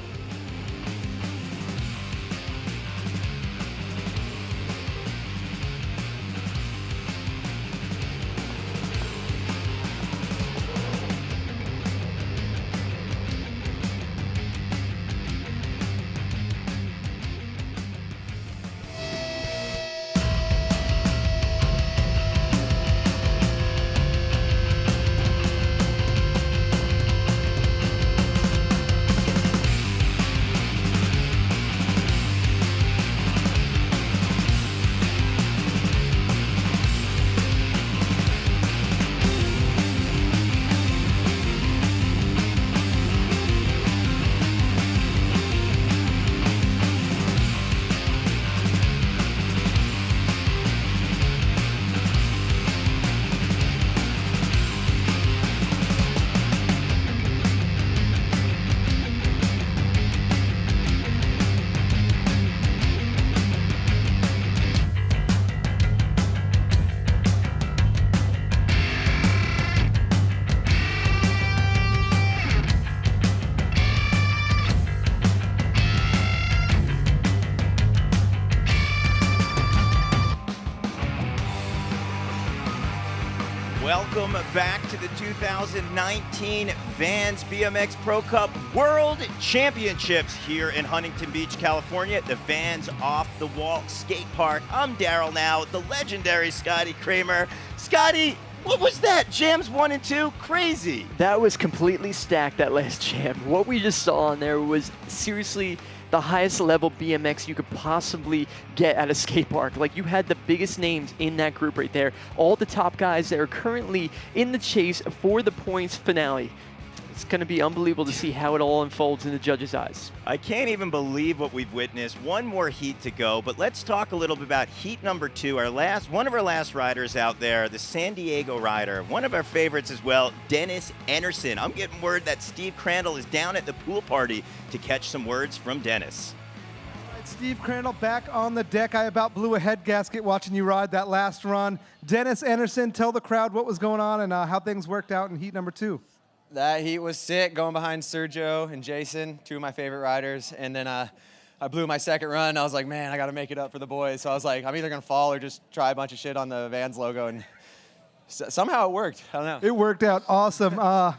back to the 2019 Vans BMX Pro Cup World Championships here in Huntington Beach, California, at the Vans Off the Wall Skate Park. I'm Daryl now, the legendary Scotty Kramer. Scotty, what was that? Jams 1 and 2? Crazy. That was completely stacked, that last jam. What we just saw on there was seriously the highest level BMX you could possibly get at a skate park. Like, you had the biggest names in that group right there. All the top guys that are currently in the chase for the points finale. It's going to be unbelievable to see how it all unfolds in the judges' eyes. I can't even believe what we've witnessed. One more heat to go, but let's talk a little bit about heat number 2. One of our last riders out there, the San Diego rider, one of our favorites as well, Dennis Anderson. I'm getting word that Steve Crandall is down at the pool party to catch some words from Dennis. All right, Steve Crandall back on the deck. I about blew a head gasket watching you ride that last run. Dennis Anderson, tell the crowd what was going on and how things worked out in heat number 2. That heat was sick, going behind Sergio and Jason, 2 of my favorite riders. And then I blew my second run. I was like, man, I got to make it up for the boys. So I was like, I'm either going to fall or just try a bunch of shit on the Vans logo. And somehow it worked. I don't know. It worked out awesome. I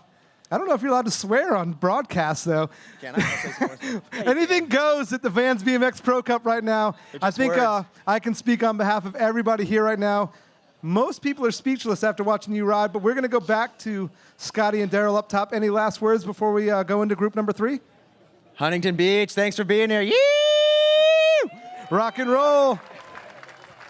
don't know if you're allowed to swear on broadcast, though. Can I? Anything goes at the Vans BMX Pro Cup right now. I think I can speak on behalf of everybody here right now. Most people are speechless after watching you ride, but we're going to go back to Scotty and Daryl up top. Any last words before we go into group number 3? Huntington Beach, thanks for being here. Yee! Rock and roll.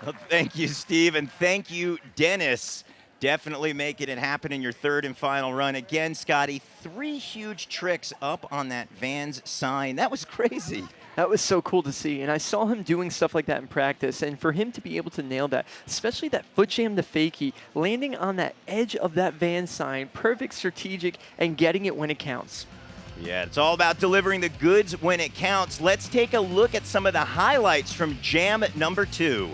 Well, thank you, Steve, and thank you, Dennis. Definitely making it happen in your third and final run. Again, Scotty, 3 huge tricks up on that Vans sign. That was crazy. That was so cool to see, and I saw him doing stuff like that in practice, and for him to be able to nail that, especially that foot jam to fakie, landing on that edge of that Van sign, perfect strategic, and getting it when it counts. Yeah, it's all about delivering the goods when it counts. Let's take a look at some of the highlights from jam number 2.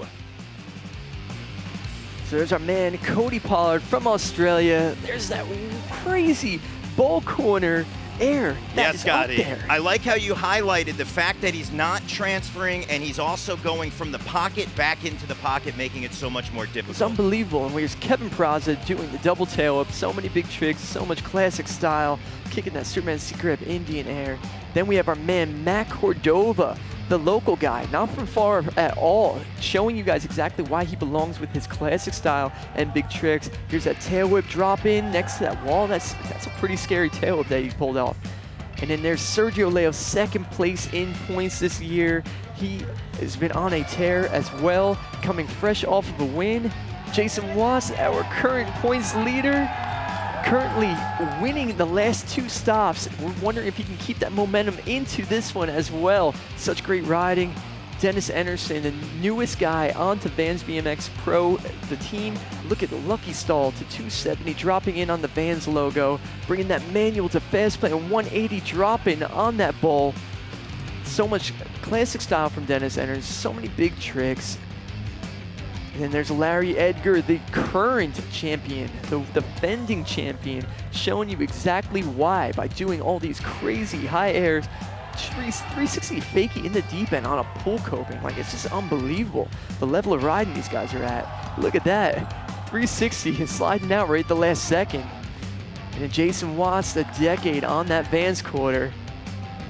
So there's our man, Cody Pollard from Australia. There's that crazy ball corner air that is Scotty. up there. I like how you highlighted the fact that he's not transferring and he's also going from the pocket back into the pocket, making it so much more difficult. It's unbelievable. And here's Kevin Praza doing the double tail up. So many big tricks, so much classic style, kicking that Superman secret Indian air. Then we have our man, Matt Cordova, the local guy, not from far at all, showing you guys exactly why he belongs with his classic style and big tricks. Here's that tail whip drop in next to that wall. That's a pretty scary tail whip that he pulled off. And then there's Sergio Leo, second place in points this year. He has been on a tear as well, coming fresh off of a win. Jason Watts, our current points leader, currently winning the last 2 stops. We're wondering if he can keep that momentum into this one as well. Such great riding. Dennis Anderson, the newest guy onto Vans BMX Pro, the team. Look at the lucky stall to 270, dropping in on the Vans logo, bringing that manual to fast play, and 180 dropping on that ball. So much classic style from Dennis Anderson, so many big tricks. And then there's Larry Edgar, the current champion, the defending champion, showing you exactly why by doing all these crazy high airs, 360 fakie in the deep end on a pull coping. Like, it's just unbelievable the level of riding these guys are at. Look at that, 360 and sliding out right at the last second. And then Jason Watts, the decade on that Vans quarter.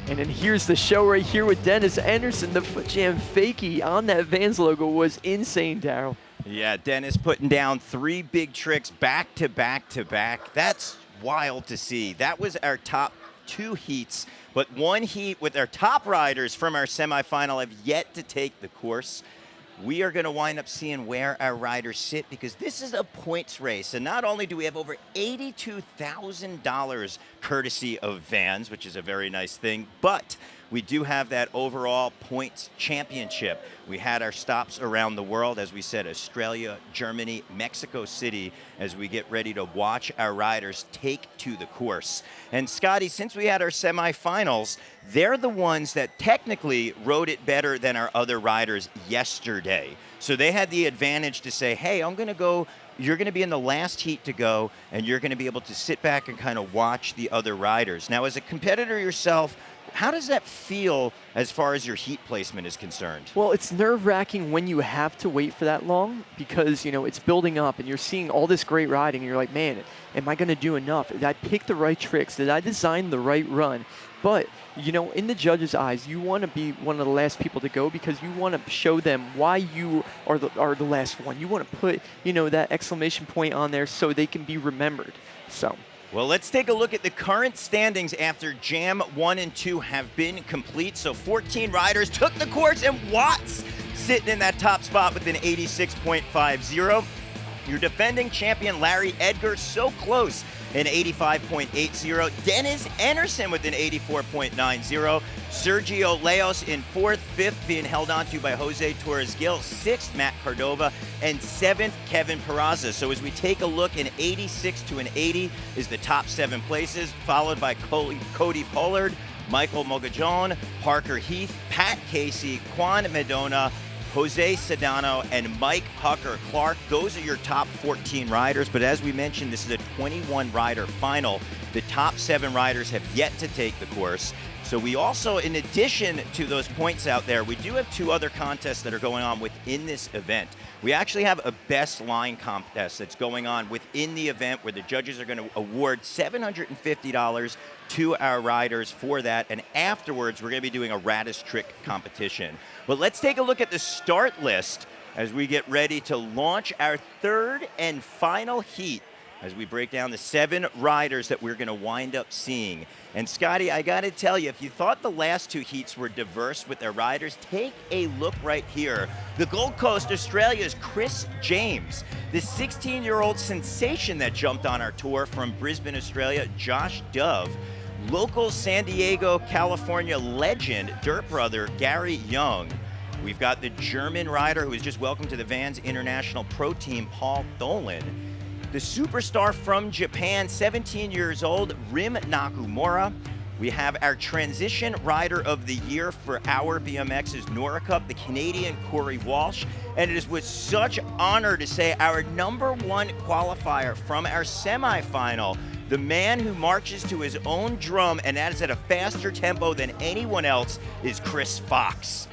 And then here's the show right here with Dennis Anderson. The foot jam fakie on that Vans logo was insane, Daryl. Yeah, Dennis putting down 3 big tricks back to back to back. That's wild to see. That was our top 2 heats, but 1 heat with our top riders from our semifinal have yet to take the course. We are going to wind up seeing where our riders sit because this is a points race. And not only do we have over $82,000 courtesy of Vans, which is a very nice thing, but we do have that overall points championship. We had our stops around the world, as we said, Australia, Germany, Mexico City, as we get ready to watch our riders take to the course. And Scotty, since we had our semifinals, they're the ones that technically rode it better than our other riders yesterday. So they had the advantage to say, hey, I'm going to go, you're going to be in the last heat to go, and you're going to be able to sit back and kind of watch the other riders. Now, as a competitor yourself, How does that feel as far as your heat placement is concerned? Well, it's nerve-wracking when you have to wait for that long because, it's building up and you're seeing all this great riding and you're like, man, am I going to do enough? Did I pick the right tricks? Did I design the right run? But, in the judges' eyes, you want to be one of the last people to go because you want to show them why you are the last one. You want to put, that exclamation point on there so they can be remembered. So. Well, let's take a look at the current standings after Jam 1 and 2 have been complete. So 14 riders took the course, and Watts sitting in that top spot with an 86.50. Your defending champion, Larry Edgar, so close, an 85.80. Dennis Anderson with an 84.90. Sergio Leos in 4th, 5th being held on to by Jose Torres-Gil, 6th Matt Cordova, and 7th Kevin Peraza. So as we take a look, an 86 to an 80 is the top 7 places, followed by Cody Pollard, Michael Mogajon, Parker Heath, Pat Casey, Juan Medona, Jose Sedano, and Mike Hucker Clark. Those are your top 14 riders, but as we mentioned, this is a 21-rider final. The top 7 riders have yet to take the course. So we also, in addition to those points out there, we do have 2 other contests that are going on within this event. We actually have a best line contest that's going on within the event where the judges are going to award $750 to our riders for that. And afterwards, we're going to be doing a Raddest trick competition. But let's take a look at the start list as we get ready to launch our 3rd and final heat as we break down the 7 riders that we're going to wind up seeing. And Scotty, I got to tell you, if you thought the last 2 heats were diverse with their riders, take a look right here. The Gold Coast, Australia's Chris James, the 16-year-old sensation that jumped on our tour from Brisbane, Australia, Josh Dove, local San Diego, California legend, dirt brother, Gary Young. We've got the German rider who was just welcomed to the Vans International Pro Team, Paul Tholen. The superstar from Japan, 17 years old, Rim Nakamura. We have our transition rider of the year for our BMX's Nora Cup, the Canadian Corey Walsh. And it is with such honor to say our #1 qualifier from our semifinal, the man who marches to his own drum, and that is at a faster tempo than anyone else, is Chris Fox.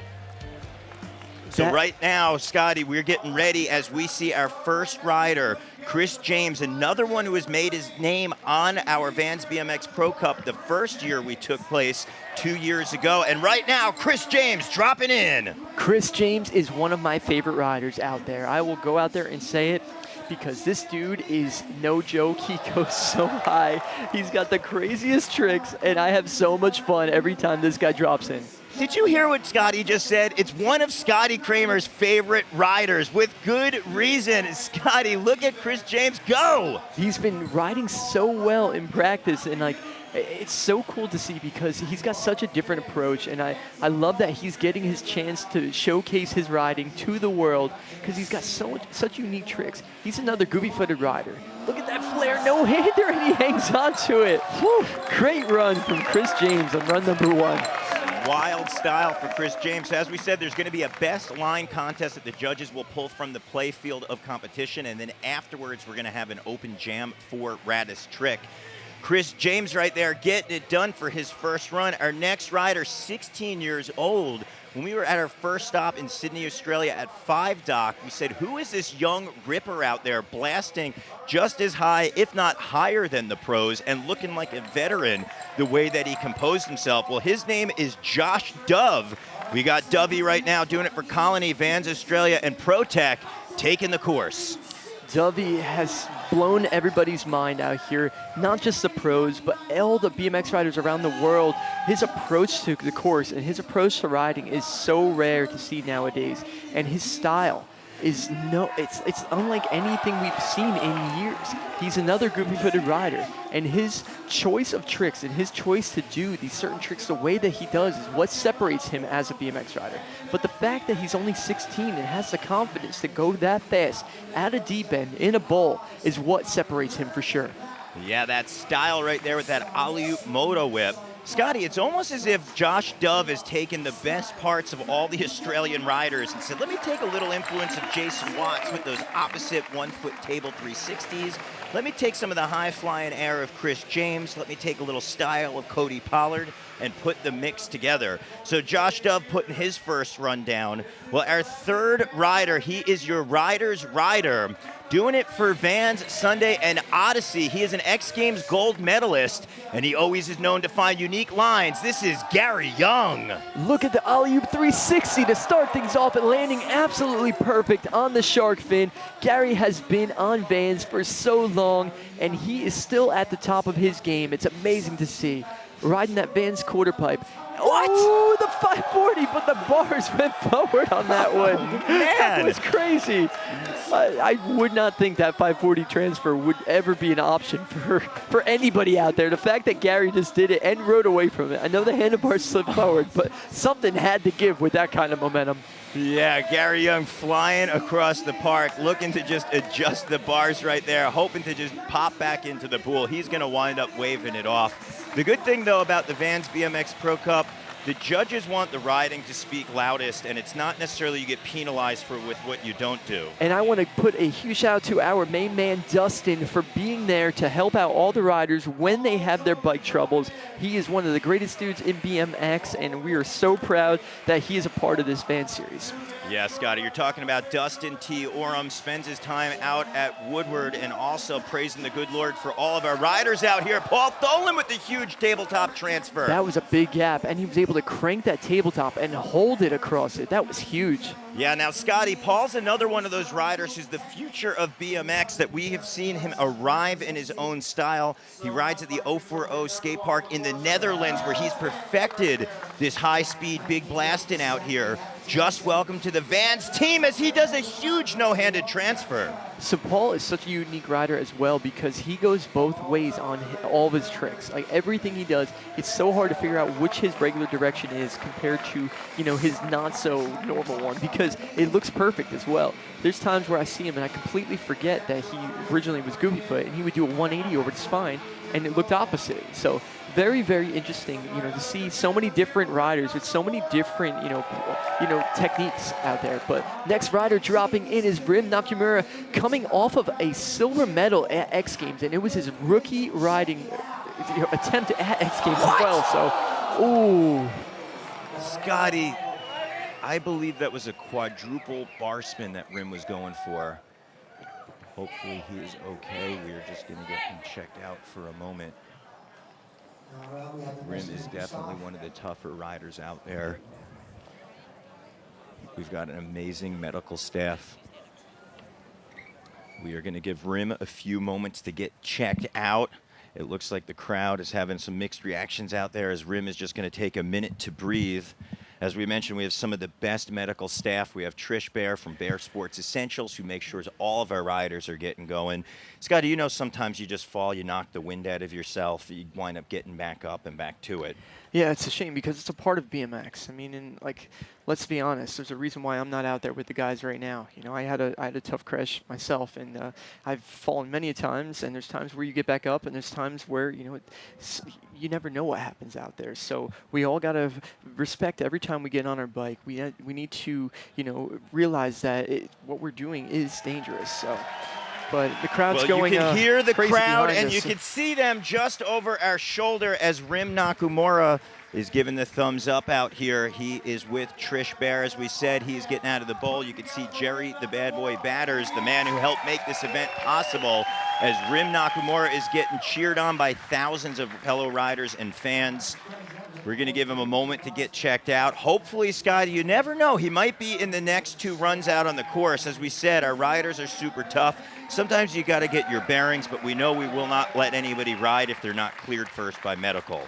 So right now, Scotty, we're getting ready as we see our first rider, Chris James, another one who has made his name on our Vans BMX Pro Cup the first year we took place 2 years ago. And right now, Chris James dropping in. Chris James is one of my favorite riders out there. I will go out there and say it because this dude is no joke. He goes so high. He's got the craziest tricks, and I have so much fun every time this guy drops in. Did you hear what Scotty just said? It's one of Scotty Kramer's favorite riders with good reason. Scotty, look at Chris James go. He's been riding so well in practice, and it's so cool to see because he's got such a different approach, and I love that he's getting his chance to showcase his riding to the world because he's got such unique tricks. He's another goofy-footed rider. Look at that flare no-hander, and he hangs on to it. Whew. Great run from Chris James on run #1. Wild style for Chris James. As we said, there's going to be a best line contest that the judges will pull from the play field of competition, and then afterwards we're going to have an open jam for Raddest trick. Chris James right there getting it done for his first run. Our next rider, 16 years old. When we were at our first stop in Sydney, Australia at 5 Dock, we said, who is this young ripper out there blasting just as high, if not higher than the pros, and looking like a veteran the way that he composed himself? Well, his name is Josh Dove. We got Dovey right now doing it for Colony, Vans Australia, and ProTech taking the course. Dovey has blown everybody's mind out here, not just the pros, but all the BMX riders around the world. His approach to the course and his approach to riding is so rare to see nowadays. And his style is it's unlike anything we've seen in years. He's another goofy-footed rider, and his choice of tricks and his choice to do these certain tricks the way that he does is what separates him as a BMX rider. But the fact that he's only 16 and has the confidence to go that fast at a deep end in a bowl is what separates him for sure. Yeah, that style right there with that alley-oop moto whip. Scotty, it's almost as if Josh Dove has taken the best parts of all the Australian riders and said, let me take a little influence of Jason Watts with those opposite one-foot table 360s. Let me take some of the high-flying air of Chris James. Let me take a little style of Cody Pollard and put the mix together. So Josh Dove putting his first run down. Well, our third rider, he is your rider's rider. Doing it for Vans, Sunday, and Odyssey. He is an X Games gold medalist, and he always is known to find unique lines. This is Gary Young. Look at the alley-oop 360 to start things off and landing absolutely perfect on the shark fin. Gary has been on Vans for so long, and he is still at the top of his game. It's amazing to see. Riding that Vans quarter pipe. What? Ooh, the 540, but the bars went forward on that one. Man. That was crazy. I would not think that 540 transfer would ever be an option for anybody out there. The fact that Gary just did it and rode away from it. I know the handlebars slipped forward, but something had to give with that kind of momentum. Yeah, Gary Young flying across the park, looking to just adjust the bars right there, hoping to just pop back into the pool. He's going to wind up waving it off. The good thing, though, about the Vans BMX Pro Cup, the judges want the riding to speak loudest, and it's not necessarily you get penalized with what you don't do. And I want to put a huge shout out to our main man, Dustin, for being there to help out all the riders when they have their bike troubles. He is one of the greatest dudes in BMX, and we are so proud that he is a part of this Vans series. Yeah, Scotty, you're talking about Dustin T. Oram, spends his time out at Woodward and also praising the good Lord for all of our riders out here. Paul Tholen with the huge tabletop transfer. That was a big gap, and he was able to crank that tabletop and hold it across it. That was huge. Yeah, now, Scotty, Paul's another one of those riders who's the future of BMX that we have seen him arrive in his own style. He rides at the 040 skate park in the Netherlands where he's perfected this high-speed big blasting out here. Just welcome to the Vans team as he does a huge no-handed transfer. So Paul is such a unique rider as well because he goes both ways on all of his tricks. Like everything he does, it's so hard to figure out which his regular direction is compared to, you know, his not so normal one because it looks perfect as well. There's times where I see him and I completely forget that he originally was goofy foot and he would do a 180 over the spine and it looked opposite. So very, very interesting, you know, to see so many different riders with so many different, you know, techniques out there. But next rider dropping in is Rim Nakamura, coming off of a silver medal at X Games, and it was his rookie riding attempt at X Games as well. So, ooh, Scotty, I believe that was a quadruple bar spin that Rim was going for. Hopefully he is okay. We are just going to get him checked out for a moment. Rim is definitely one of the tougher riders out there. We've got an amazing medical staff. We are going to give Rim a few moments to get checked out. It looks like the crowd is having some mixed reactions out there as Rim is just going to take a minute to breathe. As we mentioned, we have some of the best medical staff. We have Trish Bear from Bear Sports Essentials, who makes sure all of our riders are getting going. Scotty, you know sometimes you just fall, you knock the wind out of yourself, you wind up getting back up and back to it. Yeah, it's a shame because it's a part of BMX. I mean, and like, let's be honest. There's a reason why I'm not out there with the guys right now. You know, I had a tough crash myself, and I've fallen many a times. And there's times where you get back up, and there's times where you never know what happens out there. So we all gotta respect every time we get on our bike. We need to realize that what we're doing is dangerous. So. But the crowd's going you can hear the crowd, and us. You can see them just over our shoulder as Rim Nakamura is giving the thumbs up out here. He is with Trish Bear. As we said, he's getting out of the bowl. You can see Jerry, the bad boy Batters, the man who helped make this event possible, as Rim Nakamura is getting cheered on by thousands of fellow riders and fans. We're going to give him a moment to get checked out. Hopefully, Scotty, you never know. He might be in the next two runs out on the course. As we said, our riders are super tough. Sometimes you got to get your bearings, but we know we will not let anybody ride if they're not cleared first by medical.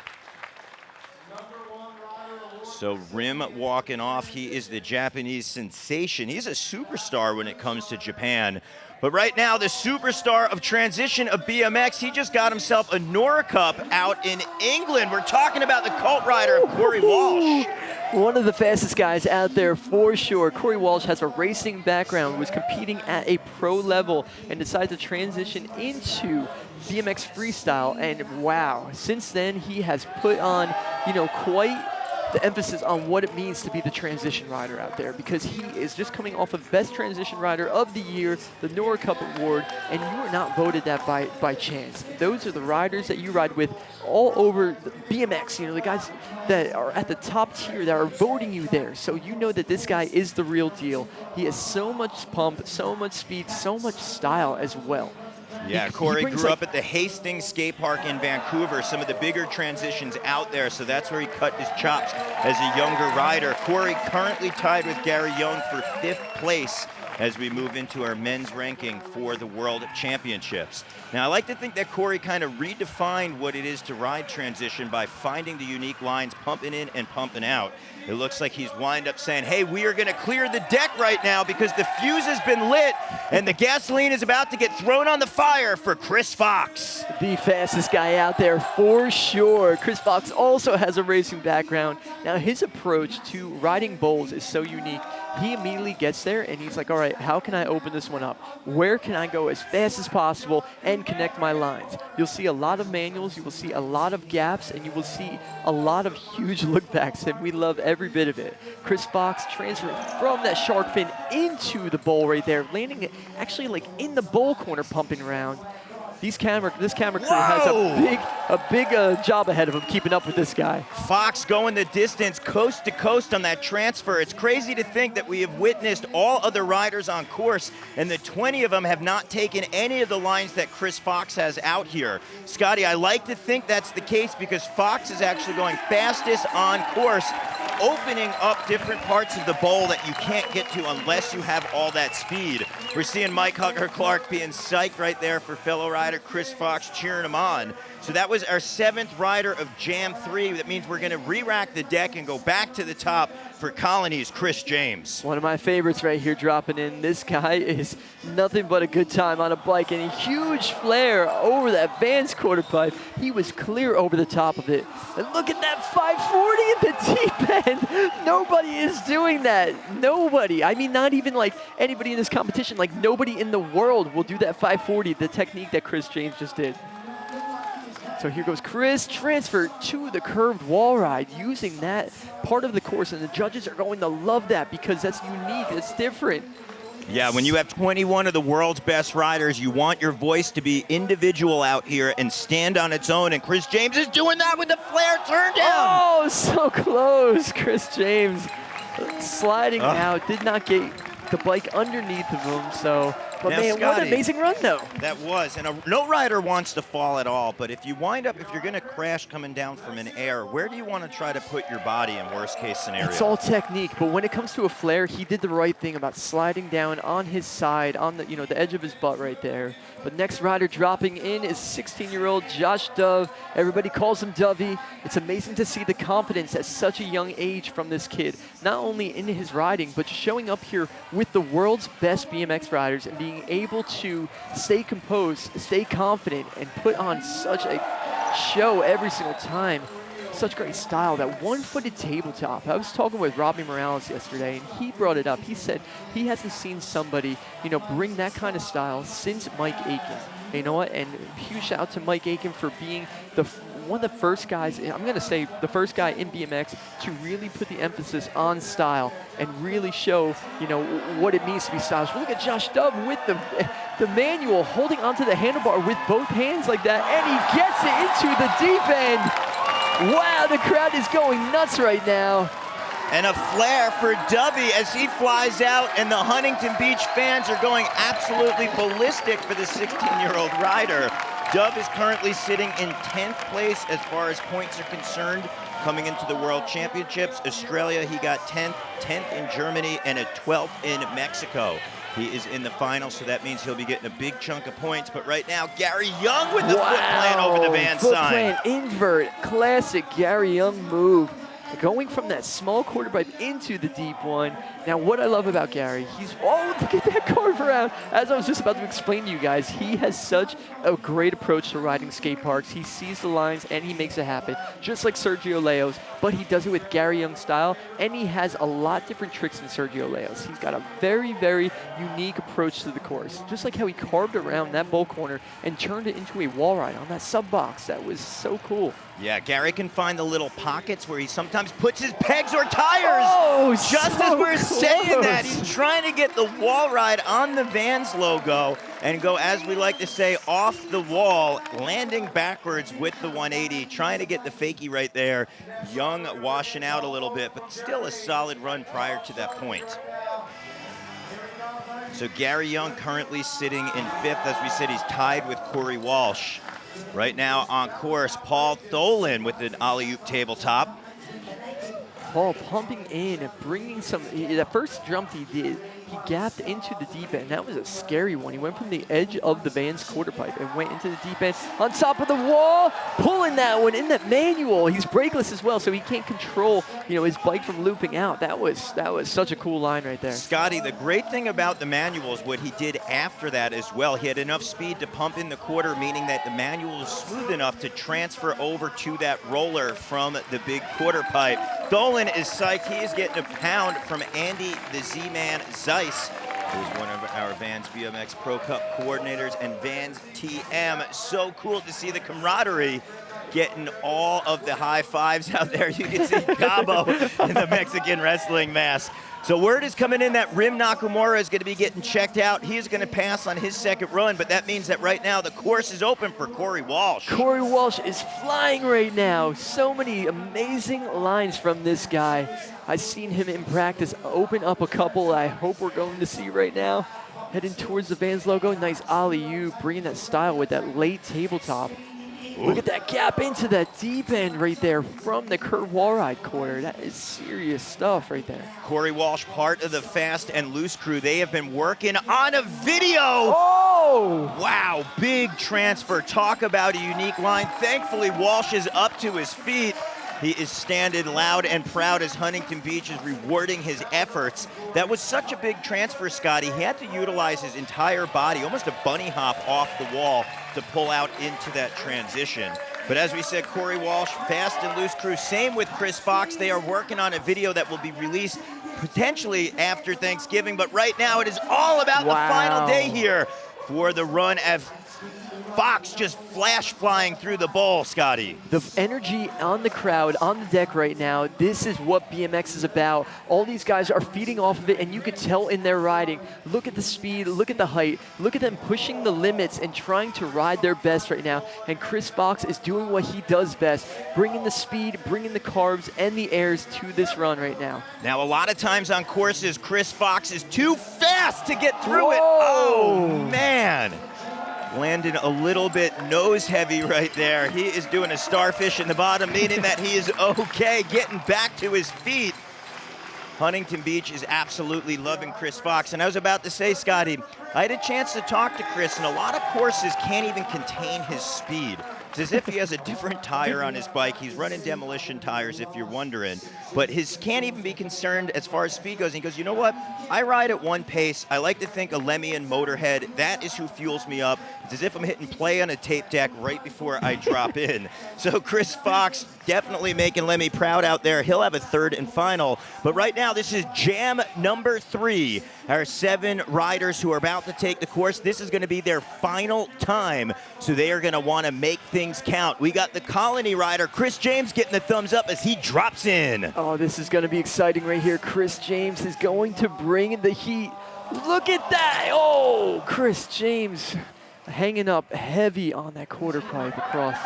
So Rim walking off. He is the Japanese sensation. He's a superstar when it comes to Japan. But right now, the superstar of transition of BMX, he just got himself a Nora Cup out in England. We're talking about the cult rider of Corey Walsh. One of the fastest guys out there for sure. Corey Walsh has a racing background, was competing at a pro level, and decided to transition into BMX freestyle. And wow, since then he has put on quite the emphasis on what it means to be the transition rider out there, because he is just coming off of Best Transition Rider of the Year, the NORA Cup Award, and you are not voted that by chance. Those are the riders that you ride with all over the BMX, the guys that are at the top tier that are voting you there. So you know that this guy is the real deal. He has so much pump, so much speed, so much style as well. Yeah, Corey grew up at the Hastings Skate Park in Vancouver, some of the bigger transitions out there, so that's where he cut his chops as a younger rider. Corey currently tied with Gary Young for 5th place as we move into our men's ranking for the World Championships. Now, I like to think that Corey kind of redefined what it is to ride transition by finding the unique lines, pumping in and pumping out. It looks like he's wind up saying, hey, we are going to clear the deck right now because the fuse has been lit and the gasoline is about to get thrown on the fire for Chris Fox. The fastest guy out there for sure. Chris Fox also has a racing background. Now, his approach to riding bowls is so unique. He immediately gets there and he's like, all right, how can I open this one up? Where can I go as fast as possible and connect my lines? You'll see a lot of manuals, you will see a lot of gaps, and you will see a lot of huge lookbacks, and we love every bit of it. Chris Fox transferring from that shark fin into the bowl right there, landing it actually like in the bowl corner, pumping around. This camera crew has a big job ahead of him keeping up with this guy. Fox going the distance coast to coast on that transfer. It's crazy to think that we have witnessed all other riders on course, and the 20 of them have not taken any of the lines that Chris Fox has out here. Scotty, I like to think that's the case because Fox is actually going fastest on course, opening up different parts of the bowl that you can't get to unless you have all that speed. We're seeing Mike Hugger-Clark being psyched right there for fellow rider Chris Fox, cheering him on. So that was our 7th rider of Jam 3. That means we're going to re-rack the deck and go back to the top for Colony's Chris James. One of my favorites right here dropping in. This guy is nothing but a good time on a bike, and a huge flare over that Vans quarter pipe. He was clear over the top of it. And look at that 540 in the deep end. Nobody is doing that. Nobody. I mean, not even like anybody in this competition. Like nobody in the world will do that 540, the technique that Chris James just did. So here goes Chris, transfer to the curved wall ride, using that part of the course, and the judges are going to love that because that's unique, it's different. Yeah, when you have 21 of the world's best riders, you want your voice to be individual out here and stand on its own, and Chris James is doing that with the flare turn down. Oh, so close. Chris James sliding out, did not get the bike underneath of him, so... But now, man, Scotty, what an amazing run, though. That was, and no rider wants to fall at all, but if you wind up, if you're going to crash coming down from an air, where do you want to try to put your body in worst case scenario? It's all technique, but when it comes to a flare, he did the right thing about sliding down on his side, on the the edge of his butt right there. But next rider dropping in is 16-year-old Josh Dove. Everybody calls him Dovey. It's amazing to see the confidence at such a young age from this kid, not only in his riding, but showing up here with the world's best BMX riders and being able to stay composed, stay confident, and put on such a show every single time. Such great style, that one-footed tabletop. I was talking with Robbie Morales yesterday, and he brought it up. He said he hasn't seen somebody, bring that kind of style since Mike Aiken. You know what? And huge shout out to Mike Aiken for being one of the first guys, I'm going to say the first guy in BMX to really put the emphasis on style and really show, what it means to be stylish. Look at Josh Dove with the manual, holding onto the handlebar with both hands like that, and he gets it into the deep end. Wow, the crowd is going nuts right now. And a flare for Dovey as he flies out, and the Huntington Beach fans are going absolutely ballistic for the 16-year-old rider. Dove is currently sitting in 10th place as far as points are concerned coming into the World Championships. Australia, he got 10th in Germany, and a 12th in Mexico. He is in the final, so that means he'll be getting a big chunk of points. But right now, Gary Young with the foot plant over the Vans sign. Foot plant invert, classic Gary Young move. going from that small quarter pipe into the deep one. Now, what I love about Gary, oh, look at that carve around. As I was just about to explain to you guys, he has such a great approach to riding skate parks. He sees the lines and he makes it happen, just like Sergio Leo's, but he does it with Gary Young style, and he has a lot different tricks than Sergio Leo's. He's got a very, very unique approach to the course, just like how he carved around that bowl corner and turned it into a wall ride on that sub box. That was so cool. Yeah, Gary can find the little pockets where he sometimes puts his pegs or tires. Oh, just so as we're saying that, close. he's trying to get the wall ride on the Vans logo and go, as we like to say, off the wall, landing backwards with the 180, trying to get the fakie right there. Young washing out a little bit, but still a solid run prior to that point. So Gary Young currently sitting in 5th. As we said, he's tied with Corey Walsh. Right now on course, Paul Tholen with an alley-oop tabletop. Paul pumping in and bringing that first jump he did, he gapped into the deep end. That was a scary one. He went from the edge of the Vans quarter pipe and went into the deep end on top of the wall, pulling that one in that manual. He's brakeless as well, so he can't control, his bike from looping out. That was such a cool line right there. Scotty, the great thing about the manual is what he did after that as well. He had enough speed to pump in the quarter, meaning that the manual is smooth enough to transfer over to that roller from the big quarter pipe. Tholen is psyched. He is getting a pound from Andy the Z-Man Zeiss, who's one of our Vans BMX Pro Cup coordinators, and Vans TM. So cool to see the camaraderie, getting all of the high fives out there. You can see Cabo in the Mexican wrestling mask. So word is coming in that Rim Nakamura is going to be getting checked out. He is going to pass on his second run, but that means that right now the course is open for Corey Walsh. Corey Walsh is flying right now. So many amazing lines from this guy. I've seen him in practice open up a couple I hope we're going to see right now. Heading towards the Vans logo. Nice alley-oop, bringing that style with that late tabletop. Look at that gap into that deep end right there from the curved wall ride corner. That is serious stuff right there. Corey Walsh, part of the Fast and Loose crew. They have been working on a video. Oh! Wow, big transfer. Talk about a unique line. Thankfully, Walsh is up to his feet. He is standing loud and proud as Huntington Beach is rewarding his efforts. That was such a big transfer, Scotty. He had to utilize his entire body, almost a bunny hop off the wall to pull out into that transition. But as we said, Corey Walsh, Fast and Loose crew, same with Chris Fox. They are working on a video that will be released potentially after Thanksgiving. But right now, it is all about the final day here for the run of Fox just flash flying through the bowl, Scotty. The energy on the crowd, on the deck right now, this is what BMX is about. All these guys are feeding off of it, and you could tell in their riding. Look at the speed, look at the height, look at them pushing the limits and trying to ride their best right now. And Chris Fox is doing what he does best, bringing the speed, bringing the carbs and the airs to this run right now. Now, a lot of times on courses, Chris Fox is too fast to get through it. Oh, man. Landing a little bit nose heavy right there. He is doing a starfish in the bottom, meaning that he is okay getting back to his feet. Huntington Beach is absolutely loving Chris Fox. And I was about to say, Scotty, I had a chance to talk to Chris, and a lot of courses can't even contain his speed. It's as if he has a different tire on his bike. He's running demolition tires, if you're wondering. But his can't even be concerned as far as speed goes. And he goes, you know what? I ride at one pace. I like to think a Lemmy and Motorhead, that is who fuels me up. It's as if I'm hitting play on a tape deck right before I drop in. So Chris Fox definitely making Lemmy proud out there. He'll have a third and final. But right now, this is jam number 3. Our 7 riders who are about to take the course. This is going to be their final time. So they are going to want to make things count. We got the Colony rider, Chris James, getting the thumbs up as he drops in. Oh, this is going to be exciting right here. Chris James is going to bring the heat. Look at that. Oh, Chris James hanging up heavy on that quarter pipe across.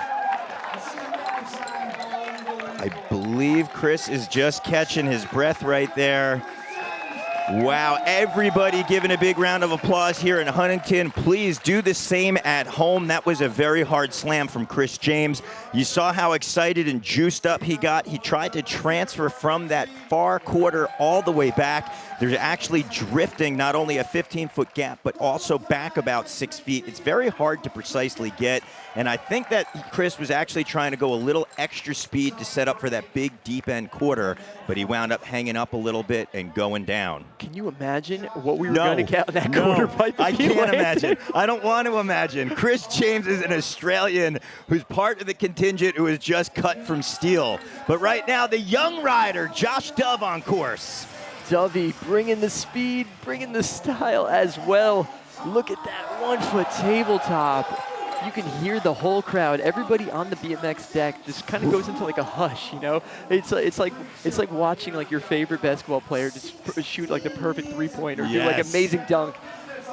I believe Chris is just catching his breath right there. Wow, everybody giving a big round of applause here in Huntington. Please do the same at home. That was a very hard slam from Chris James. You saw how excited and juiced up he got. He tried to transfer from that far quarter all the way back. There's actually drifting not only a 15-foot gap, but also back about 6 feet. It's very hard to precisely get. And I think that Chris was actually trying to go a little extra speed to set up for that big deep end quarter, but he wound up hanging up a little bit and going down. Can you imagine what we were going to count that quarter pipe? I can't imagine. I don't want to imagine. Chris James is an Australian who's part of the contingent who is just cut from steel. But right now, the young rider, Josh Dove, on course. Dovey bringing the speed, bringing the style as well. Look at that 1-foot tabletop. You can hear the whole crowd. Everybody on the BMX deck just kind of goes into like a hush, you know? It's like watching like your favorite basketball player just shoot like the perfect three-pointer, do like amazing dunk.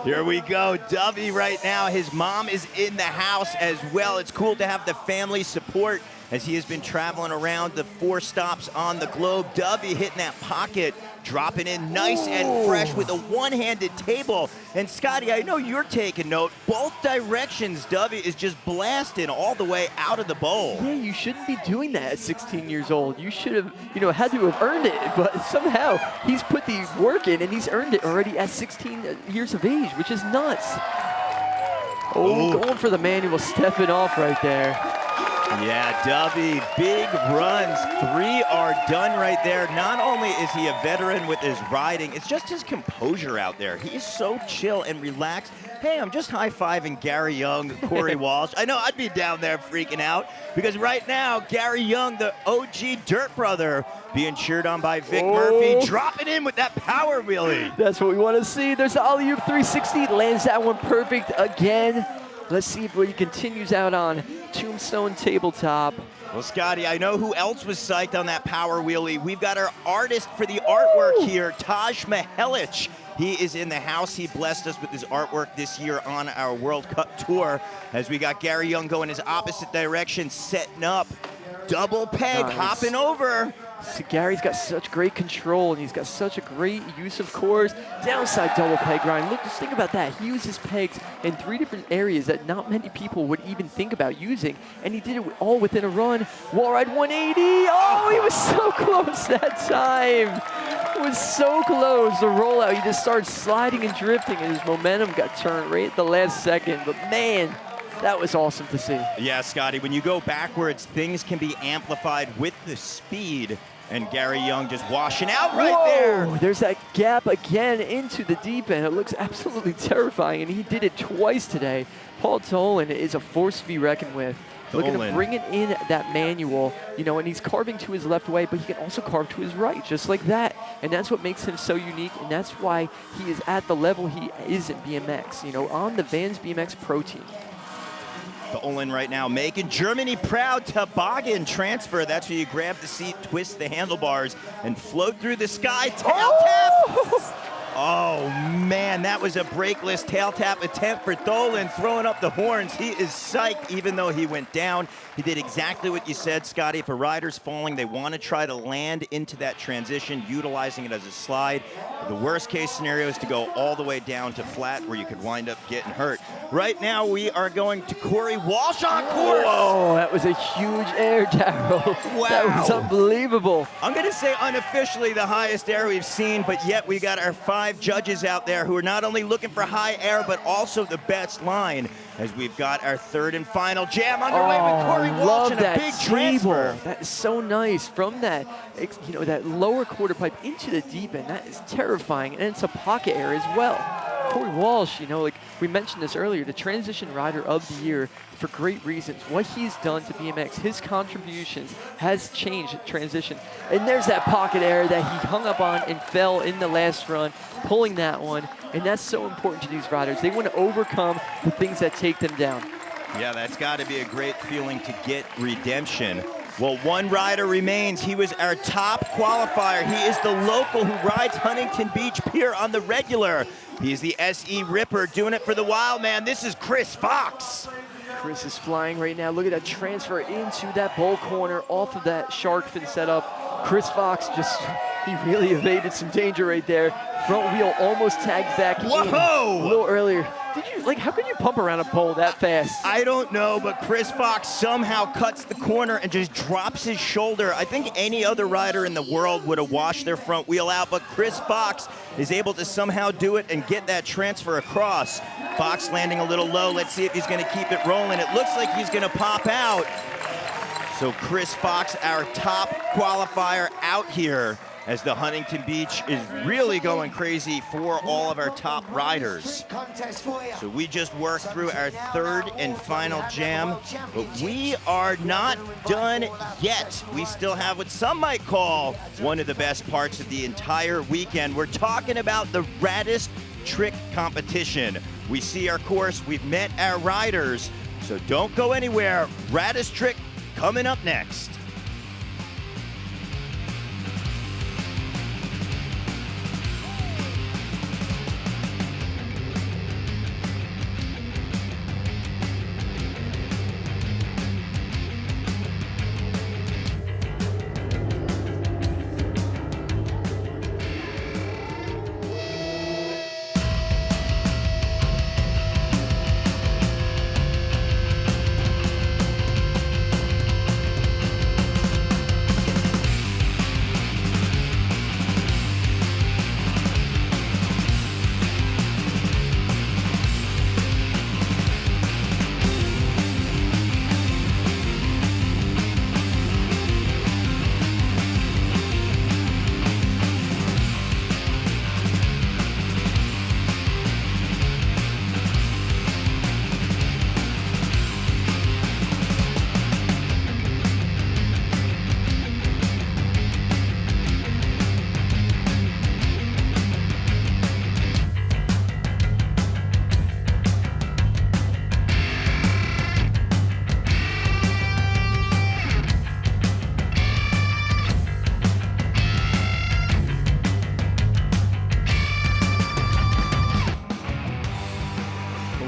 Here we go, Dovey right now. His mom is in the house as well. It's cool to have the family support as he has been traveling around the 4 stops on the globe. Dovey hitting that pocket, dropping in nice and fresh with a one-handed table. And Scotty, I know you're taking note. Both directions, Dovey is just blasting all the way out of the bowl. Yeah, you shouldn't be doing that at 16 years old. You should have, had to have earned it. But somehow he's put the work in and he's earned it already at 16 years of age, which is nuts. Going for the manual, stepping off right there. Yeah, Dovey, big runs. 3 are done right there. Not only is he a veteran with his riding, it's just his composure out there. He is so chill and relaxed. Hey, I'm just high-fiving Gary Young, Corey Walsh. I know I'd be down there freaking out because right now, Gary Young, the OG Dirt Brother, being cheered on by Vic Murphy, dropping in with that power wheelie. That's what we want to see. There's the alley-oop 360. Lands that one perfect again. Let's see if he continues out on Tombstone Tabletop. Well, Scotty, I know who else was psyched on that power wheelie. We've got our artist for the artwork here, Taj Mihelich. He is in the house. He blessed us with his artwork this year on our World Cup tour. As we got Gary Young going his opposite direction, setting up. Double peg, hopping over. So Gary's got such great control, and he's got such a great use of cores. Downside double peg grind. Look, just think about that. He uses pegs in 3 different areas that not many people would even think about using, and he did it all within a run. Wall ride 180. Oh, he was so close that time. It was so close. The rollout, he just started sliding and drifting, and his momentum got turned right at the last second. But man, that was awesome to see. Yeah, Scotty, when you go backwards, things can be amplified with the speed. And Gary Young just washing out right there. There's that gap again into the deep end. It looks absolutely terrifying, and he did it twice today. Paul Tolan is a force to be reckoned with. Look at him bringing in that manual, and he's carving to his left way, but he can also carve to his right, just like that. And that's what makes him so unique, and that's why he is at the level he is in BMX, on the Vans BMX Pro team. The Olin right now making Germany proud. Toboggan transfer. That's where you grab the seat, twist the handlebars, and float through the sky. Tail tap. Oh, man, that was a brakeless tail tap attempt for Dolan, throwing up the horns. He is psyched, even though he went down. He did exactly what you said, Scotty. If a rider's falling, they want to try to land into that transition, utilizing it as a slide. The worst-case scenario is to go all the way down to flat, where you could wind up getting hurt. Right now, we are going to Corey Walsh on course. Whoa, that was a huge air, Darryl. Wow. That was unbelievable. I'm going to say unofficially the highest air we've seen, but yet we got our 5 judges out there who are not only looking for high air, but also the best line, as we've got our 3rd and final jam underway with Corey Walsh and a big transfer. That is so nice from that, that lower quarter pipe into the deep end. That is terrifying, and it's a pocket air as well. Corey Walsh, like we mentioned this earlier, the transition rider of the year for great reasons. What he's done to BMX, his contributions has changed transition. And there's that pocket air that he hung up on and fell in the last run, pulling that one. And that's so important to these riders. They want to overcome the things that take them down. Yeah, that's got to be a great feeling to get redemption. Well, one rider remains. He was our top qualifier. He is the local who rides Huntington Beach Pier on the regular. He is the SE Ripper, doing it for the Wild Man. This is Chris Fox. Chris is flying right now. Look at that transfer into that bowl corner off of that shark fin setup. Chris Fox he really evaded some danger right there. Front wheel almost tagged back in a little earlier. How can you pump around a pole that fast? I don't know, but Chris Fox somehow cuts the corner and just drops his shoulder. I think any other rider in the world would have washed their front wheel out, but Chris Fox is able to somehow do it and get that transfer across. Fox landing a little low. Let's see if he's going to keep it rolling. It looks like he's going to pop out. So Chris Fox, our top qualifier, out here as the Huntington Beach is really going crazy for all of our top riders. So we just worked through our third and final jam, but we are not done yet. We still have what some might call one of the best parts of the entire weekend. We're talking about the Raddest trick competition. We see our course, we've met our riders, so don't go anywhere. Raddest trick coming up next.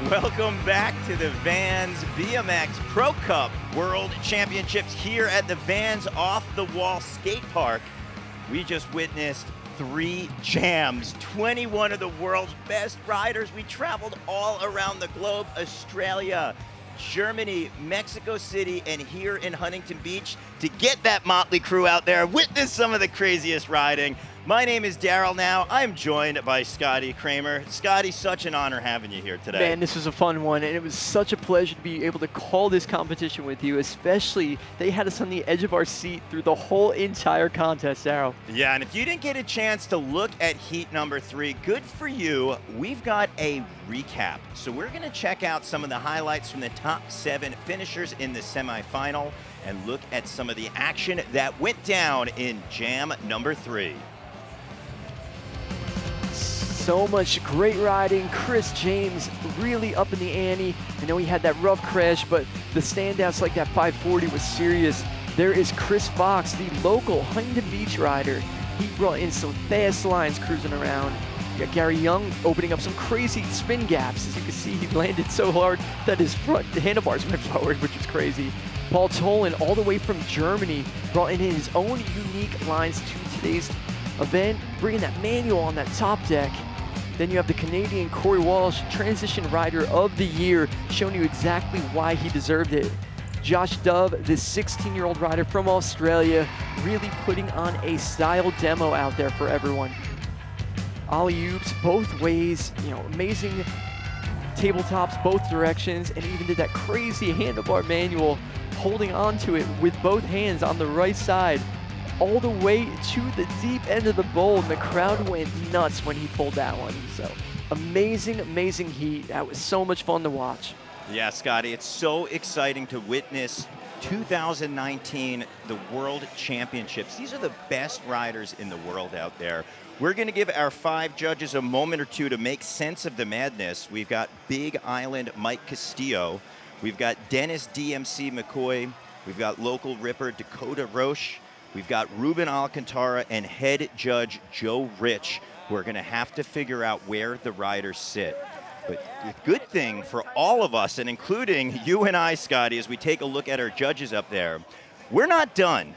Welcome back to the Vans BMX Pro Cup World Championships here at the Vans Off the Wall Skate Park. We just witnessed 3 jams, 21 of the world's best riders. We traveled all around the globe, Australia, Germany, Mexico City, and here in Huntington Beach to get that motley crew out there, witness some of the craziest riding. My name is Daryl now. I'm joined by Scotty Kramer. Scotty, such an honor having you here today. Man, this was a fun one, and it was such a pleasure to be able to call this competition with you, especially they had us on the edge of our seat through the whole entire contest, Daryl. Yeah, and if you didn't get a chance to look at heat number 3, good for you. We've got a recap. So we're going to check out some of the highlights from the top 7 finishers in the semifinal and look at some of the action that went down in jam number 3. So much great riding. Chris James really up in the ante. I know he had that rough crash, but the standouts like that 540 was serious. There is Chris Fox, the local Huntington Beach rider. He brought in some fast lines cruising around. You got Gary Young opening up some crazy spin gaps. As you can see, he landed so hard that his front handlebars went forward, which is crazy. Paul Tolan, all the way from Germany, brought in his own unique lines to today's event, bringing that manual on that top deck. Then you have the Canadian Corey Walsh, Transition Rider of the Year, showing you exactly why he deserved it. Josh Dove, this 16-year-old rider from Australia, really putting on a style demo out there for everyone. Alley-oops both ways, amazing tabletops both directions, and even did that crazy handlebar manual, holding on to it with both hands on the right side, all the way to the deep end of the bowl, and the crowd went nuts when he pulled that one. So amazing, amazing heat. That was so much fun to watch. Yeah, Scotty, it's so exciting to witness 2019, the World Championships. These are the best riders in the world out there. We're going to give our 5 judges a moment or two to make sense of the madness. We've got Big Island Mike Castillo. We've got Dennis DMC McCoy. We've got local ripper Dakota Roche. We've got Ruben Alcantara and head judge Joe Rich, who are going to have to figure out where the riders sit. But the good thing for all of us, and including you and I, Scotty, as we take a look at our judges up there, we're not done.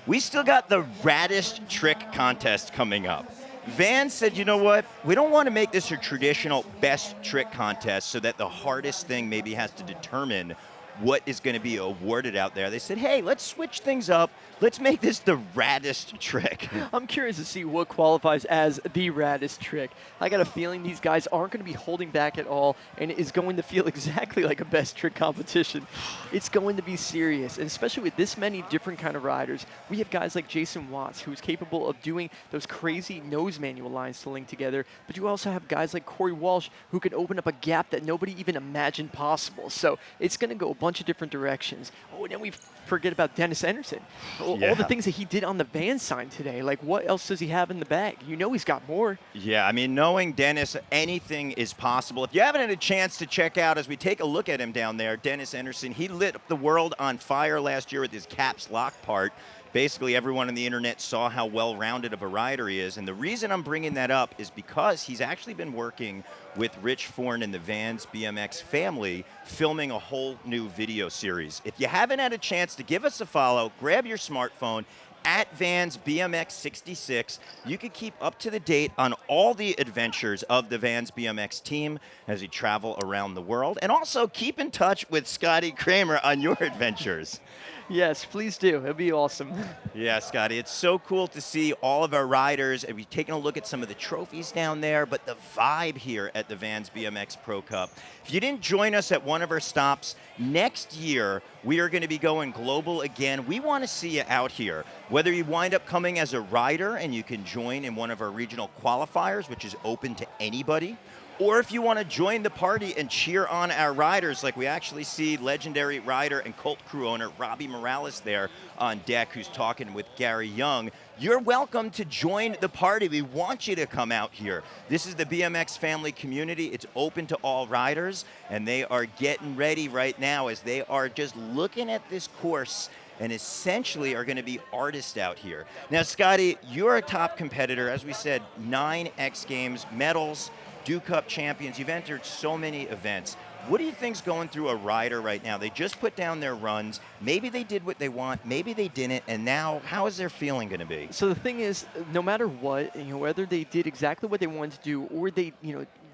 We still got the Raddest trick contest coming up. Vans said, you know what? We don't want to make this a traditional best trick contest so that the hardest thing maybe has to determine what is going to be awarded out there. They said, hey, let's switch things up. Let's make this the Raddest trick. I'm curious to see what qualifies as the Raddest trick. I got a feeling these guys aren't going to be holding back at all, and it is going to feel exactly like a best trick competition. It's going to be serious, and especially with this many different kind of riders. We have guys like Jason Watts, who's capable of doing those crazy nose manual lines to link together, but you also have guys like Corey Walsh, who can open up a gap that nobody even imagined possible. So it's going to go a bunch of different directions. Oh, and then we forget about Dennis Anderson. All the things that he did on the Vans sign today. Like, what else does he have in the bag? You know he's got more. Yeah, I mean, knowing Dennis, anything is possible. If you haven't had a chance to check out, as we take a look at him down there, Dennis Anderson, he lit up the world on fire last year with his caps lock part. Basically, everyone on the internet saw how well-rounded of a rider he is. And the reason I'm bringing that up is because he's actually been working with Rich Forn and the Vans BMX family, filming a whole new video series. If you haven't had a chance to give us a follow, grab your smartphone, at Vans BMX 66. You can keep up to the date on all the adventures of the Vans BMX team as you travel around the world. And also keep in touch with Scotty Kramer on your adventures. Yes, please do. It'll be awesome. Yeah, Scotty, it's so cool to see all of our riders. And we've taken a look at some of the trophies down there, but the vibe here at the Vans BMX Pro Cup. If you didn't join us at one of our stops, next year we are going to be going global again. We want to see you out here. Whether you wind up coming as a rider and you can join in one of our regional qualifiers, which is open to anybody, or if you want to join the party and cheer on our riders, like we actually see legendary rider and Colt crew owner Robbie Morales there on deck, who's talking with Gary Young, you're welcome to join the party. We want you to come out here. This is the BMX family community. It's open to all riders, and they are getting ready right now as they are just looking at this course and essentially are going to be artists out here. Now, Scotty, you're a top competitor. As we said, 9 X Games medals, Duke Cup champions. You've entered so many events. What do you think's going through a rider right now? They just put down their runs. Maybe they did what they want. Maybe they didn't. And now, how is their feeling going to be? So the thing is, no matter what, whether they did exactly what they wanted to do or they,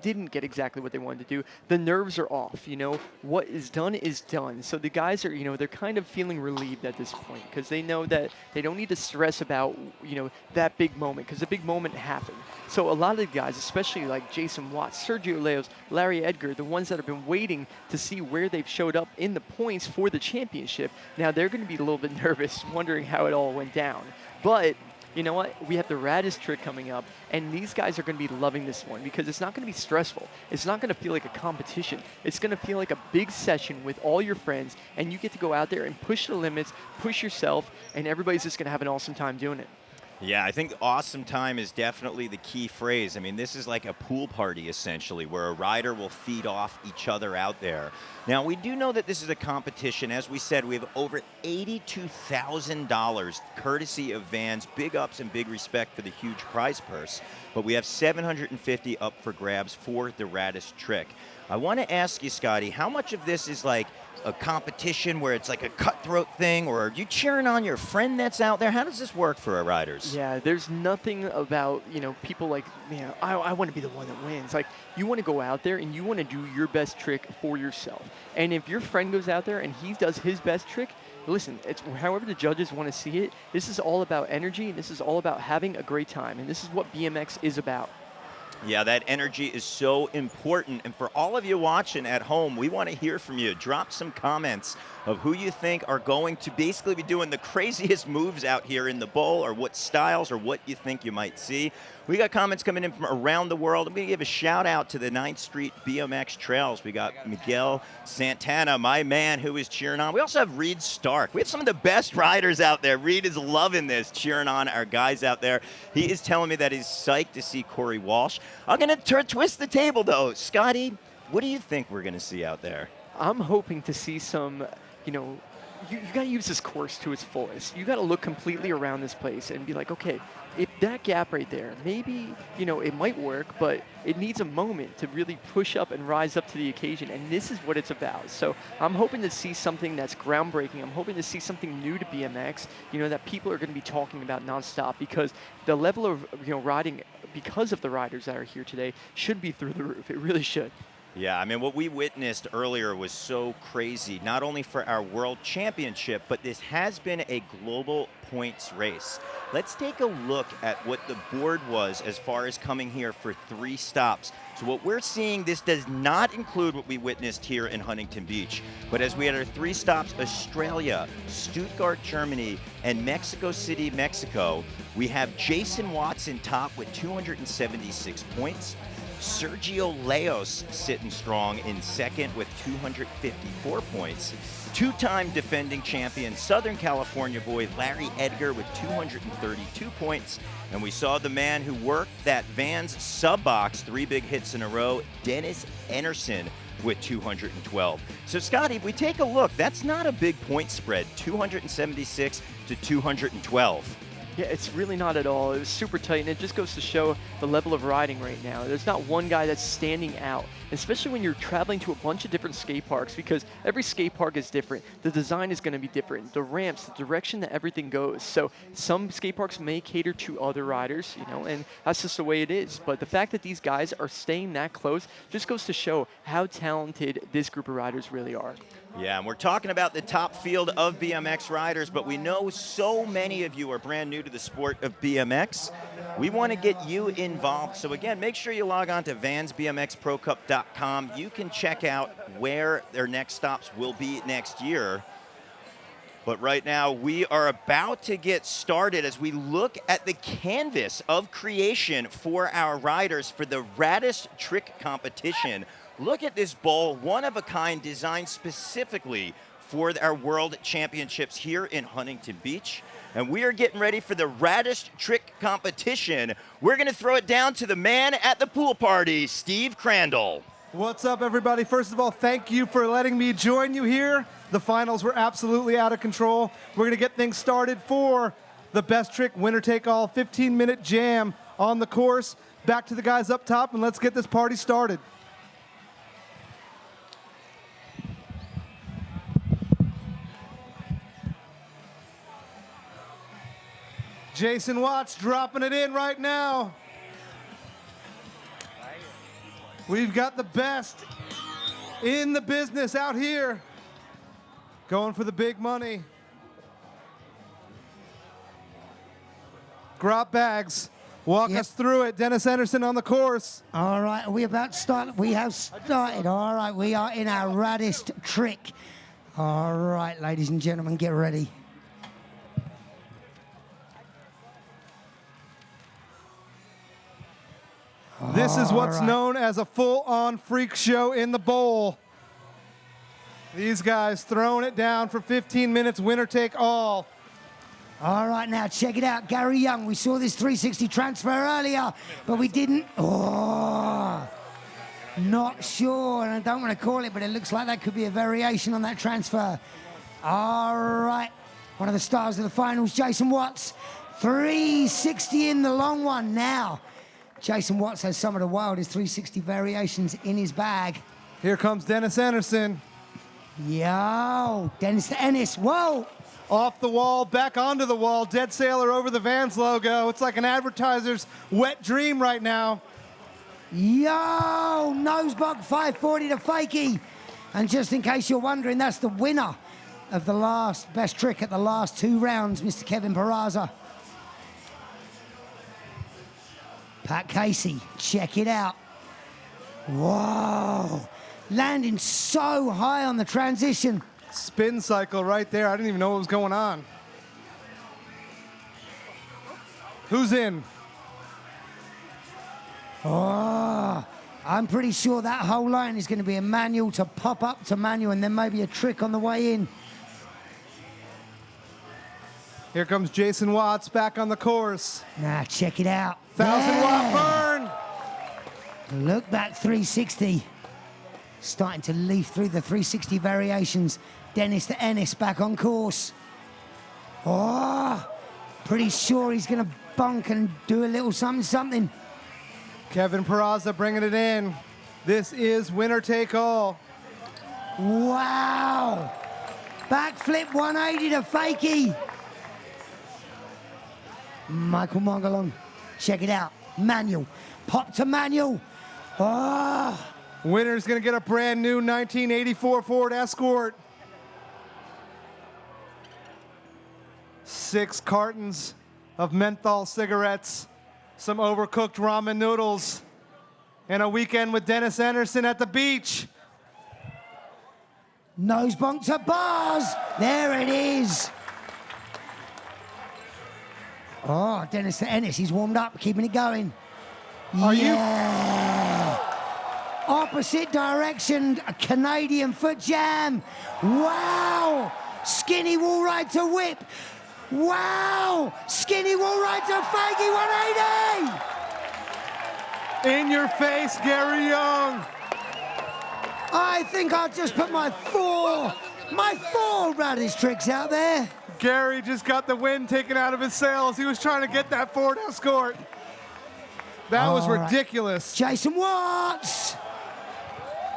didn't get exactly what they wanted to do, the nerves are off. What is done is done. So the guys are, they're kind of feeling relieved at this point because they know that they don't need to stress about, that big moment, because the big moment happened. So a lot of the guys, especially like Jason Watts, Sergio Leos, Larry Edgar, the ones that have been waiting to see where they've showed up in the points for the championship, now they're going to be a little bit nervous, wondering how it all went down. But you know what? We have the Raddest trick coming up, and these guys are going to be loving this one because it's not going to be stressful. It's not going to feel like a competition. It's going to feel like a big session with all your friends, and you get to go out there and push the limits, push yourself, and everybody's just going to have an awesome time doing it. Yeah, I think awesome time is definitely the key phrase. I mean, this is like a pool party, essentially, where a rider will feed off each other out there. Now, we do know that this is a competition. As we said, we have over $82,000 courtesy of Vans. Big ups and big respect for the huge prize purse. But we have $750 up for grabs for the Raddest trick. I want to ask you, Scotty, how much of this is like a competition where it's like a cutthroat thing, or are you cheering on your friend that's out there? How does this work for our riders? Yeah, there's nothing about, people like, I want to be the one that wins. Like, you want to go out there and you want to do your best trick for yourself. And if your friend goes out there and he does his best trick, listen, it's however the judges want to see it. This is all about energy, and this is all about having a great time, and this is what BMX is about. Yeah, that energy is so important. And for all of you watching at home, we want to hear from you. Drop some comments of who you think are going to basically be doing the craziest moves out here in the bowl, or what styles, or what you think you might see. We got comments coming in from around the world. I'm going to give a shout out to the 9th Street BMX Trails. We got Miguel Santana, my man, who is cheering on. We also have Reed Stark. We have some of the best riders out there. Reed is loving this, cheering on our guys out there. He is telling me that he's psyched to see Corey Walsh. I'm going to twist the table, though. Scotty, what do you think we're going to see out there? I'm hoping to see some, you got to use this course to its fullest. You got to look completely around this place and be like, okay, if that gap right there, maybe, it might work, but it needs a moment to really push up and rise up to the occasion, and this is what it's about. So I'm hoping to see something that's groundbreaking. I'm hoping to see something new to BMX, that people are going to be talking about nonstop, because the level of, riding, because of the riders that are here today, should be through the roof. It really should. Yeah, I mean, what we witnessed earlier was so crazy, not only for our world championship, but this has been a global points race. Let's take a look at what the board was as far as coming here for 3 stops. So what we're seeing, this does not include what we witnessed here in Huntington Beach. But as we had our 3 stops, Australia, Stuttgart, Germany, and Mexico City, Mexico, we have Jason Watson top with 276 points. Sergio Leos sitting strong in second with 254 points. 2-time defending champion Southern California boy Larry Edgar with 232 points. And we saw the man who worked that Vans sub box 3 big hits in a row, Dennis Enerson, with 212. So Scotty, if we take a look, that's not a big point spread, 276 to 212. Yeah, it's really not at all. It was super tight, and it just goes to show the level of riding right now. There's not one guy that's standing out, especially when you're traveling to a bunch of different skate parks, because every skate park is different. The design is going to be different. The ramps, the direction that everything goes. So some skate parks may cater to other riders, you know, and that's just the way it is. But the fact that these guys are staying that close just goes to show how talented this group of riders really are. Yeah, and we're talking about the top field of BMX riders, but we know so many of you are brand new to the sport of BMX. We want to get you involved. So again, make sure you log on to vansbmxprocup.com. You can check out where their next stops will be next year. But right now, we are about to get started as we look at the canvas of creation for our riders for the Raddest trick competition. Look at this bowl, one of a kind, designed specifically for our World Championships here in Huntington Beach. And we are getting ready for the Raddest trick competition. We're going to throw it down to the man at the pool party, Steve Crandall. What's up, everybody? First of all, thank you for letting me join you here. The finals were absolutely out of control. We're going to get things started for the best trick winner-take-all 15-minute jam on the course. Back to the guys up top, and let's get this party started. Jason Watts dropping it in right now. We've got the best in the business out here, going for the big money. Grop bags, walk us through it. Dennis Anderson on the course. All right, are we about to start? We have started. All right, we are in our Raddest trick. All right, ladies and gentlemen, get ready. This is what's known as a full-on freak show in the bowl. These guys throwing it down for 15 minutes, winner take all. All right, now check it out. Gary Young, we saw this 360 transfer earlier, but we didn't. Oh, not sure, and I don't want to call it, but it looks like that could be a variation on that transfer. All right, one of the stars of the finals, Jason Watts. 360 in the long one now. Jason Watts has some of the wildest 360 variations in his bag. Here comes Dennis Anderson. Yo, Dennis the Ennis, whoa. Off the wall, back onto the wall, dead sailor over the Vans logo. It's like an advertiser's wet dream right now. Yo, nosebug 540 to fakie. And just in case you're wondering, that's the winner of the last best trick at the last 2 rounds, Mr. Kevin Peraza. Pat Casey, check it out. Whoa, landing so high on the transition. Spin cycle right there. I didn't even know what was going on. Who's in? Oh, I'm pretty sure that whole line is going to be a manual to pop up to manual and then maybe a trick on the way in. Here comes Jason Watts back on the course. Now, check it out. 1,000-watt burn. Look back 360. Starting to leaf through the 360 variations. Dennis the Ennis back on course. Oh, pretty sure he's going to bunk and do a little something. Kevin Peraza bringing it in. This is winner take all. Wow. Backflip 180 to fakie. Michael Mongalong, check it out. Manual, pop to manual. Oh, Winner's gonna get a brand new 1984 Ford Escort. 6 cartons of menthol cigarettes, some overcooked ramen noodles, and a weekend with Dennis Anderson at the beach. Nose bump to bars. There it is. Oh, Dennis the Ennis, he's warmed up, keeping it going. Are you? Opposite direction, a Canadian foot jam. Wow. Skinny wall ride to whip. Wow. Skinny wall ride to Faggy 180. In your face, Gary Young. I think I'll just put my four Raddest tricks out there. Gary just got the wind taken out of his sails. He was trying to get that Ford Escort. That was ridiculous. Jason Watts.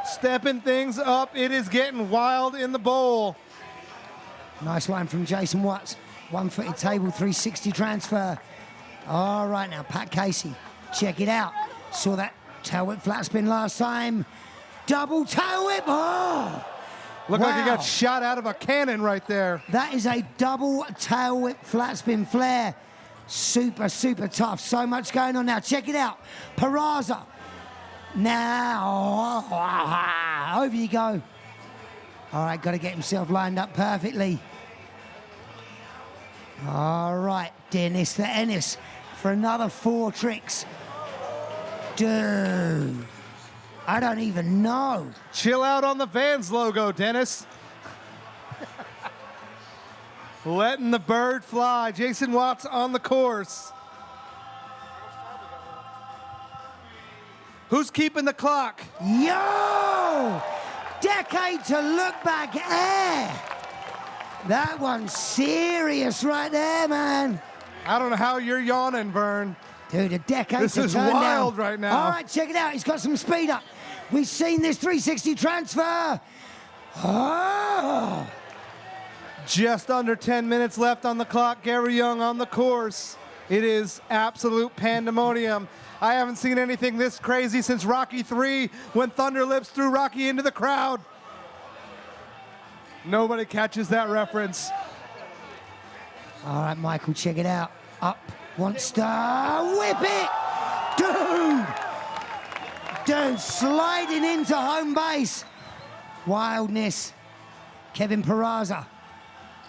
Stepping things up. It is getting wild in the bowl. Nice line from Jason Watts. One-footed table, 360 transfer. All right now, Pat Casey. Check it out. Saw that tail whip flat spin last time. Double tail whip. Oh! Looked like he Wow. got shot out of a cannon right there. That is a double tail whip flat spin flare. Super, super tough. So much going on now. Check it out. Peraza. Now, over you go. All right, got to get himself lined up perfectly. All right, Dennis the Ennis for another 4 tricks. Dude, I don't even know. Chill out on the Vans logo, Dennis. Letting the bird fly. Jason Watts on the course. Who's keeping the clock? Yo! Decade to look back air. That one's serious right there, man. I don't know how you're yawning, Vern. Dude, a decade This to is turn wild down. right now. All right, check it out. He's got some speed up. We've seen this 360 transfer. Oh! Just under 10 minutes left on the clock. Gary Young on the course. It is absolute pandemonium. I haven't seen anything this crazy since Rocky 3 when Thunder Lips threw Rocky into the crowd. Nobody catches that reference. All right, Michael, check it out. Up, wants to whip it. Dude, sliding into home base. Wildness. Kevin Peraza.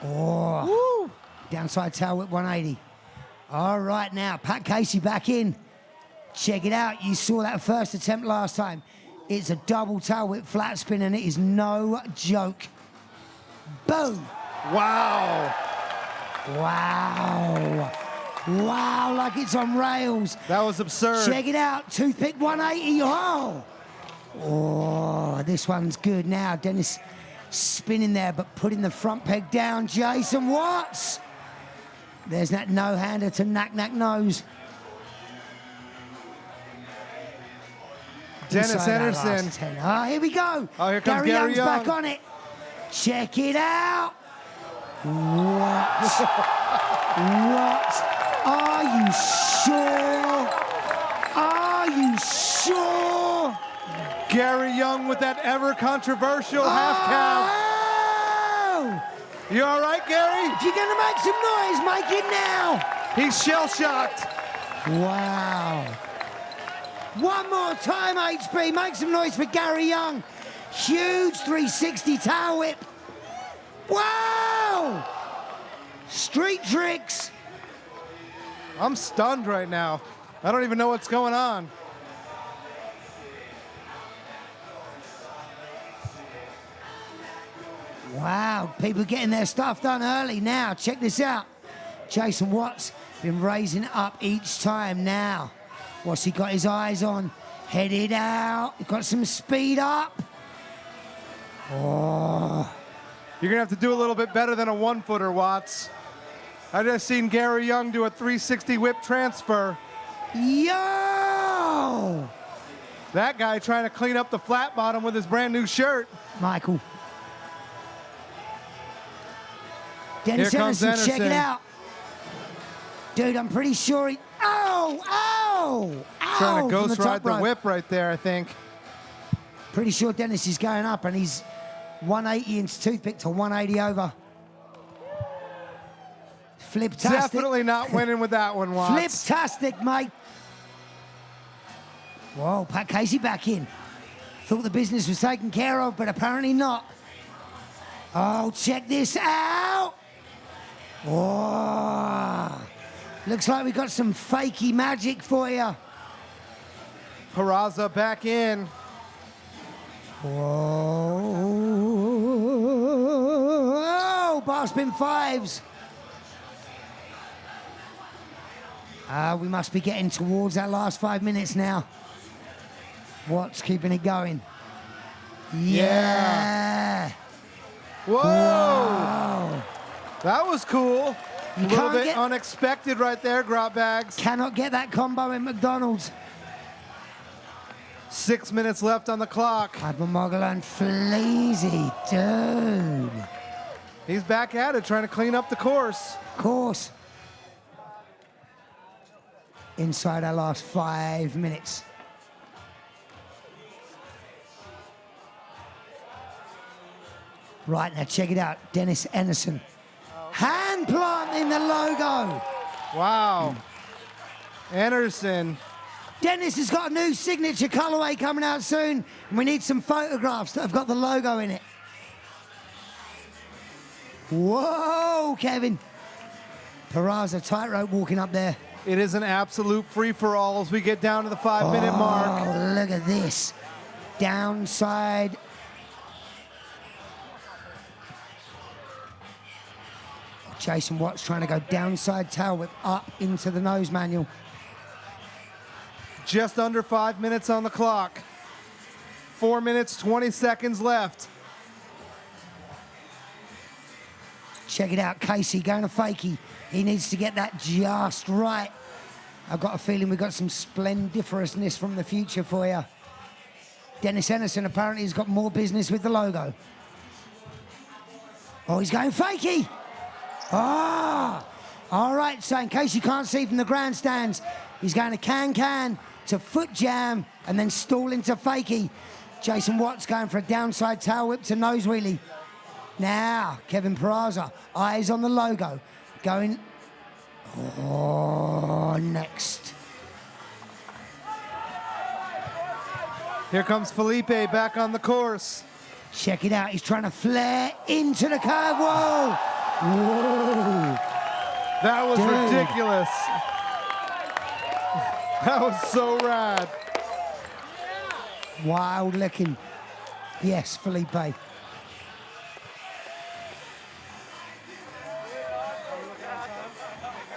Oh, Woo. Downside tail whip 180. All right, now, Pat Casey back in. Check it out. You saw that first attempt last time. It's a double tail whip flat spin, and it is no joke. Boom. Wow. Wow. Wow, like it's on rails. That was absurd. Check it out. Toothpick 180. Oh, this one's good now. Dennis spinning there, but putting the front peg down. Jason Watts. There's that no-hander to knack nose. Dennis Inside that Anderson. last 10. Oh, here we go. Oh, here comes Gary Young's Young. back on it. Check it out. What? What? Are you sure? Are you sure? Gary Young with that ever controversial half cab. Oh! You all right, Gary? If you're gonna make some noise, make it now. He's shell-shocked. Wow. One more time, HB. Make some noise for Gary Young. Huge 360 tail whip. Wow! Street tricks. I'm stunned right now. I don't even know what's going on. Wow, people getting their stuff done early now. Check this out. Jason Watts been raising up each time now. What's he got his eyes on? Headed out. He got some speed up. Oh. You're going to have to do a little bit better than a one-footer, Watts. I just seen Gary Young do a 360 whip transfer. Yo! That guy trying to clean up the flat bottom with his brand new shirt. Michael. Dennis Here comes Anderson, check it Anderson. out. Dude, I'm pretty sure he... Ow! Ow! Ow! Trying to from ghost top ride the rope. whip right there, I think. Pretty sure Dennis is going up, and he's 180 into toothpick to 180 over. Flip-tastic. Definitely not winning with that one, Watts. Flip-tastic, mate. Whoa, Pat Casey back in. Thought the business was taken care of, but apparently not. Oh, check this out. Oh, looks like we got some fakey magic for you. Peraza back in. Whoa, bar spin fives. We must be getting towards that last 5 minutes now. What's keeping it going? Yeah. Whoa. Whoa. That was cool. A little can't bit get- unexpected right there, Grot Bags. Cannot get that combo in McDonald's. 6 minutes left on the clock. Hypermoggle and Fleazy, dude. He's back at it, trying to clean up the course. Of course. Inside our last 5 minutes. Right, now check it out. Dennis Anderson. Hand planting the logo. Wow. Anderson. Dennis has got a new signature colorway coming out soon, and we need some photographs that have got the logo in it. Whoa, Kevin. Peraza tightrope walking up there. It is an absolute free-for-all as we get down to the 5-minute mark. Oh, look at this. Downside. Jason Watts trying to go downside tail whip up into the nose manual. Just under 5 minutes on the clock. 4 minutes, 20 seconds left. Check it out, Casey going to fakie. He needs to get that just right. I've got a feeling we've got some splendiferousness from the future for you. Dennis Anderson apparently has got more business with the logo. Oh, he's going fakie. Ah, all right, so in case you can't see from the grandstands, he's going to can to foot jam and then stall into fakie. Jason Watts going for a downside tail whip to nose wheelie. Now, Kevin Peraza, eyes on the logo, going, oh, next. Here comes Felipe back on the course. Check it out, he's trying to flare into the curve, whoa! Whoa! That was Dude. ridiculous. That was so rad. Wild looking. Yes, Felipe.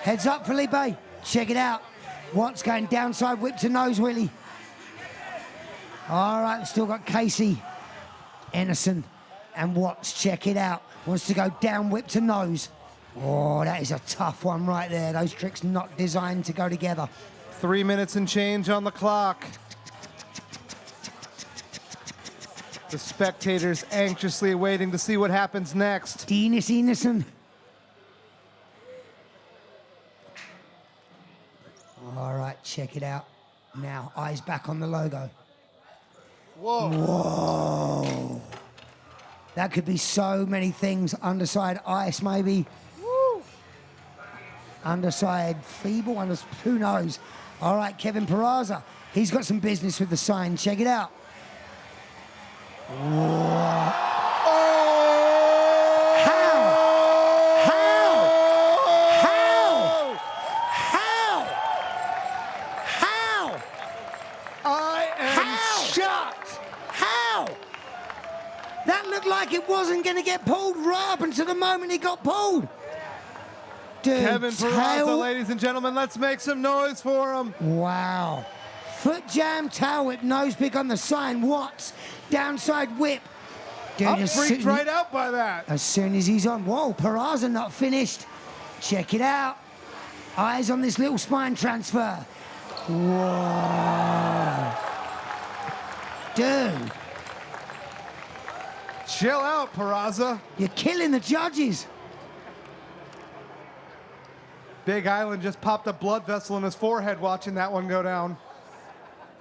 Heads up, Felipe. Check it out. Watts going downside whip to nose wheelie. All right, still got Casey, Anderson, and Watts. Check it out. Wants to go down whip to nose. Oh, that is a tough one right there. Those tricks not designed to go together. 3 minutes and change on the clock. The spectators anxiously waiting to see what happens next. Dennis Anderson. All right, check it out. Now, eyes back on the logo. Whoa. Whoa. That could be so many things. Underside ice, maybe. Woo. Underside feeble, who knows? All right, Kevin Peraza. He's got some business with the sign. Check it out. Whoa. I am shocked. How? That looked like it wasn't going to get pulled right up until the moment it got pulled. Dude, Kevin Peraza, ladies and gentlemen, let's make some noise for him. Wow. Foot jam, tail whip, nose pick on the sign. Watts, downside whip. Dude, I'm freaked right out by that. As soon as he's on, whoa, Peraza not finished. Check it out. Eyes on this little spine transfer. Whoa. Dude. Chill out, Peraza. You're killing the judges. Big Island just popped a blood vessel in his forehead watching that one go down.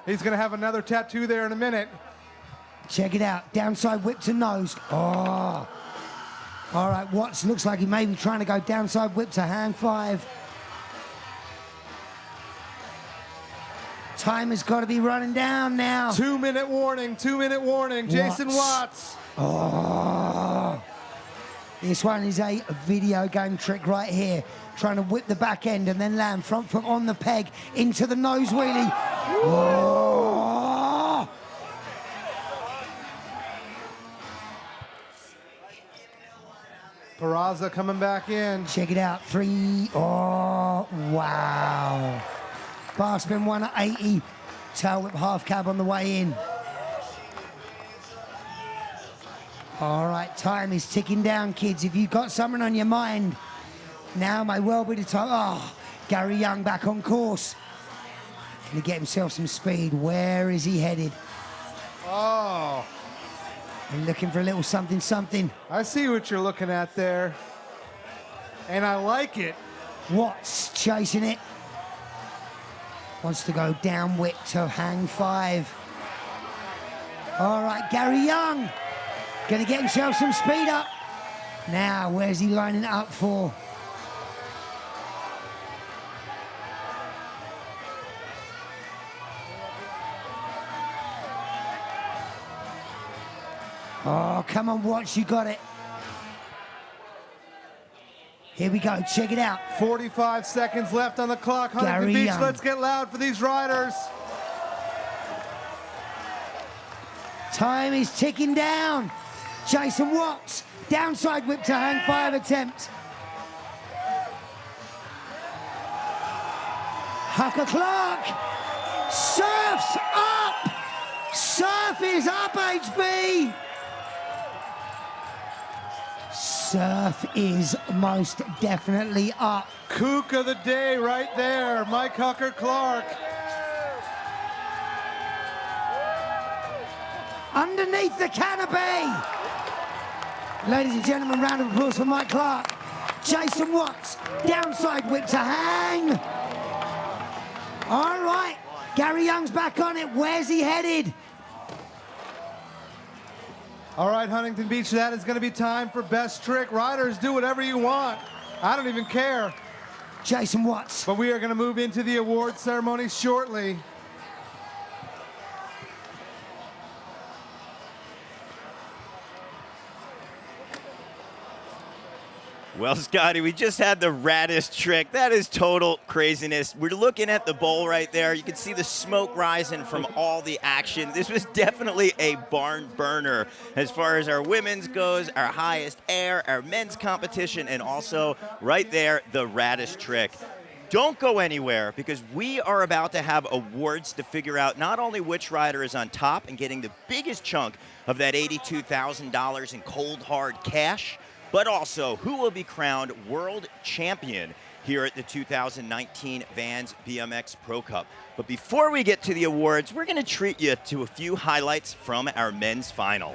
He's going to have another tattoo there in a minute. Check it out. Downside whip to nose. Oh. All right, Watts looks like he may be trying to go downside whip to hang 5. Time has got to be running down now. 2-minute warning, 2-minute warning. Jason Watts. Oh. This one is a video game trick right here. Trying to whip the back end and then land front foot on the peg into the nose wheelie. Oh. Peraza coming back in. Check it out. 3. Oh, wow. Bar spin 1 at 80. Tail whip half cab on the way in. All right, time is ticking down, kids. If you've got something on your mind, now may well be the time. Oh, Gary Young back on course. Can he get himself some speed? Where is he headed? Oh. And looking for a little something, something. I see what you're looking at there. And I like it. Watts chasing it. Wants to go down whip to hang 5. All right, Gary Young. Gonna get himself some speed up. Now, where's he lining it up for? Oh, come on, Watts, you got it. Here we go, check it out. 45 seconds left on the clock. Huntington Gary Beach, Young. let's get loud for these riders. Time is ticking down. Jason Watts, downside whip to hang 5 attempt. Hucker Clark, surf's up. Surf is up, HB. Surf is most definitely up. Kook of the day right there, Mike Hucker Clark. Underneath the canopy. Ladies and gentlemen, round of applause for Mike Clark. Jason Watts, downside whip to hang. All right, Gary Young's back on it. Where's he headed? All right, Huntington Beach, that is going to be time for best trick. Riders, do whatever you want. I don't even care. Jason Watts. But we are going to move into the award ceremony shortly. Well, Scotty, we just had the Raddest trick. That is total craziness. We're looking at the bowl right there. You can see the smoke rising from all the action. This was definitely a barn burner as far as our women's goes, our highest air, our men's competition, and also right there, the Raddest trick. Don't go anywhere because we are about to have awards to figure out not only which rider is on top and getting the biggest chunk of that $82,000 in cold hard cash, but also who will be crowned world champion here at the 2019 Vans BMX Pro Cup. But before we get to the awards, we're going to treat you to a few highlights from our men's final.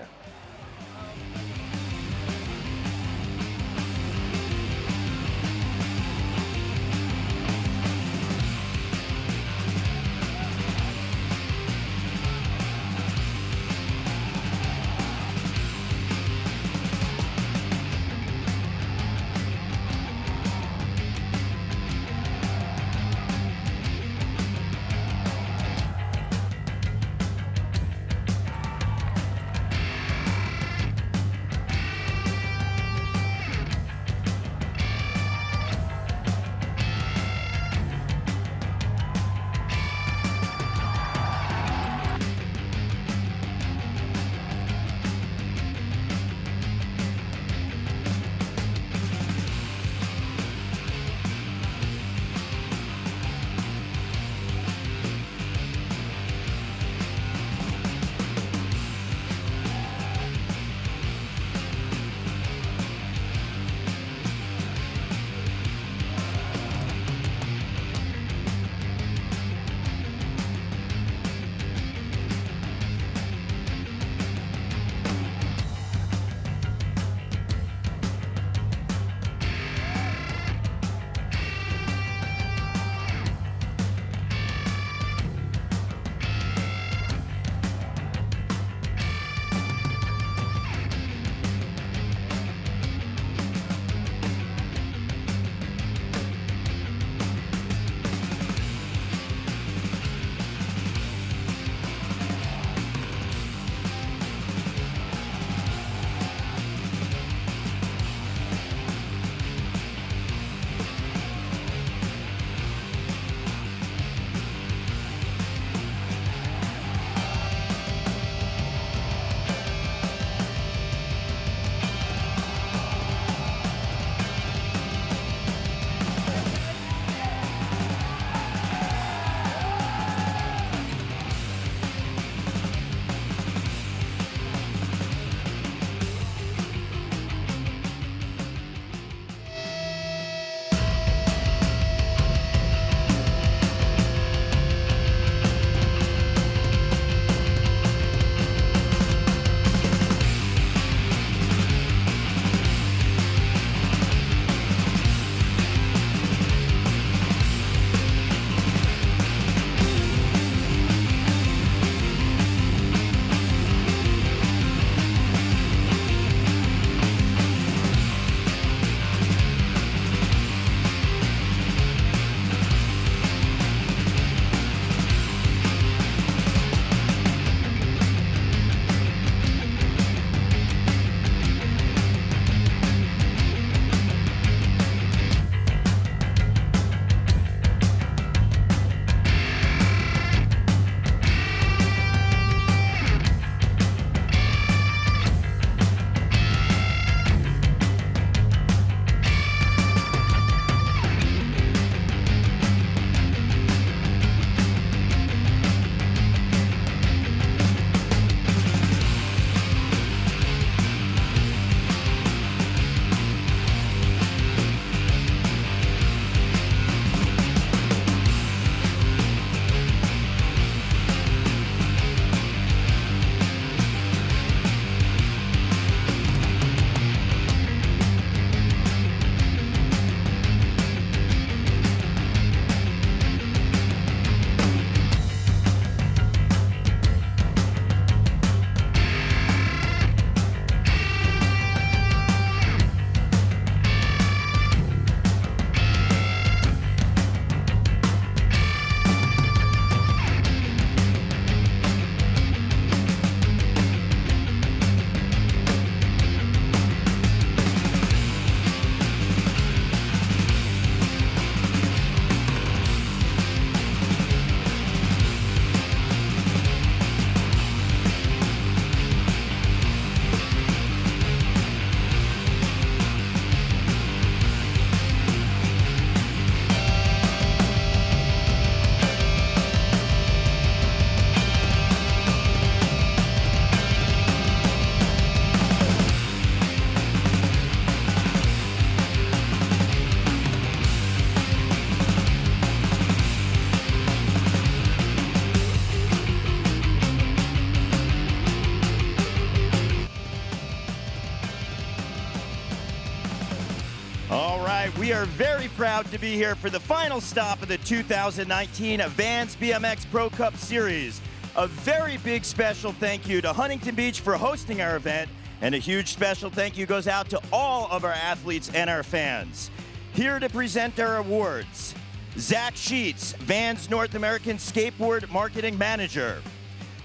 we are very proud to be here for the final stop of the 2019 Vans BMX Pro Cup Series. A very big special thank you to Huntington Beach for hosting our event, and a huge special thank you goes out to all of our athletes and our fans. Here to present our awards, Zach Sheets, Vans North American Skateboard Marketing Manager.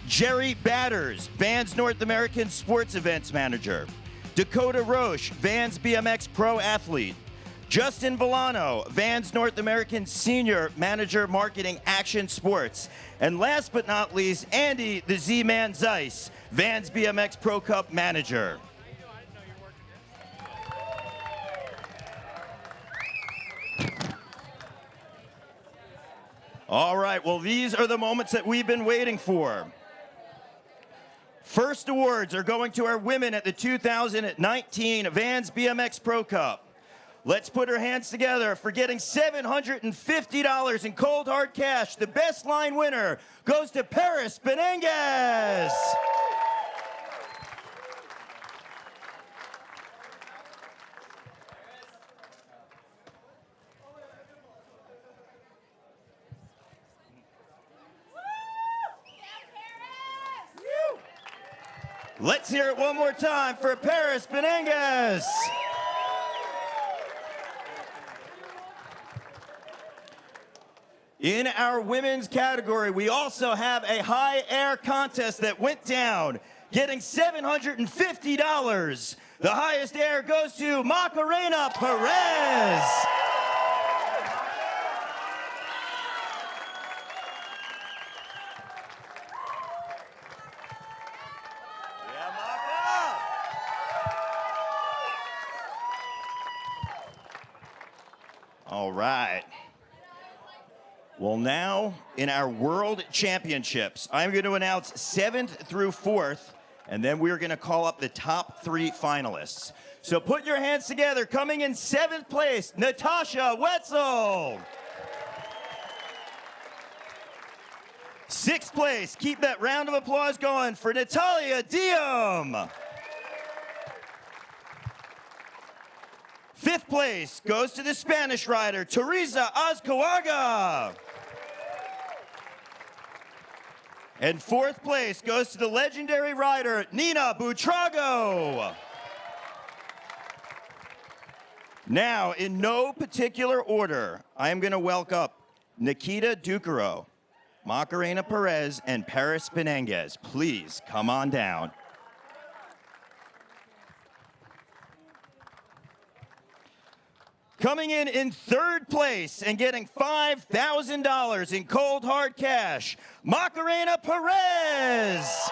Jerry Batters, Vans North American Sports Events Manager. Dakota Roche, Vans BMX Pro Athlete. Justin Villano, Vans North American Senior Manager Marketing Action Sports. And last but not least, Andy the Z-Man Zeiss, Vans BMX Pro Cup Manager. All right, well, these are the moments that we've been waiting for. First awards are going to our women at the 2019 Vans BMX Pro Cup. Let's put our hands together for getting $750 in cold hard cash. The best line winner goes to Paris Benenguez. Let's hear it one more time for Paris Benenguez. In our women's category, we also have a high air contest that went down, getting $750. The highest air goes to Macarena Perez. All right. Well, now in our World Championships, I'm going to announce 7th through 4th, and then we're going to call up the top 3 finalists. So put your hands together. Coming in 7th place, Natasha Wetzel. 6th place, keep that round of applause going for Natalia Diem. 5th place goes to the Spanish rider, Teresa Azcoaga. And 4th place goes to the legendary rider, Nina Buitrago. Now, in no particular order, I am going to welcome Nikita Ducaro, Macarena Perez, and Paris Benenguez. Please come on down. Coming in 3rd place and getting $5,000 in cold hard cash, Macarena Perez.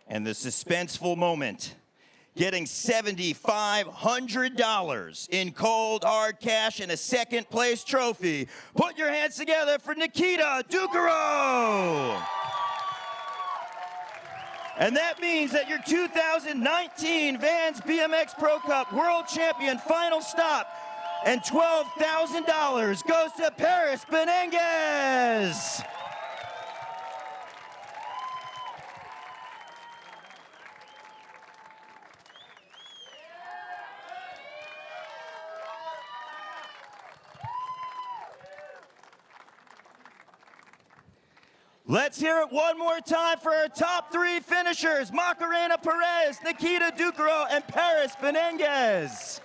And the suspenseful moment, getting $7,500 in cold hard cash and a 2nd place trophy. Put your hands together for Nikita Ducaro. And that means that your 2019 Vans BMX Pro Cup World Champion final stop and $12,000 goes to Paris Benenguez. Let's hear it one more time for our top 3 finishers, Macarena Perez, Nikita Ducaro, and Paris Benenguez.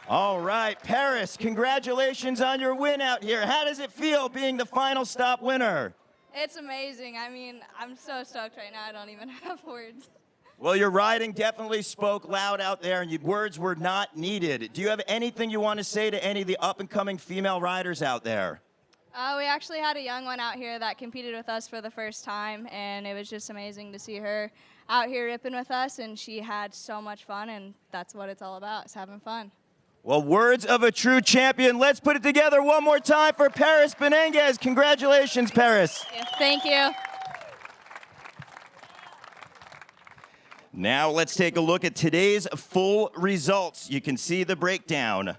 All right, Paris, congratulations on your win out here. How does it feel being the final stop winner? It's amazing. I mean, I'm so stoked right now, I don't even have words. Well, your riding definitely spoke loud out there, and your words were not needed. Do you have anything you want to say to any of the up-and-coming female riders out there? We actually had a young one out here that competed with us for the first time, and it was just amazing to see her out here ripping with us, and she had so much fun, and that's what it's all about, is having fun. Well, words of a true champion. Let's put it together one more time for Paris Benenguez. Congratulations, Paris. Thank you. Now let's take a look at today's full results. You can see the breakdown.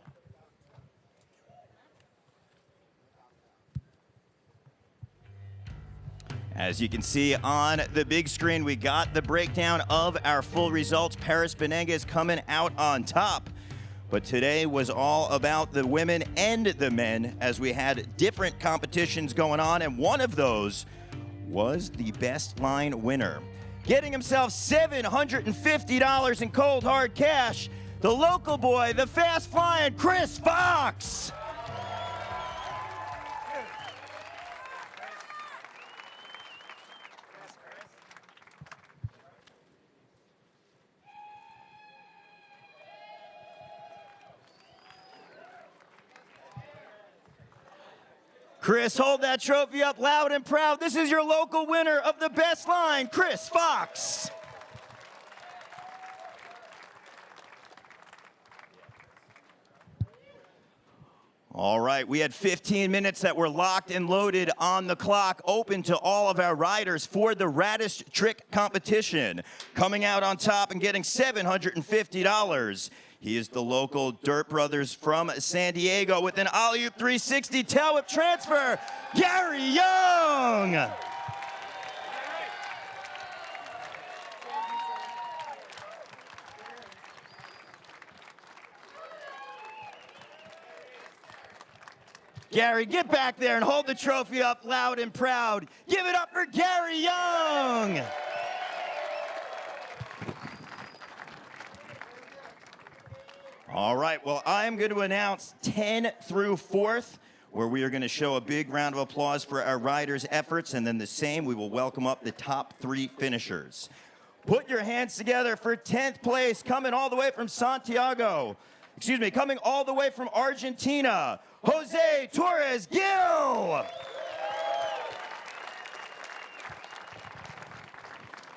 As you can see on the big screen, we got the breakdown of our full results. Paris Benenguez coming out on top. But today was all about the women and the men as we had different competitions going on, and one of those was the best line winner. Getting himself $750 in cold hard cash, the local boy, the fast flying Chris Fox. Chris, hold that trophy up loud and proud. This is your local winner of the best line, Chris Fox. All right, we had 15 minutes that were locked and loaded on the clock, open to all of our riders for the Raddest trick competition. Coming out on top and getting $750. He is the local Dirt Brothers from San Diego with an alley-oop 360 tail whip transfer, Gary Young. Gary, get back there and hold the trophy up loud and proud. Give it up for Gary Young. All right, well, I'm going to announce 10 through 4th, where we are going to show a big round of applause for our riders' efforts, and then the same, we will welcome up the top 3 finishers. Put your hands together for 10th place, coming all the way from coming all the way from Argentina, Jose Torres Gil.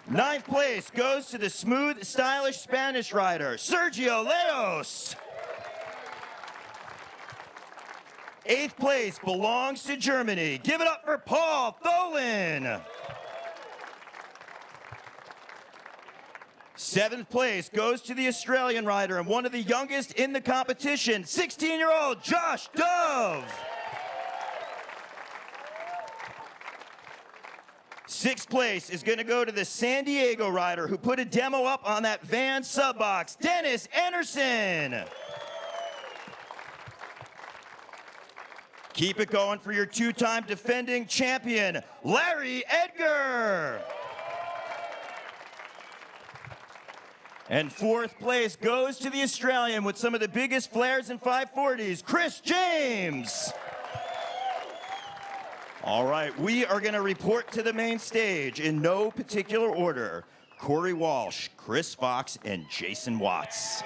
9th place goes to the smooth, stylish Spanish rider, Sergio Leos. 8th place belongs to Germany. Give it up for Paul Tholin. 7th place goes to the Australian rider and one of the youngest in the competition, 16-year-old Josh Dove. 6th place is going to go to the San Diego rider who put a demo up on that Vans sub box, Dennis Anderson. Keep it going for your 2-time defending champion, Larry Edgar. And 4th place goes to the Australian with some of the biggest flares in 540s, Chris James. All right, we are going to report to the main stage in no particular order. Corey Walsh, Chris Fox, and Jason Watts.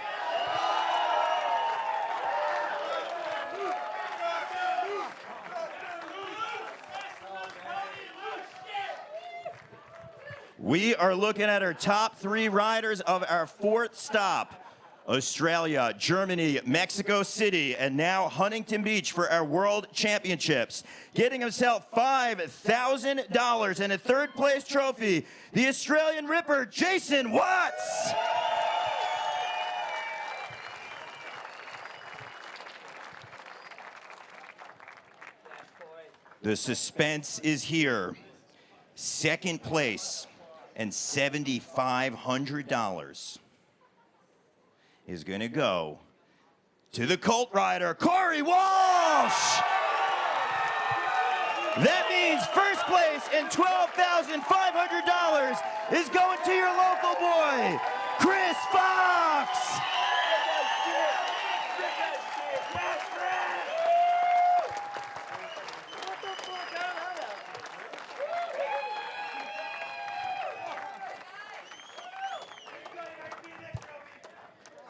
We are looking at our top 3 riders of our 4th stop. Australia, Germany, Mexico City, and now Huntington Beach for our World Championships. Getting himself $5,000 and a 3rd place trophy, the Australian Ripper, Jason Watts. The suspense is here. 2nd place and $7,500 is going to go to the Colt rider, Corey Walsh. That means 1st place and $12,500 is going to your local boy, Chris Fox.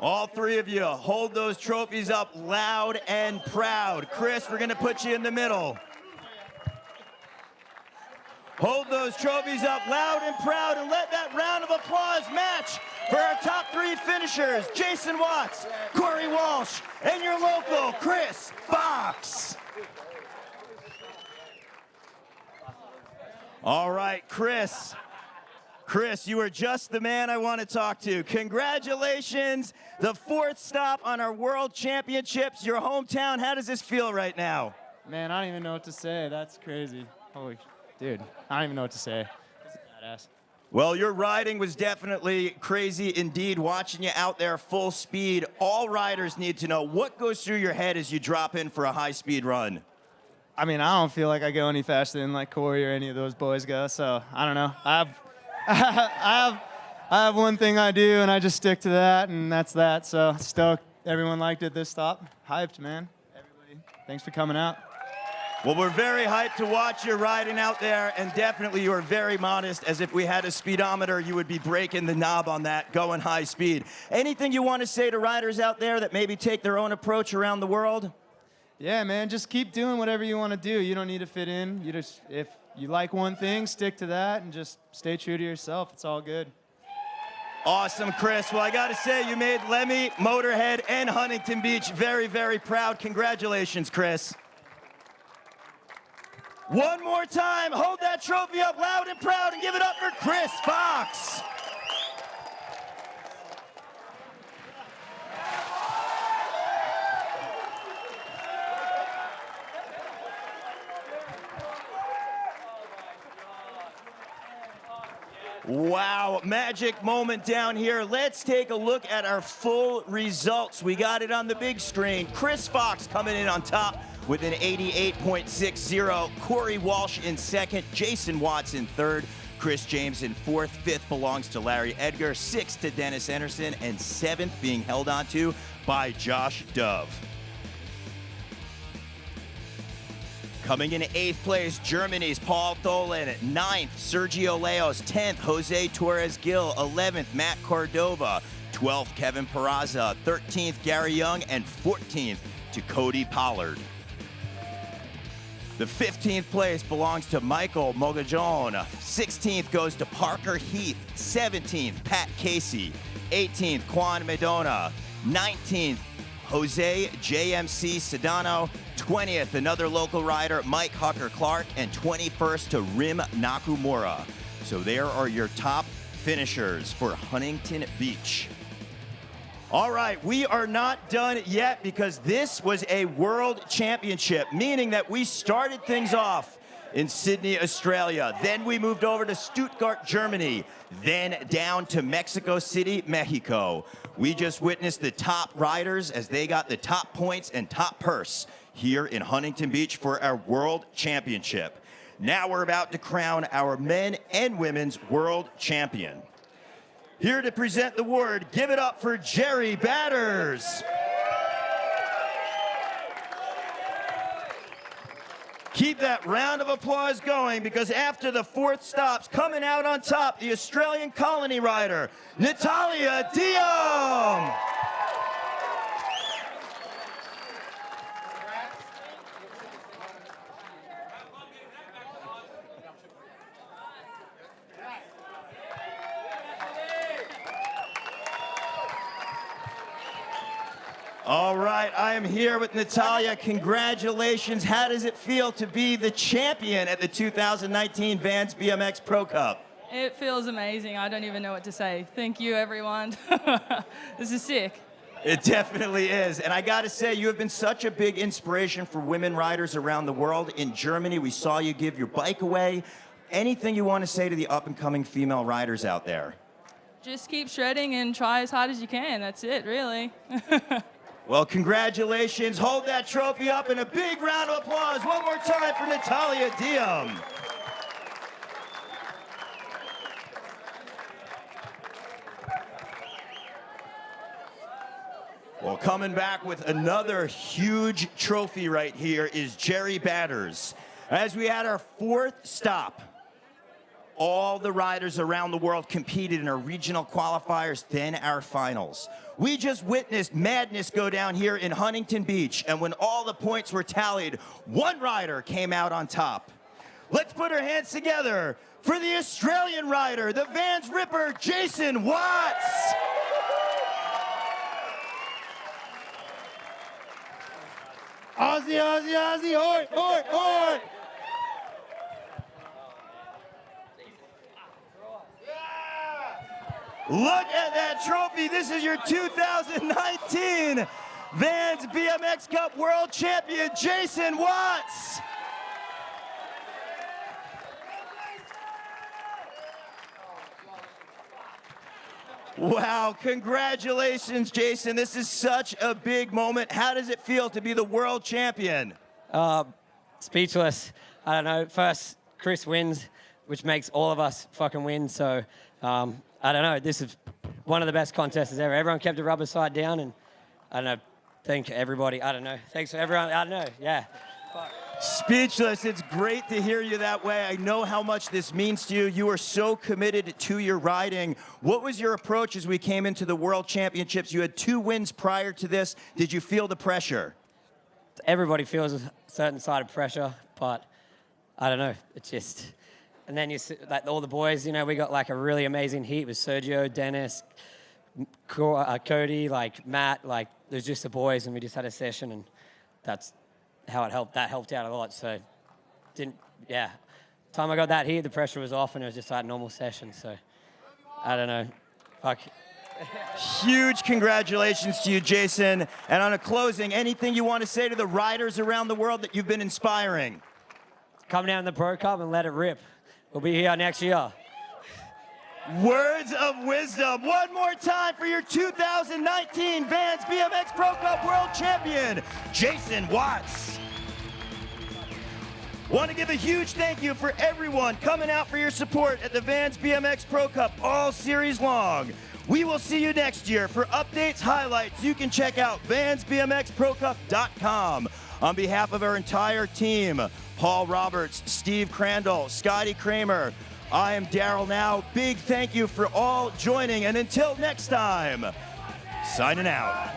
All 3 of you, hold those trophies up loud and proud. Chris, we're going to put you in the middle. Hold those trophies up loud and proud and let that round of applause match for our top 3 finishers, Jason Watts, Corey Walsh, and your local Chris Fox. All right, Chris. Chris, you are just the man I want to talk to. Congratulations, the 4th stop on our World Championships, your hometown. How does this feel right now? Man, I don't even know what to say. That's crazy. Holy, dude, I don't even know what to say. This is badass. Well, your riding was definitely crazy indeed. Watching you out there full speed, all riders need to know what goes through your head as you drop in for a high-speed run. I mean, I don't feel like I go any faster than like Corey or any of those boys go, so I don't know. I have one thing I do, and I just stick to that, and that's that. So stoked everyone liked it this stop. Hyped, man. Everybody, thanks for coming out. Well, we're very hyped to watch you riding out there, and definitely you are very modest, as if we had a speedometer, you would be breaking the knob on that, going high speed. Anything you want to say to riders out there that maybe take their own approach around the world? Yeah, man, just keep doing whatever you want to do. You don't need to fit in. You just, if you like one thing, stick to that, and just stay true to yourself. It's all good. Awesome, Chris. Well, I got to say, you made Lemmy, Motorhead, and Huntington Beach very, very proud. Congratulations, Chris. One more time, hold that trophy up loud and proud and give it up for Chris Fox. Wow, magic moment down here. Let's take a look at our full results. We got it on the big screen. Chris Fox coming in on top with an 88.60. Corey Walsh in second. Jason Watts in third. Chris James in fourth. Fifth belongs to Larry Edgar. Sixth to Dennis Anderson. And seventh being held onto by Josh Dove. Coming in eighth place, Germany's Paul Tholen. Ninth, Sergio Leos. 10th, Jose Torres-Gil. 11th, Matt Cordova. 12th, Kevin Peraza. 13th, Gary Young. And 14th to Cody Pollard. The 15th place belongs to Michael Mogajon. 16th goes to Parker Heath. 17th, Pat Casey. 18th, Juan Medona. 19th, Jose JMC Sedano. 20th, another local rider, Mike Hucker Clark. And 21st to Rim Nakamura. So there are your top finishers for Huntington Beach. All right, we are not done yet because this was a world championship, meaning that we started things off in Sydney, Australia. Then we moved over to Stuttgart, Germany. Then down to Mexico City, Mexico. We just witnessed the top riders as they got the top points and top purse here in Huntington Beach for our world championship. Now we're about to crown our men and women's world champion. Here to present the award, give it up for Jerry Batters. Keep that round of applause going because after the fourth stops, coming out on top, the Australian colony rider, Natalia Diem. All right, I am here with Natalia. Congratulations. How does it feel to be the champion at the 2019 Vans BMX Pro Cup? It feels amazing. I don't even know what to say. Thank you, everyone. This is sick. It definitely is. And I got to say, you have been such a big inspiration for women riders around the world. In Germany, we saw you give your bike away. Anything you want to say to the up-and-coming female riders out there? Just keep shredding and try as hard as you can. That's it, really. Well, congratulations. Hold that trophy up and a big round of applause one more time for Natalia Diem. Well, coming back with another huge trophy right here is Jerry Batters. As we had our fourth stop, all the riders around the world competed in our regional qualifiers, then our finals. We just witnessed madness go down here in Huntington Beach, and when all the points were tallied, one rider came out on top. Let's put our hands together for the Australian rider, the Vans Ripper, Jason Watts. Aussie, Aussie, Aussie, oi, oi, oi! Look at that trophy. This is your 2019 Vans BMX Cup World Champion, Jason Watts. Wow, congratulations, Jason. This is such a big moment. How does it feel to be the world champion? Speechless. I don't know. First, Chris wins, which makes all of us fucking win. So, I don't know. This is one of the best contests ever. Everyone kept the rubber side down, and I don't know. Thank everybody. I don't know. Thanks for everyone. I don't know. Yeah. Speechless. It's great to hear you that way. I know how much this means to you. You are so committed to your riding. What was your approach as we came into the World Championships? You had 2 wins prior to this. Did you feel the pressure? Everybody feels a certain side of pressure, but I don't know. It's just, and then you see, like all the boys, you know, we got like a really amazing heat with Sergio, Dennis, Cody, like Matt, like there's just the boys, and we just had a session, and that's how it helped. That helped out a lot. So, time I got that heat, the pressure was off, and it was just like a normal session. So, I don't know. Fuck. Huge congratulations to you, Jason. And on a closing, anything you want to say to the riders around the world that you've been inspiring? Come down to the Pro Cup and let it rip. We'll be here next year. Words of wisdom. One more time for your 2019 Vans BMX Pro Cup World Champion, Jason Watts. Want to give a huge thank you for everyone coming out for your support at the Vans BMX Pro Cup all series long. We will see you next year. For updates, highlights, you can check out vansbmxprocup.com. On behalf of our entire team, Paul Roberts, Steve Crandall, Scotty Kramer, I am Daryl Now. Big thank you for all joining, and until next time, signing out.